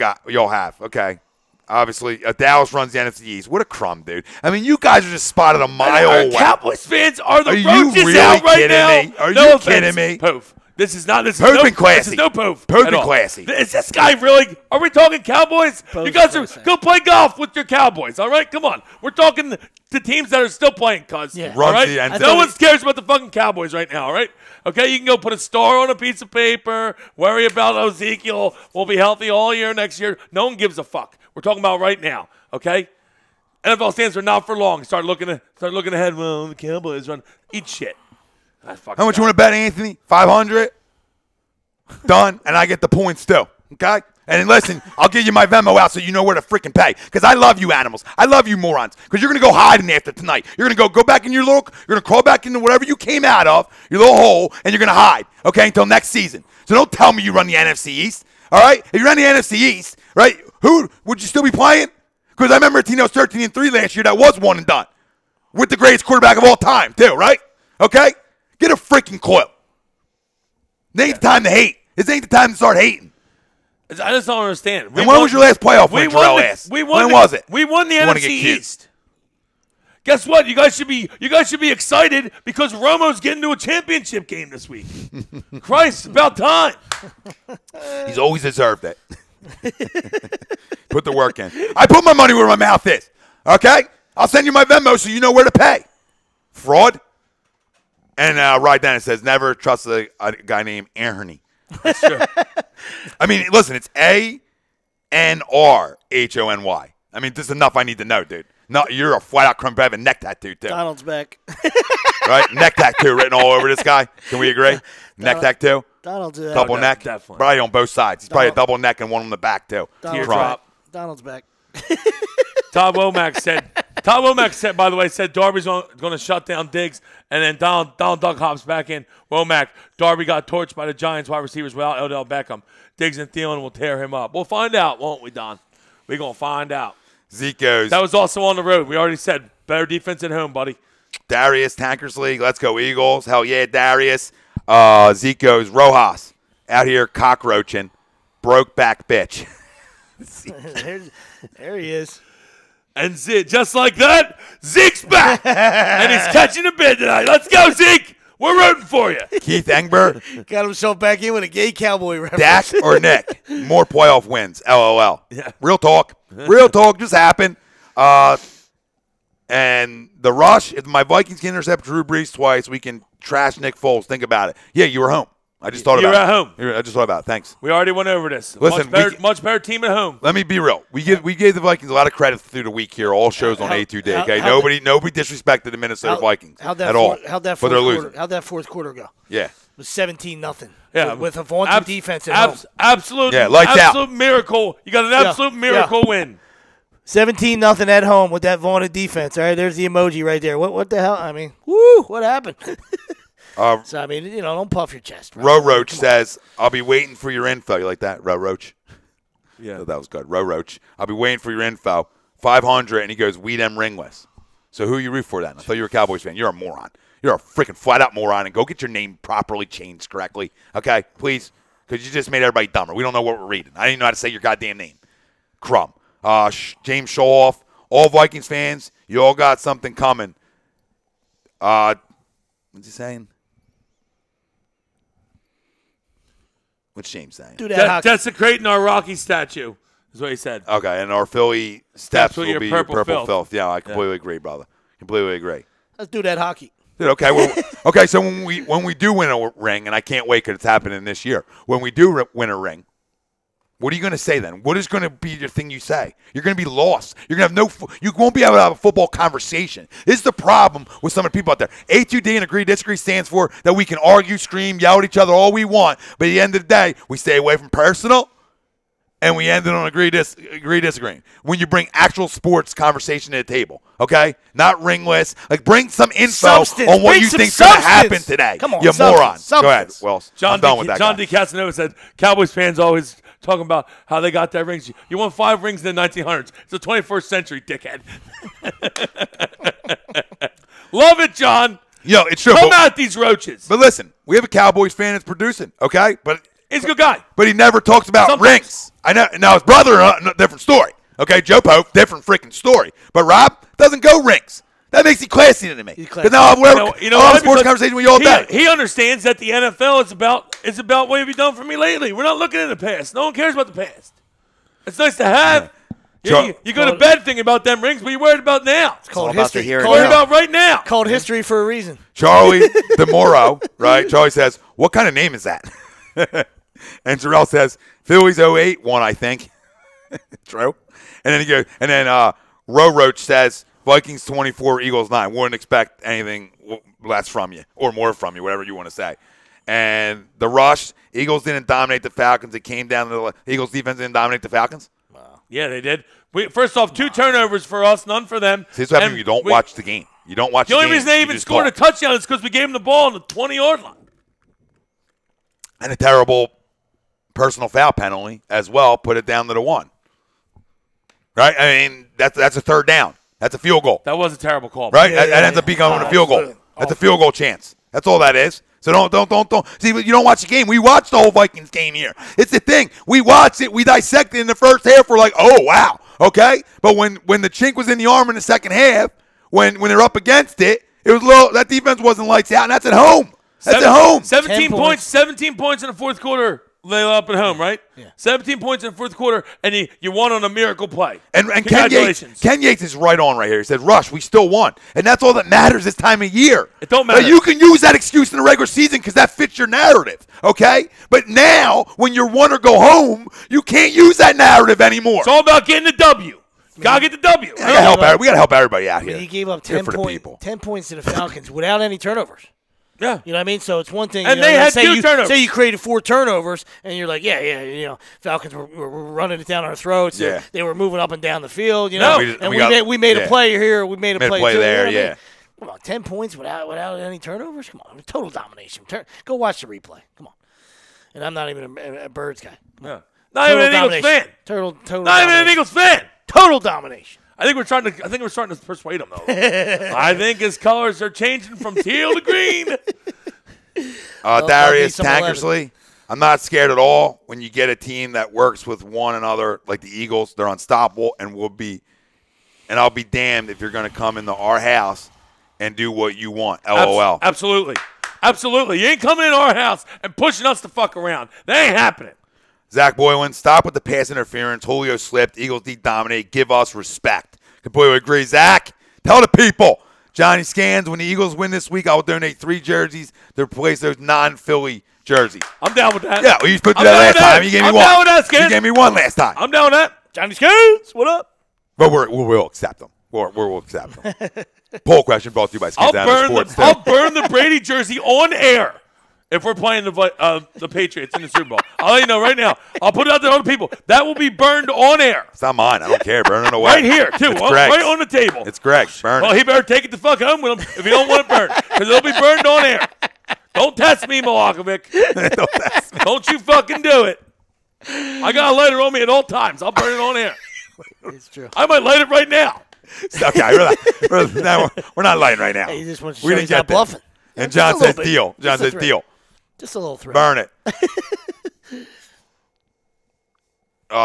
have? Okay. Obviously, Dallas runs the NFC East. What a crumb, dude. I mean, you guys are just spotted a mile away. Cowboys fans are the roaches really out right now. Me? Are no you offense, kidding me? Poof. This is not. This is Poof no and classy. This is no poof. Poof at and all. classy. Is this guy really? Are we talking Cowboys? Poof you guys are classy. go play golf with your Cowboys. All right, come on. We're talking to teams that are still playing. Cuz Yeah. all right. Runs the No one cares about the fucking Cowboys right now. All right. Okay, you can go put a star on a piece of paper. Worry about Ezekiel. Will be healthy all year next year. No one gives a fuck. We're talking about right now. Okay. NFL stands are not for long. Start looking ahead. Well, the Cowboys run. Eat shit. How much you want to bet, Anthony? 500? Done, and I get the points too. Okay? And listen, I'll give you my Venmo out so you know where to freaking pay. Because I love you animals. I love you morons. Because you're going to go hiding after tonight. You're going to go back in you're going to crawl back into whatever you came out of, your little hole, and you're going to hide, okay, until next season. So don't tell me you run the NFC East, all right? If you run the NFC East, right, who would you still be playing? Because I remember a team that was 13-3 last year that was one and done with the greatest quarterback of all time, too, right? Okay? Get a freaking clue. It ain't the time to hate. It ain't the time to start hating. I just don't understand. And when was your last playoff win, Terrell asked? When was it? We won the NFC East. Guess what? You guys should be excited because Romo's getting to a championship game this week. Christ, it's about time. He's always deserved it. Put the work in. I put my money where my mouth is. Okay? I'll send you my Venmo so you know where to pay. Fraud. And right down it says, never trust a guy named Arnone. That's true. I mean, listen, it's A-N-R-H-O-N-Y. I mean, this is enough I need to know, dude. No, you're a flat-out crumb. I have a neck tattoo, too. Donald's back. Right? Neck tattoo written all over this guy. Can we agree? Neck tattoo? Donald's double neck? Definitely. Probably on both sides. He's probably a double neck and one on the back, too. Donald's back. Todd Womack said, by the way, Darby's going to shut down Diggs, and then Donald Duck hops back in. Womack, Darby got torched by the Giants wide receivers without Odell Beckham. Diggs and Thielen will tear him up. We'll find out, won't we, Don? We're going to find out. Zeke goes. That was also on the road. We already said better defense at home, buddy. Darius, Tankers League. Let's go, Eagles. Hell yeah, Darius. Zeke goes. Rojas out here cockroaching. Broke back bitch. There he is. And just like that, Zeke's back. And he's catching a bid tonight. Let's go, Zeke. We're rooting for you. Keith Engber. Got himself back in with a gay cowboy reference. Dak or Nick? More playoff wins. LOL. Yeah. Real talk. Real talk. Just happened. And the rush, if my Vikings can intercept Drew Brees twice, we can trash Nick Foles. Think about it. Yeah, you were home. I just thought about it. You were at home. I just thought about it. Thanks. We already went over this. Listen, much better team at home. Let me be real. We gave the Vikings a lot of credit through the week here. All shows on A2D. Okay, nobody disrespected the Minnesota Vikings at all. How'd that fourth quarter go? Yeah, it was 17-0. Yeah, with a vaunted defense at home. Absolute. Yeah, lights absolute out. Miracle. You got an absolute miracle win. 17-0 at home with that vaunted defense. All right, there's the emoji right there. What the hell? I mean, woo! What happened? So, I mean, don't puff your chest. Ro Roach says, I'll be waiting for your info. You like that, Ro Roach? Yeah. So that was good. Ro Roach. I'll be waiting for your info. 500, and he goes, we them ringless. So who you root for then? I thought you were a Cowboys fan. You're a moron. You're a freaking flat-out moron, and go get your name properly changed correctly. Okay? Please? Because you just made everybody dumber. We don't know what we're reading. I didn't know how to say your goddamn name. Crumb. James Sholoff. All Vikings fans, you all got something coming. What's he saying? What's James saying? Desecrating our Rocky statue is what he said. Okay, and our Philly steps will be your purple filth. Yeah, I completely agree, brother. Completely agree. Let's do that hockey. Dude, okay, okay. So when we do win a ring, and I can't wait because it's happening this year. When we do win a ring, what are you going to say then? What is going to be the thing you say? You're going to be lost. You're going to have you won't be able to have a football conversation. This is the problem with some of the people out there. A2D and agree disagree stands for that we can argue, scream, yell at each other all we want, but at the end of the day, we stay away from personal, and we end it on agree disagreeing. When you bring actual sports conversation to the table, okay? Not ringless. Like, bring some info on what you think's going to happen today. Come on, you moron. Go ahead, Wells. I'm done with that John guy. D. Casanova said Cowboys fans always talking about how they got their rings. You won 5 rings in the 1900s. It's the 21st century, dickhead. Love it, John. Yo, it's true. Come at these roaches. But listen, we have a Cowboys fan that's producing, okay? But he's a good guy. But he never talks about rings. I know. Now, his brother, different story. Okay, Joe Pope, different freaking story. But Rob doesn't go rings. That makes him classy to me. Because now I'll have a sports conversation with you all day. He understands that the NFL is about what have you done for me lately. We're not looking in the past. No one cares about the past. It's nice to have. Yeah. You go to bed thinking about them rings, but you're worried about now. It's called history. Worried about right now. Called history for a reason. Charlie DeMoro, right? Charlie says, what kind of name is that? And Jarrell says, Phillies 08 won, I think. True. And then he goes, and then Ro Roach says, Vikings 24, Eagles 9. Wouldn't expect anything less from you or more from you, whatever you want to say. And the rush, Eagles didn't dominate the Falcons. It came down to the Eagles defense didn't dominate the Falcons. Wow. Yeah, they did. First off, 2 turnovers for us, none for them. See, that's what happens when you don't watch the game. You don't watch the game. The only reason they even scored a touchdown is because we gave them the ball on the 20-yard line. And a terrible personal foul penalty as well put it down to the 1. right? I mean, that's a third down. That's a field goal. That was a terrible call. Right? That ends up becoming a field goal. That's a field goal chance. That's all that is. So don't. See, you don't watch the game. We watched the whole Vikings game here. It's the thing. We watched it. We dissected it in the first half. We're like, oh, wow. Okay? But when the chink was in the arm in the second half, when they're up against it, it was low. That defense wasn't lights out, and that's at home. That's at home. 17 points in the fourth quarter. Lay up at home, right? Yeah. 17 points in the fourth quarter, and you won on a miracle play. And congratulations. Ken Yates is right on right here. He said, Rush, we still won. And that's all that matters this time of year. It don't matter. You can use that excuse in the regular season because that fits your narrative, okay? But now, when you're won or go home, you can't use that narrative anymore. It's all about getting the W. Gotta get the W. We gotta help everybody out here. He gave up 10 points to the Falcons without any turnovers. Yeah. You know what I mean? So it's one thing. And they had 2 turnovers. Say you created 4 turnovers, and you're like, Falcons were running it down our throats. Yeah. They were moving up and down the field, you know. We made a play here. We made a play there, too, yeah. You know what I mean? Come on, 10 points without any turnovers? Come on. Total domination. Go watch the replay. Come on. And I'm not even a Birds guy. Yeah. Not even an Eagles fan. Total not even an Eagles fan. Total domination. I think we're starting to persuade him, though. I think his colors are changing from teal to green. Darius Tankersley, I'm not scared at all when you get a team that works with one another like the Eagles. They're unstoppable, and I'll be damned if you're going to come into our house and do what you want. LOL. Absolutely. You ain't coming in our house and pushing us to fuck around. That ain't happening. Zach Boylan, stop with the pass interference. Julio slipped. Eagles dominate. Give us respect. Completely agree. Zach, tell the people. Johnny Scans, when the Eagles win this week, I will donate 3 jerseys to replace those non-Philly jerseys. I'm down with that. Yeah, well, you supposed to do that last time. You gave me one. I'm down with that, Scans. You gave me one last time. I'm down with that. Johnny Scans, what up? But we'll accept them. We'll accept them. Poll question brought to you by Skins Sports. I'll burn the Brady jersey on air. If we're playing the Patriots in the Super Bowl, I'll let you know right now. I'll put it out there to other people. That will be burned on air. It's not mine. I don't care. Burn it away. Right here, too. Right on the table. It's Greg's. Burn it. Well, he better take it the fuck home with him if he don't want it burned, because it'll be burned on air. Don't test me, Milakovic. Don't test me. Don't you fucking do it. I got a lighter on me at all times. I'll burn it on air. It's true. I might light it right now. Okay, we're not lighting right now. Hey, he just wants to show he's not bluffing. And John says deal. John says deal. Just a little threat. Burn it.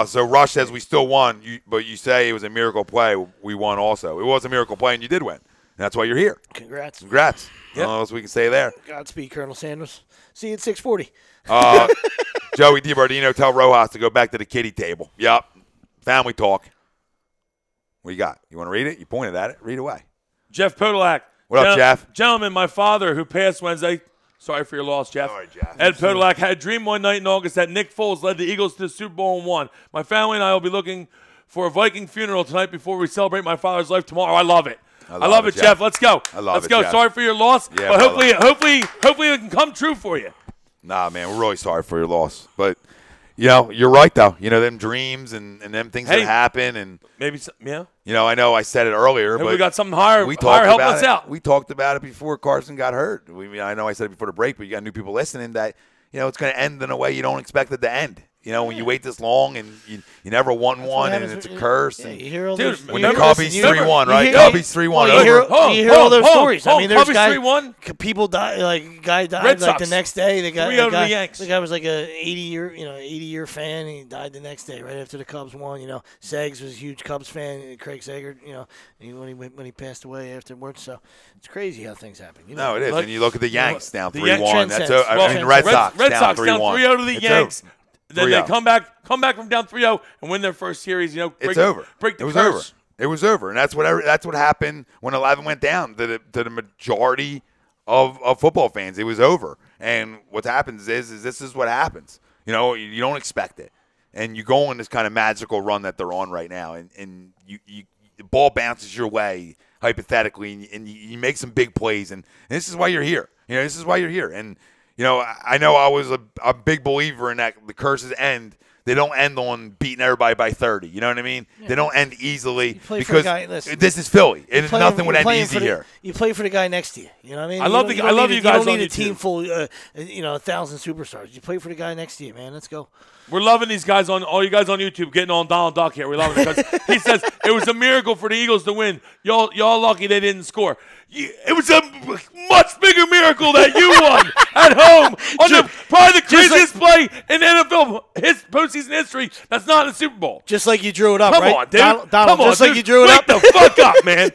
So Rush says we still won, but you say it was a miracle play. We won also. It was a miracle play, and you did win. And that's why you're here. Congrats. Yep. I don't know what else we can say there. Godspeed, Colonel Sanders. See you at 6:40. Joey DiBardino, tell Rojas to go back to the kiddie table. Yep. Family talk. What you got? You want to read it? You pointed at it. Read away. Jeff Podolak. What up, Jeff? Gentlemen, my father, who passed Wednesday. Sorry for your loss, Jeff. Sorry, Jeff. Ed Podolak had a dream one night in August that Nick Foles led the Eagles to the Super Bowl and won. My family and I will be looking for a Viking funeral tonight before we celebrate my father's life tomorrow. I love it. I love it, Jeff. Let's go. Let's go. Jeff. Sorry for your loss, yeah, but hopefully it can come true for you. Nah, man, we're really sorry for your loss. But, you're right, though. Them dreams and them things that happen. And maybe, yeah. I know I said it earlier, but we got something higher helping us out. We talked about it before Carson got hurt. I know I said it before the break, but you got new people listening that, it's going to end in a way you don't expect it to end. When you wait this long and you never won one and it's a curse. Yeah, and you hear all those, when the Cubbies 3-1, right? Cubbies 3-1. You hear all those stories. I mean, there's Cubbies 3-1. People die. Like guy died Red like Sox. the next day. The guy was like a 80-year fan. And he died the next day, right after the Cubs won. Segs was a huge Cubs fan. Craig Sager. When he passed away afterwards. So it's crazy how things happen. No, it is. And you look at the Yanks down 3-1. That's the Red Sox down 3-1 to the Yanks. Then they come back from down 3-0 and win their first series. It's over. Break the curse. over. It was over, and that's what happened when 11 went down to the majority of football fans. It was over, and what happens is this is what happens. You don't expect it, and you go on this kind of magical run that they're on right now, and the ball bounces your way hypothetically, and you make some big plays, and this is why you're here. This is why you're here, and. I know I was a big believer in that the curses end They don't end on beating everybody by 30. You know what I mean? Yeah. They don't end easily because this is Philly, and nothing would end easy here. You play for the guy next to you. You know what I mean? I love you guys. You don't need a team full, 1,000 superstars. You play for the guy next to you, man. Let's go. We're loving these guys all you guys on YouTube getting on Donald Duck here. We love it because he says it was a miracle for the Eagles to win. Y'all lucky they didn't score. It was a much bigger miracle that you won at home on probably the craziest play in NFL postseason history. That's not in the Super Bowl. Just like you drew it up, Come right? on, dude. Donald, Come on, just like dude. you drew it Wake up. the fuck up, man.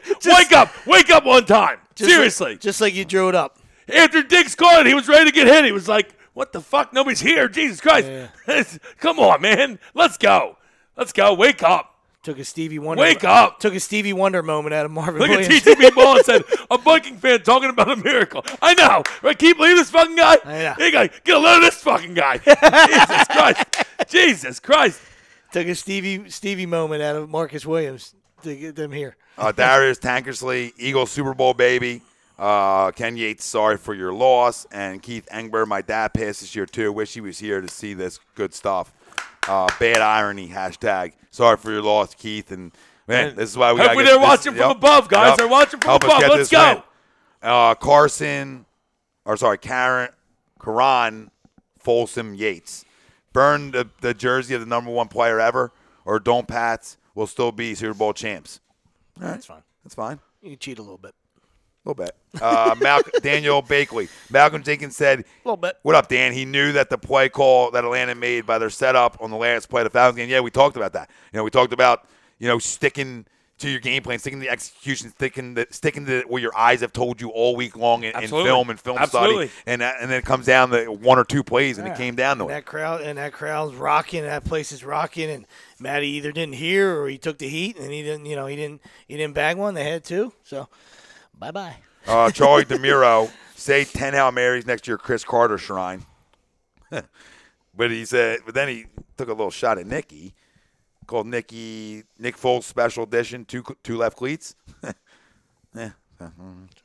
Wake up one time. Seriously. Just like you drew it up. After Diggs caught it, he was ready to get hit. He was like, what the fuck? Nobody's here. Jesus Christ. Yeah. Come on, man. Let's go. Wake up. Took a Stevie Wonder. Wake up. Took a Stevie Wonder moment out of Marvin Look Williams. at TTB Ball and said, a Viking fan talking about a miracle. I know. Right? Can you believe this fucking guy? Get a load of this fucking guy. Jesus Christ. Took a Stevie moment out of Marcus Williams to get them here. Darius Tankersley, Eagles Super Bowl baby. Ken Yates, sorry for your loss. And Keith Engber, my dad passed this year too. Wish he was here to see this good stuff. Bad irony, hashtag. Sorry for your loss, Keith. And, man, this is why we got to hopefully they're watching from above, guys. They're watching from above. Let's go. Karan Folsom Yates. Burn the jersey of the number one player ever, or don't Pats will still be Super Bowl champs. All right. That's fine. That's fine. You can cheat a little bit. A little bit. Daniel Bakley. Malcolm Jenkins said, a little bit. What up, Dan? He knew that the play call that Atlanta made by their setup on the last play of the Falcons game. Yeah, we talked about that. We talked about, sticking to your game plan, sticking to the execution, sticking to what your eyes have told you all week long in film and film study. And then it comes down to one or two plays, and it came down to it. That crowd's rocking. That place is rocking. And Matty either didn't hear or he took the heat, and he didn't bag one. They had two. So. Bye-bye. Charlie DeMiro, say 10 Hail Marys next to your Chris Carter shrine. But then he took a little shot at Nicky, called Nick Foles Special Edition, two left cleats. All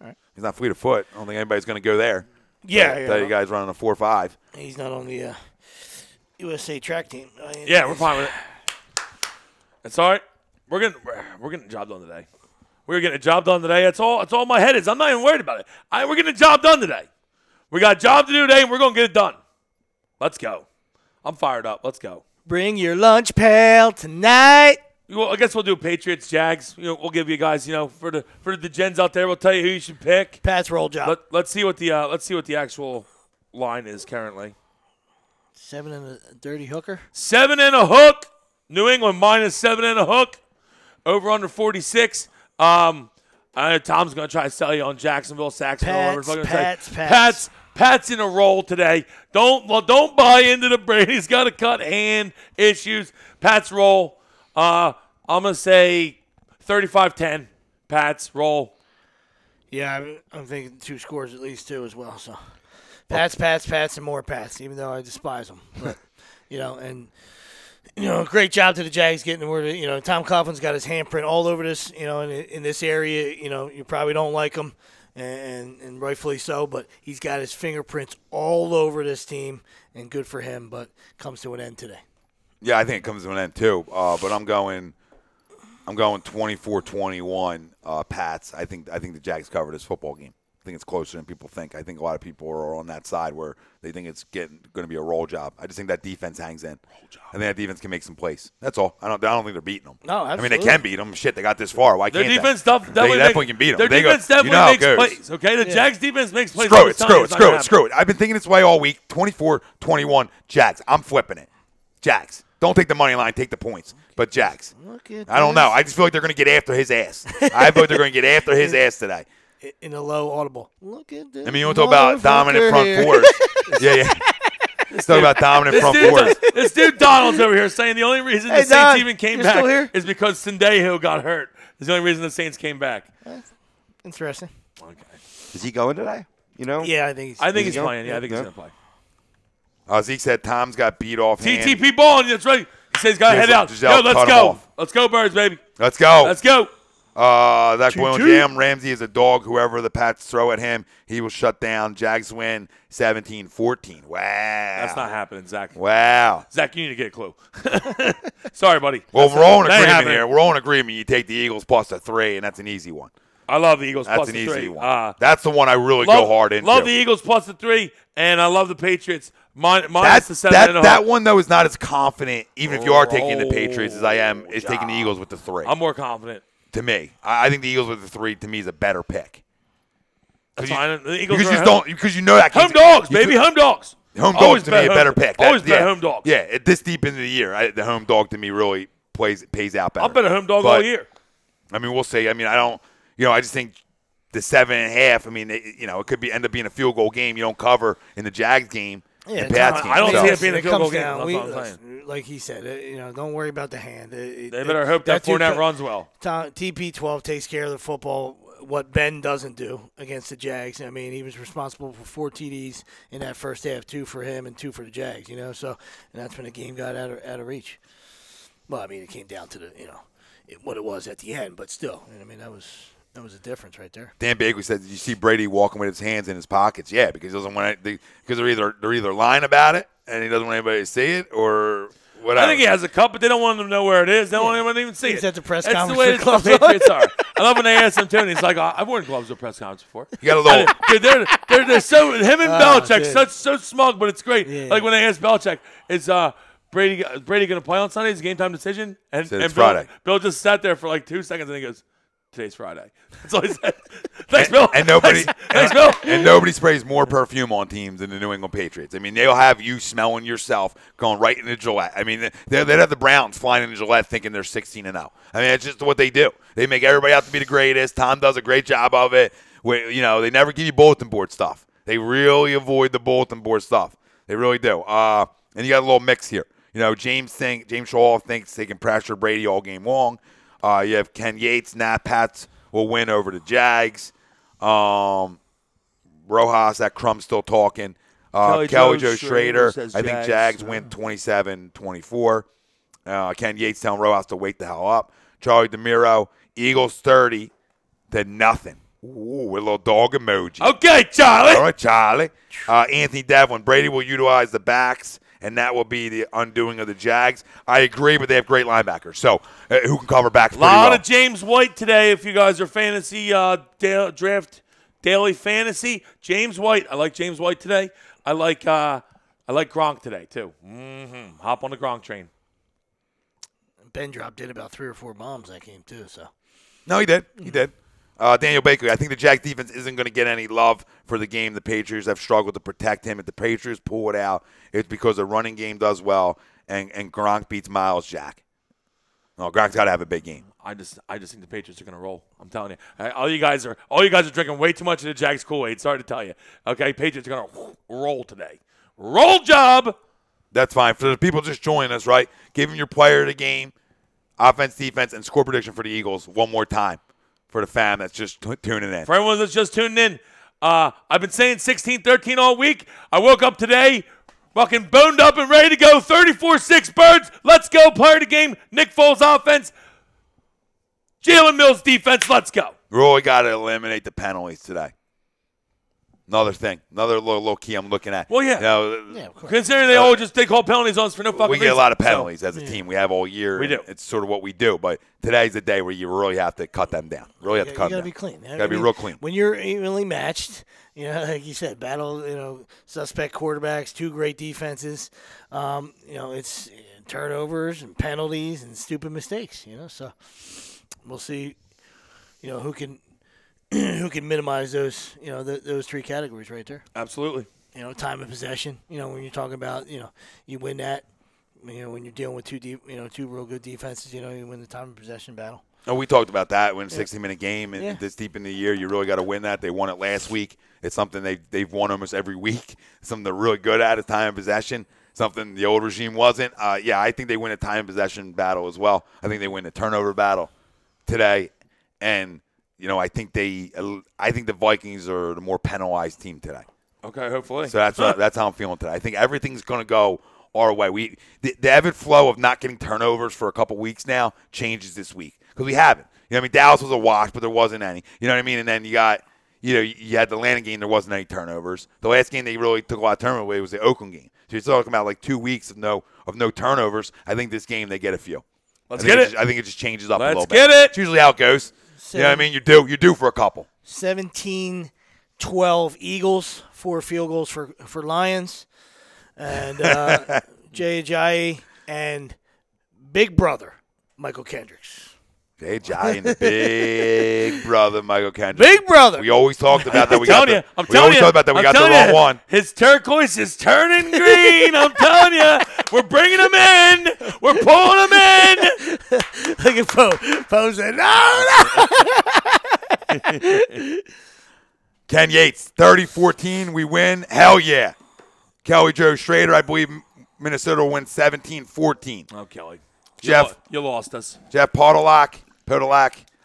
right. He's not fleet of foot. I don't think anybody's going to go there. Tell you guys running a 4.5. He's not on the USA track team. We're fine with it. It's all right. We're getting the job done today. We're getting a job done today. That's all my head is. I'm not even worried about it. We're getting a job done today. We got a job to do today, and we're going to get it done. Let's go. I'm fired up. Let's go. Bring your lunch pail tonight. Well, I guess we'll do Patriots, Jags. We'll give you guys, for the gens out there, we'll tell you who you should pick. Pat's roll job. Let's see what the actual line is currently. 7 and a dirty hooker. 7 and a hook. New England minus 7 and a hook. Over under 46. I know Tom's going to try to sell you on Jacksonville, Saxonville. Pat's in a roll today. Don't buy into the Brady's got to cut hand issues. Pat's roll. I'm going to say 35-10. Pat's roll. Yeah, I'm thinking 2 scores at least too as well. So Pats, and more Pats, even though I despise them. But, great job to the Jags getting where Tom Coughlin's got his handprint all over this, in this area. You probably don't like him, and rightfully so, but he's got his fingerprints all over this team, and good for him, but comes to an end today. Yeah, I think it comes to an end too, but I'm going 24-21 Pats. I think the Jags cover this football game. I think it's closer than people think. I think a lot of people are on that side where they think it's going to be a roll job. I just think that defense hangs in. I think that defense can make some plays. That's all. I don't think they're beating them. No, absolutely. I mean, they can beat them. Shit, they got this far. Why can't their defense they? Definitely They can beat them. Their defense definitely makes plays. Okay, the Jags defense makes plays. Screw it. I've been thinking this way all week. 24-21 Jags. I'm flipping it. Jags. Don't take the money line. Take the points. But Jags. I don't know. I just feel like they're going to get after his ass. I feel like they're going to get after his ass today. In a low audible. Look at this. I mean, you want to talk about dominant front fours. Yeah. Let's talk about dominant front fours. This dude Donald's over here saying the only reason the Saints even came back is because Sendejo got hurt. It's the only reason the Saints came back. Interesting. Okay. Is he going today? Yeah, I think he's playing. Yeah, I think he's going to play. Zeke said Tom's got beat off hand. TTP ball, and that's right. He says he's got to head out. Yo, let's go. Let's go, Birds, baby. Let's go. Let's go. That 2-2. Boyle Jam. Ramsey is a dog. Whoever the Pats throw at him, he will shut down. Jags win 17-14. Wow. That's not happening, Zach. Wow. Zach, you need to get a clue. Sorry, buddy. Well, That's we're all in that ain't agreement happening. here. We're all in agreement. You take the Eagles plus the 3, and that's an easy one. I love the Eagles That's plus an the easy 3. one. That's the one I really go hard into. Love the Eagles plus the 3, and I love the Patriots minus the 7.5. That one, though, is not as confident, even if you are taking the Patriots, as I am, is taking the Eagles with the 3. I'm more confident. To me. I think the Eagles with the 3, to me, is a better pick. That's fine. The Eagles Because you know that home dogs, baby, home dogs. Home dogs to me a better pick. Always bet home dogs. Yeah, this deep into the year, the home dog to me really pays out better. I'll bet a home dog all year. I mean, we'll see. I mean, I just think the 7.5. I mean, it could end up being a field goal game. You don't cover in the Jags game. Yeah, and Pats game. I don't see it being a it field goal comes game. down. That's what I'm saying. Like he said, don't worry about the hand. They better hope that Fournette runs well. TP12 takes care of the football. What Ben doesn't do against the Jags. I mean, he was responsible for 4 TDs in that first half, 2 for him and 2 for the Jags. So and that's when the game got out of reach. Well, I mean, it came down to what it was at the end, but still, I mean, that was a difference right there. Dan Bagley said, "Did you see Brady walking with his hands in his pockets?" Yeah, because he doesn't want because they're either lying about it and he doesn't want anybody to see it, or whatever. I think he has a cup, but they don't want him to know where it is. They don't want anyone to even see it. He's at the press That's conference. the way the Patriots are. I love when they ask him too, and he's like, "I've worn gloves at press conference before." You got a little. Dude, they're so him and Belichick dude. so smug, but it's great. Yeah. Like when they ask Belichick, "Is Brady going to play on Sunday? Is it game time decision?" And Said it's Bill, Friday. Bill just sat there for like 2 seconds, and he goes, "Today's Friday." That's all he said. Thanks, Bill. And nobody, Thanks, Bill. And nobody sprays more perfume on teams than the New England Patriots. I mean, they'll have you smelling yourself going right into Gillette. I mean, they'd have the Browns flying into Gillette thinking they're 16-0. I mean, it's just what they do. They make everybody out to be the greatest. Tom does a great job of it. They never give you bulletin board stuff. They really avoid the bulletin board stuff. They really do. And you got a little mix here. James Shaw thinks they can pressure Brady all game long. You have Ken Yates, Pats will win over the Jags. Rojas, that Crumb's still talking. Kelly Joe Schrader, I think Jags win 27-24. Ken Yates telling Rojas to wake the hell up. Charlie DeMiro, Eagles 30-0. Ooh, with a little dog emoji. Okay, Charlie. All right, Charlie. Anthony Devlin, Brady will utilize the backs, and that will be the undoing of the Jags. I agree, but they have great linebackers, so who can cover backs pretty well. A lot of James White today if you guys are fantasy draft daily fantasy. James White. I like James White today. I like Gronk today, too. Hop on the Gronk train. Ben dropped in about 3 or 4 bombs that game, too. So. No, he did. He did. Daniel Baker, I think the Jags defense isn't going to get any love for the game. The Patriots have struggled to protect him. If the Patriots pull it out, it's because the running game does well and Gronk beats Miles Jack. No, Gronk's got to have a big game. I just think the Patriots are going to roll. I'm telling you. All you guys are drinking way too much of the Jags Kool-Aid. Sorry to tell you. Okay, Patriots are going to roll today. Roll job. That's fine. For the people just joining us, right, give them your player of the game, offense, defense, and score prediction for the Eagles one more time for the fam that's just tuning in. For everyone that's just tuning in, I've been saying 16-13 all week. I woke up today fucking boned up and ready to go. 34-6 Birds. Let's go. Player of the game. Nick Foles offense. Jalen Mills defense. Let's go. We really got to eliminate the penalties today. Another thing. Another little key I'm looking at. Well, yeah. Of course. Considering they call penalties on us for no fucking reason. We get a lot of penalties as a team. We have all year. We do. It's sort of what we do. But today's the day where you really have to cut them down. Really have to cut them down. You got to be clean. Got to be real clean. When you're evenly matched, like you said, battle, suspect quarterbacks, 2 great defenses. It's turnovers and penalties and stupid mistakes. So we'll see. Who can minimize those, those 3 categories right there. Absolutely. Time of possession. When you're talking about, you win that. When you're dealing with 2 real good defenses, you win the time of possession battle. And we talked about that when 60-minute game and this deep in the year, you really got to win that. They won it last week. It's something they've won almost every week. Something they're really good at is time of possession. Something the old regime wasn't. I think they win a time of possession battle as well. I think they win the turnover battle today, and I think the Vikings are the more penalized team today. Okay, hopefully. So that's how I'm feeling today. I think everything's going to go our way. The ebb and flow of not getting turnovers for a couple weeks now changes this week because we haven't. You know what I mean? Dallas was a wash, but there wasn't any. You know what I mean? And then you got, you had the Atlanta game. There wasn't any turnovers. The last game they really took a lot of turnover away was the Oakland game. So you're talking about like 2 weeks of no turnovers. I think this game they get a few. Let's get it. I think it just changes up a little bit. Let's get it. It's usually how it goes. You know what I mean? You're due for a couple. 17-12 Eagles, 4 field goals for Lions, and Jay Ajayi and Big Brother Michael Kendricks. Jay Ajayi and the Big Brother Michael Kendricks. Big Brother. We always talked about that. I'm telling you. We always talked about that. We got the wrong one. His turquoise is turning green. I'm telling you. We're bringing him in. We're pulling him in. Look at Poe. Poe said, no. Ken Yates, 30-14. We win. Hell yeah. Kelly Joe Schrader, I believe Minnesota will win 17-14. Oh, Kelly. Jeff. You lost us. Jeff Podolak,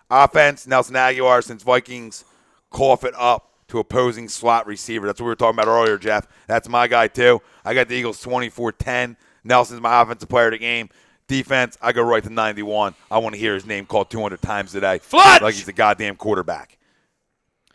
offense, Nelson Aguilar, since Vikings cough it up to opposing slot receiver. That's what we were talking about earlier, Jeff. That's my guy, too. I got the Eagles 24-10. Nelson's my offensive player of the game. Defense, I go right to 91. I want to hear his name called 200 times today. Fletch! Like he's a goddamn quarterback.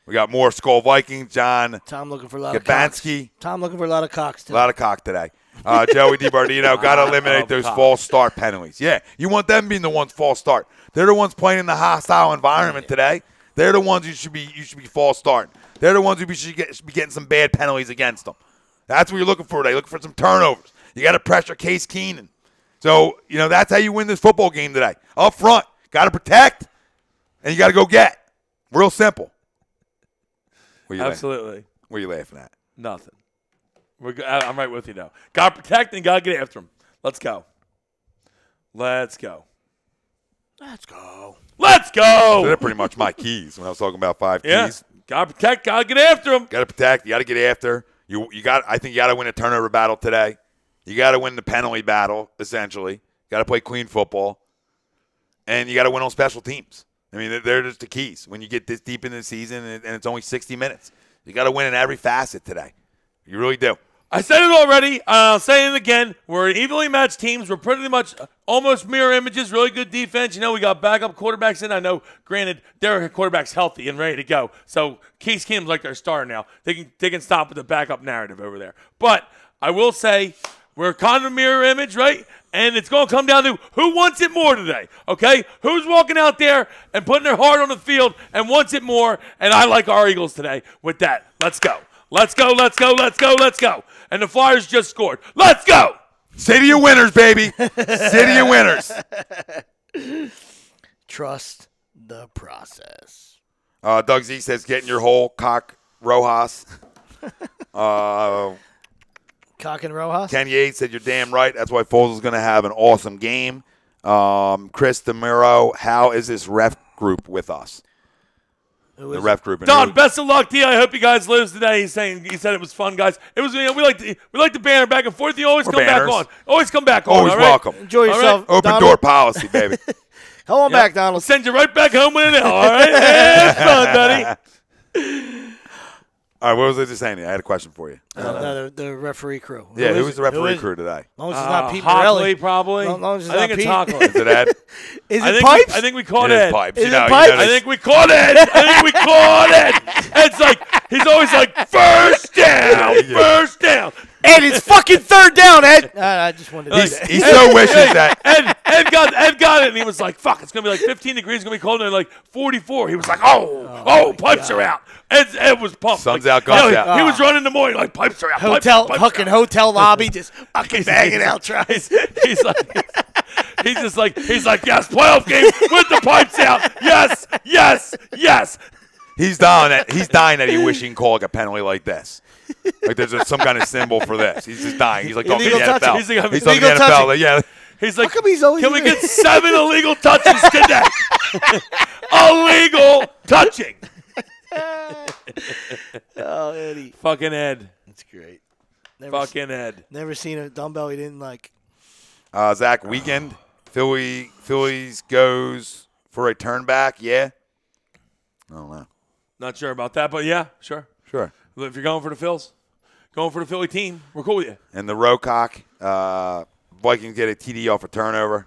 We got more Skull Vikings. John Tom looking for a lot Gabansky. of cocks. Tom looking for a lot of cocks today. A lot of cock today. Joey DiBardino, got to eliminate those false start penalties. Yeah, you want them being the ones false start. They're the ones playing in the hostile environment today. They're the ones you should be false starting. They're the ones who should be getting some bad penalties against them. That's what you're looking for today. Looking for some turnovers. You got to pressure Case Keenum. So, that's how you win this football game today. Up front, got to protect, and you got to go get. Real simple. Absolutely. What are you laughing at? Nothing. I'm right with you now. Got to protect and got to get after him. Let's go. Let's go. Let's go. Let's go. So they're pretty much my keys when I was talking about 5 keys. Got to protect, got to get after him. Got to protect, you got to get after. I think you got to win a turnover battle today. You got to win the penalty battle, essentially. Got to play clean football. And you got to win on special teams. I mean, they're just the keys. When you get this deep into the season and it's only 60 minutes, you got to win in every facet today. You really do. I said it already. I'll say it again. We're evenly matched teams. We're pretty much almost mirror images. Really good defense. We got backup quarterbacks in. I know, granted, their quarterback's healthy and ready to go. So Case Keenum's like their star now. They can stop with the backup narrative over there. But I will say we're kind of a mirror image, right? And it's going to come down to who wants it more today, okay? Who's walking out there and putting their heart on the field and wants it more? And I like our Eagles today with that. Let's go. Let's go, let's go, let's go, let's go. And the Flyers just scored. Let's go. City of winners, baby. City of winners. Trust the process. Doug Z says, get in your hole, cock Rojas. Cock and Rojas? Ken Yates said, you're damn right. That's why Foles is going to have an awesome game. Chris DeMuro, how is this ref group with us? The ref group. Don, best of luck to you. I hope you guys lose today. He said it was fun, guys. It was. We like to banter back and forth. You always come back on. Always come back on. Always all right? welcome. Enjoy yourself. Open Donald. door policy, baby. Come on back, Donald. Send you right back home with an L. All right. Have fun, buddy. All right, what was I just saying? I had a question for you. The referee crew. Who was the referee crew today? As long as it's not Pete Hockley, Morelli. probably. As long as it's I think not it's Pete. Hockley. Is it Ed? Is it Pipes? I think we caught It is Ed. Pipes. Is it Pipes? I think we caught Ed. I think we caught Ed. Ed's like, he's always like, first down, first down. Ed, it's fucking third down, Ed. I just wanted to do that. He so wishes that. Ed got it, and he was like, fuck, it's going to be like 15 degrees. It's going to be cold, and like 44. He was like, pipes are out. Ed was pumped. Sun's out, guns out. He was running the morning like, pipes are out. Hotel lobby, just fucking bagging out tries. He's like, yes, playoff game with the pipes out. Yes, yes, yes. He's dying that he wish he can call like a penalty like this. Like there's some kind of symbol for this. He's just dying. He's like talking to the Illegal NFL. touching. He's talking to the NFL. Like, yeah. He's like, How come he's always can we doing get 7 illegal touches today? Illegal touching. Oh, Eddie. Fucking Ed. That's great. Fucking Ed. Never seen a dumbbell he didn't like. Zach, weekend. Phillies goes for a turn back. Yeah. I don't know. Not sure about that, but yeah, sure. Sure. If you're going for the Phils, going for the Philly team, we're cool with you. And the Rocock, Vikings get a TD off a turnover.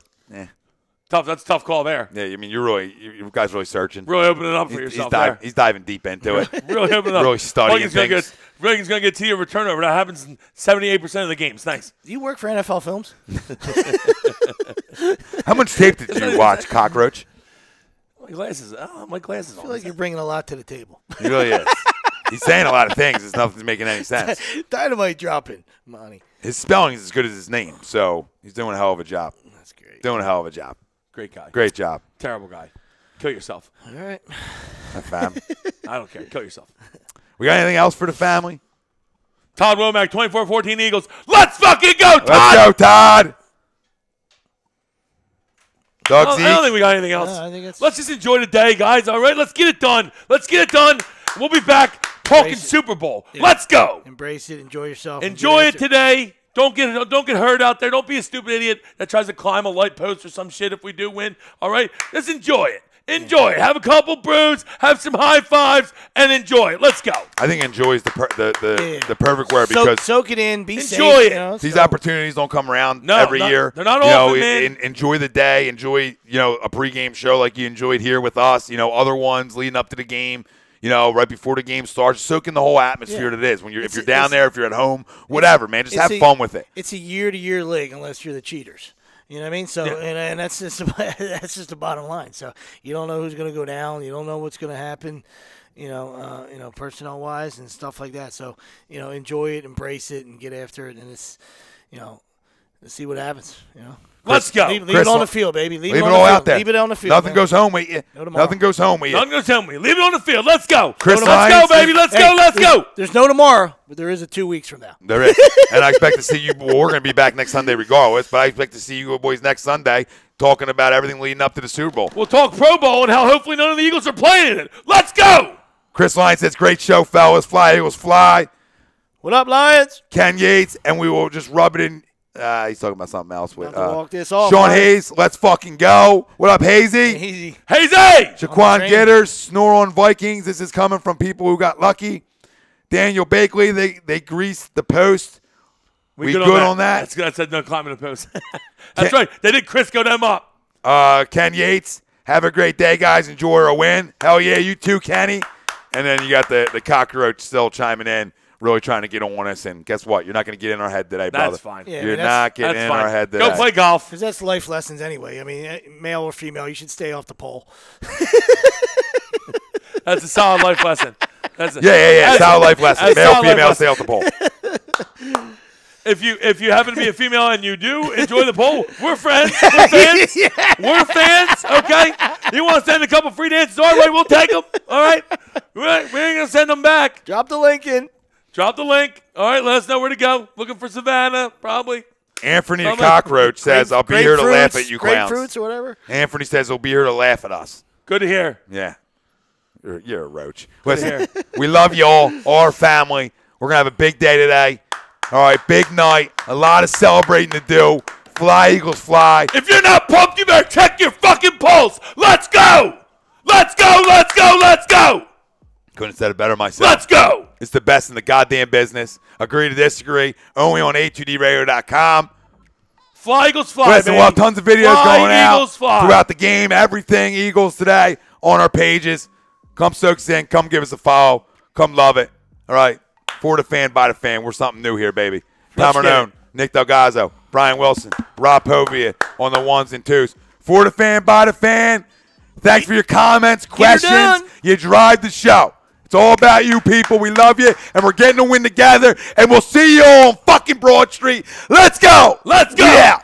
Tough. That's a tough call there. Yeah, I mean, you guys really searching. Really opening up for yourself there. He's diving deep into it. Really opening up. Really studying things. Vikings going to get TD return over. That happens in 78% of the games. Thanks. Do you work for NFL Films? How much tape did you watch, Cockroach? My glasses. Oh, my glasses. I feel like you're bringing a lot to the table. He really is. He's saying a lot of things. It's nothing's making any sense. Dynamite dropping money. His spelling is as good as his name, so he's doing a hell of a job. That's great. Doing a hell of a job. Great guy. Great job. Terrible guy. Kill yourself. All right. Hi, fam. I don't care. Kill yourself. We got anything else for the family? Todd Womack, 24-14 Eagles. Let's fucking go, Todd! Let's go, Todd! I don't think we got anything else. I think Let's just enjoy the day, guys. All right, let's get it done. Let's get it done. We'll be back talking Super Bowl. Yeah. Let's go. Embrace it. Enjoy yourself. Enjoy it today. Don't get hurt out there. Don't be a stupid idiot that tries to climb a light post or some shit if we do win. All right? Just enjoy it. Enjoy it. Have a couple brews, have some high fives, and enjoy it. Let's go. I think enjoy is the perfect word because soak it in, be safe. Enjoy it. You know, these opportunities don't come around every year. They're not often, man. Enjoy the day. Enjoy, a pregame show like you enjoyed here with us. Other ones leading up to the game. Right before the game starts, soak in the whole atmosphere that it is. If you're down there, if you're at home, whatever, man, just have fun with it. It's a year-to-year league unless you're the cheaters. You know what I mean? So, and that's just the bottom line. So you don't know who's going to go down. You don't know what's going to happen. Personnel wise and stuff like that. So enjoy it, embrace it, and get after it. And it's let's see what happens. Let's go. Leave it on the field, baby. Leave it all out there. Leave it on the field. Nothing goes home with you. Nothing goes home with you. Nothing goes home with you. Leave it on the field. Let's go. Chris Let's go, baby. Let's go. Let's go. There's no tomorrow, but there is a 2 weeks from now. There is. And I expect to see you. Well, we're going to be back next Sunday regardless, but I expect to see you boys next Sunday talking about everything leading up to the Super Bowl. We'll talk Pro Bowl and how hopefully none of the Eagles are playing in it. Let's go. Chris Lyons says, great show, fellas. Fly, Eagles, fly. What up, Lions? Ken Yates, and we will just rub it in. He's talking about something else with walk this off, Sean man. Hayes. Let's fucking go. What up, Hazy? Easy. Hazy! Shaquan Gitters, snore on Vikings. This is coming from people who got lucky. Daniel Bakley, they greased the post. We good on that? That's good. I said no climbing the post. That's right. They did Crisco them up. Ken Yates, have a great day, guys. Enjoy a win. Hell yeah, you too, Kenny. And then you got the cockroach still chiming in. Really trying to get on us, and guess what? You're not going to get in our head today, brother. That's fine. Yeah, You're not getting in our head today. Go play golf. Because that's life lessons anyway. I mean, male or female, you should stay off the pole. That's a solid life lesson. Yeah. Solid life lesson. Male, female, stay off the pole. If you happen to be a female and you do enjoy the poll, we're friends. We're fans. We're fans. Okay. You want to send a couple free dances our way? We'll take them. All right. We ain't gonna send them back. Drop the link in. Drop the link. All right. Let us know where to go. Looking for Savannah, probably. Anthony the Cockroach says, "I'll be here to laugh at you clowns." Grapefruits or whatever. Anthony says, "He'll be here to laugh at us." Good to hear. Yeah. You're a roach. Listen, we love you all our family. We're gonna have a big day today. All right, big night. A lot of celebrating to do. Fly, Eagles, fly. If you're not pumped, you better check your fucking pulse. Let's go. Let's go. Let's go. Let's go. Couldn't have said it better myself. Let's go. It's the best in the goddamn business. Agree to disagree. Only on a2dradio.com. Fly, Eagles, fly, Listen, baby. we'll have tons of videos going Eagles, out fly. throughout the game. Everything Eagles today on our pages. Come soak us in. Come give us a follow. Come love it. All right. For the fan, by the fan. We're something new here, baby. Tom Arnone, Nick Delgozzo, Brian Wilson, Rob Povia on the ones and twos. For the fan, by the fan. Thanks for your comments, questions. You drive the show. It's all about you people. We love you, and we're getting a win together, and we'll see you all on fucking Broad Street. Let's go. Let's go. Yeah.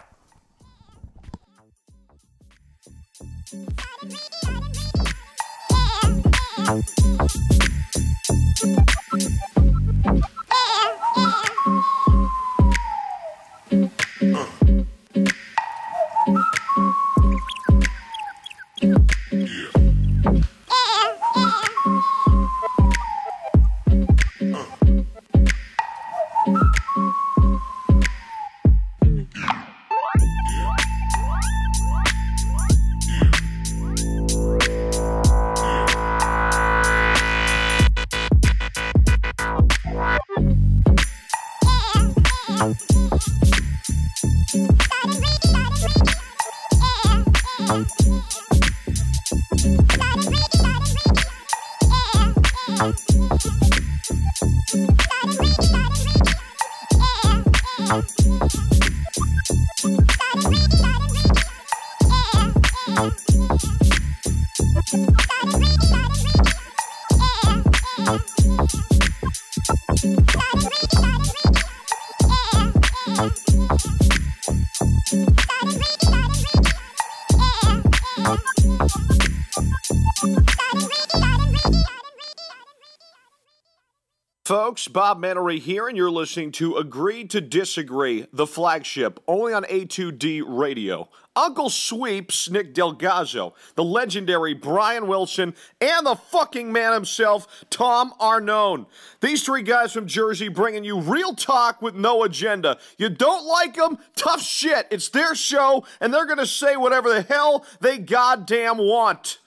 Folks, Bob Mannery here, and you're listening to Agree to Disagree, the flagship, only on A2D Radio. Uncle Sweeps, Nick Delgozzo, the legendary Brian Wilson, and the fucking man himself, Tom Arnone. These three guys from Jersey bringing you real talk with no agenda. You don't like them? Tough shit. It's their show, and they're going to say whatever the hell they goddamn want.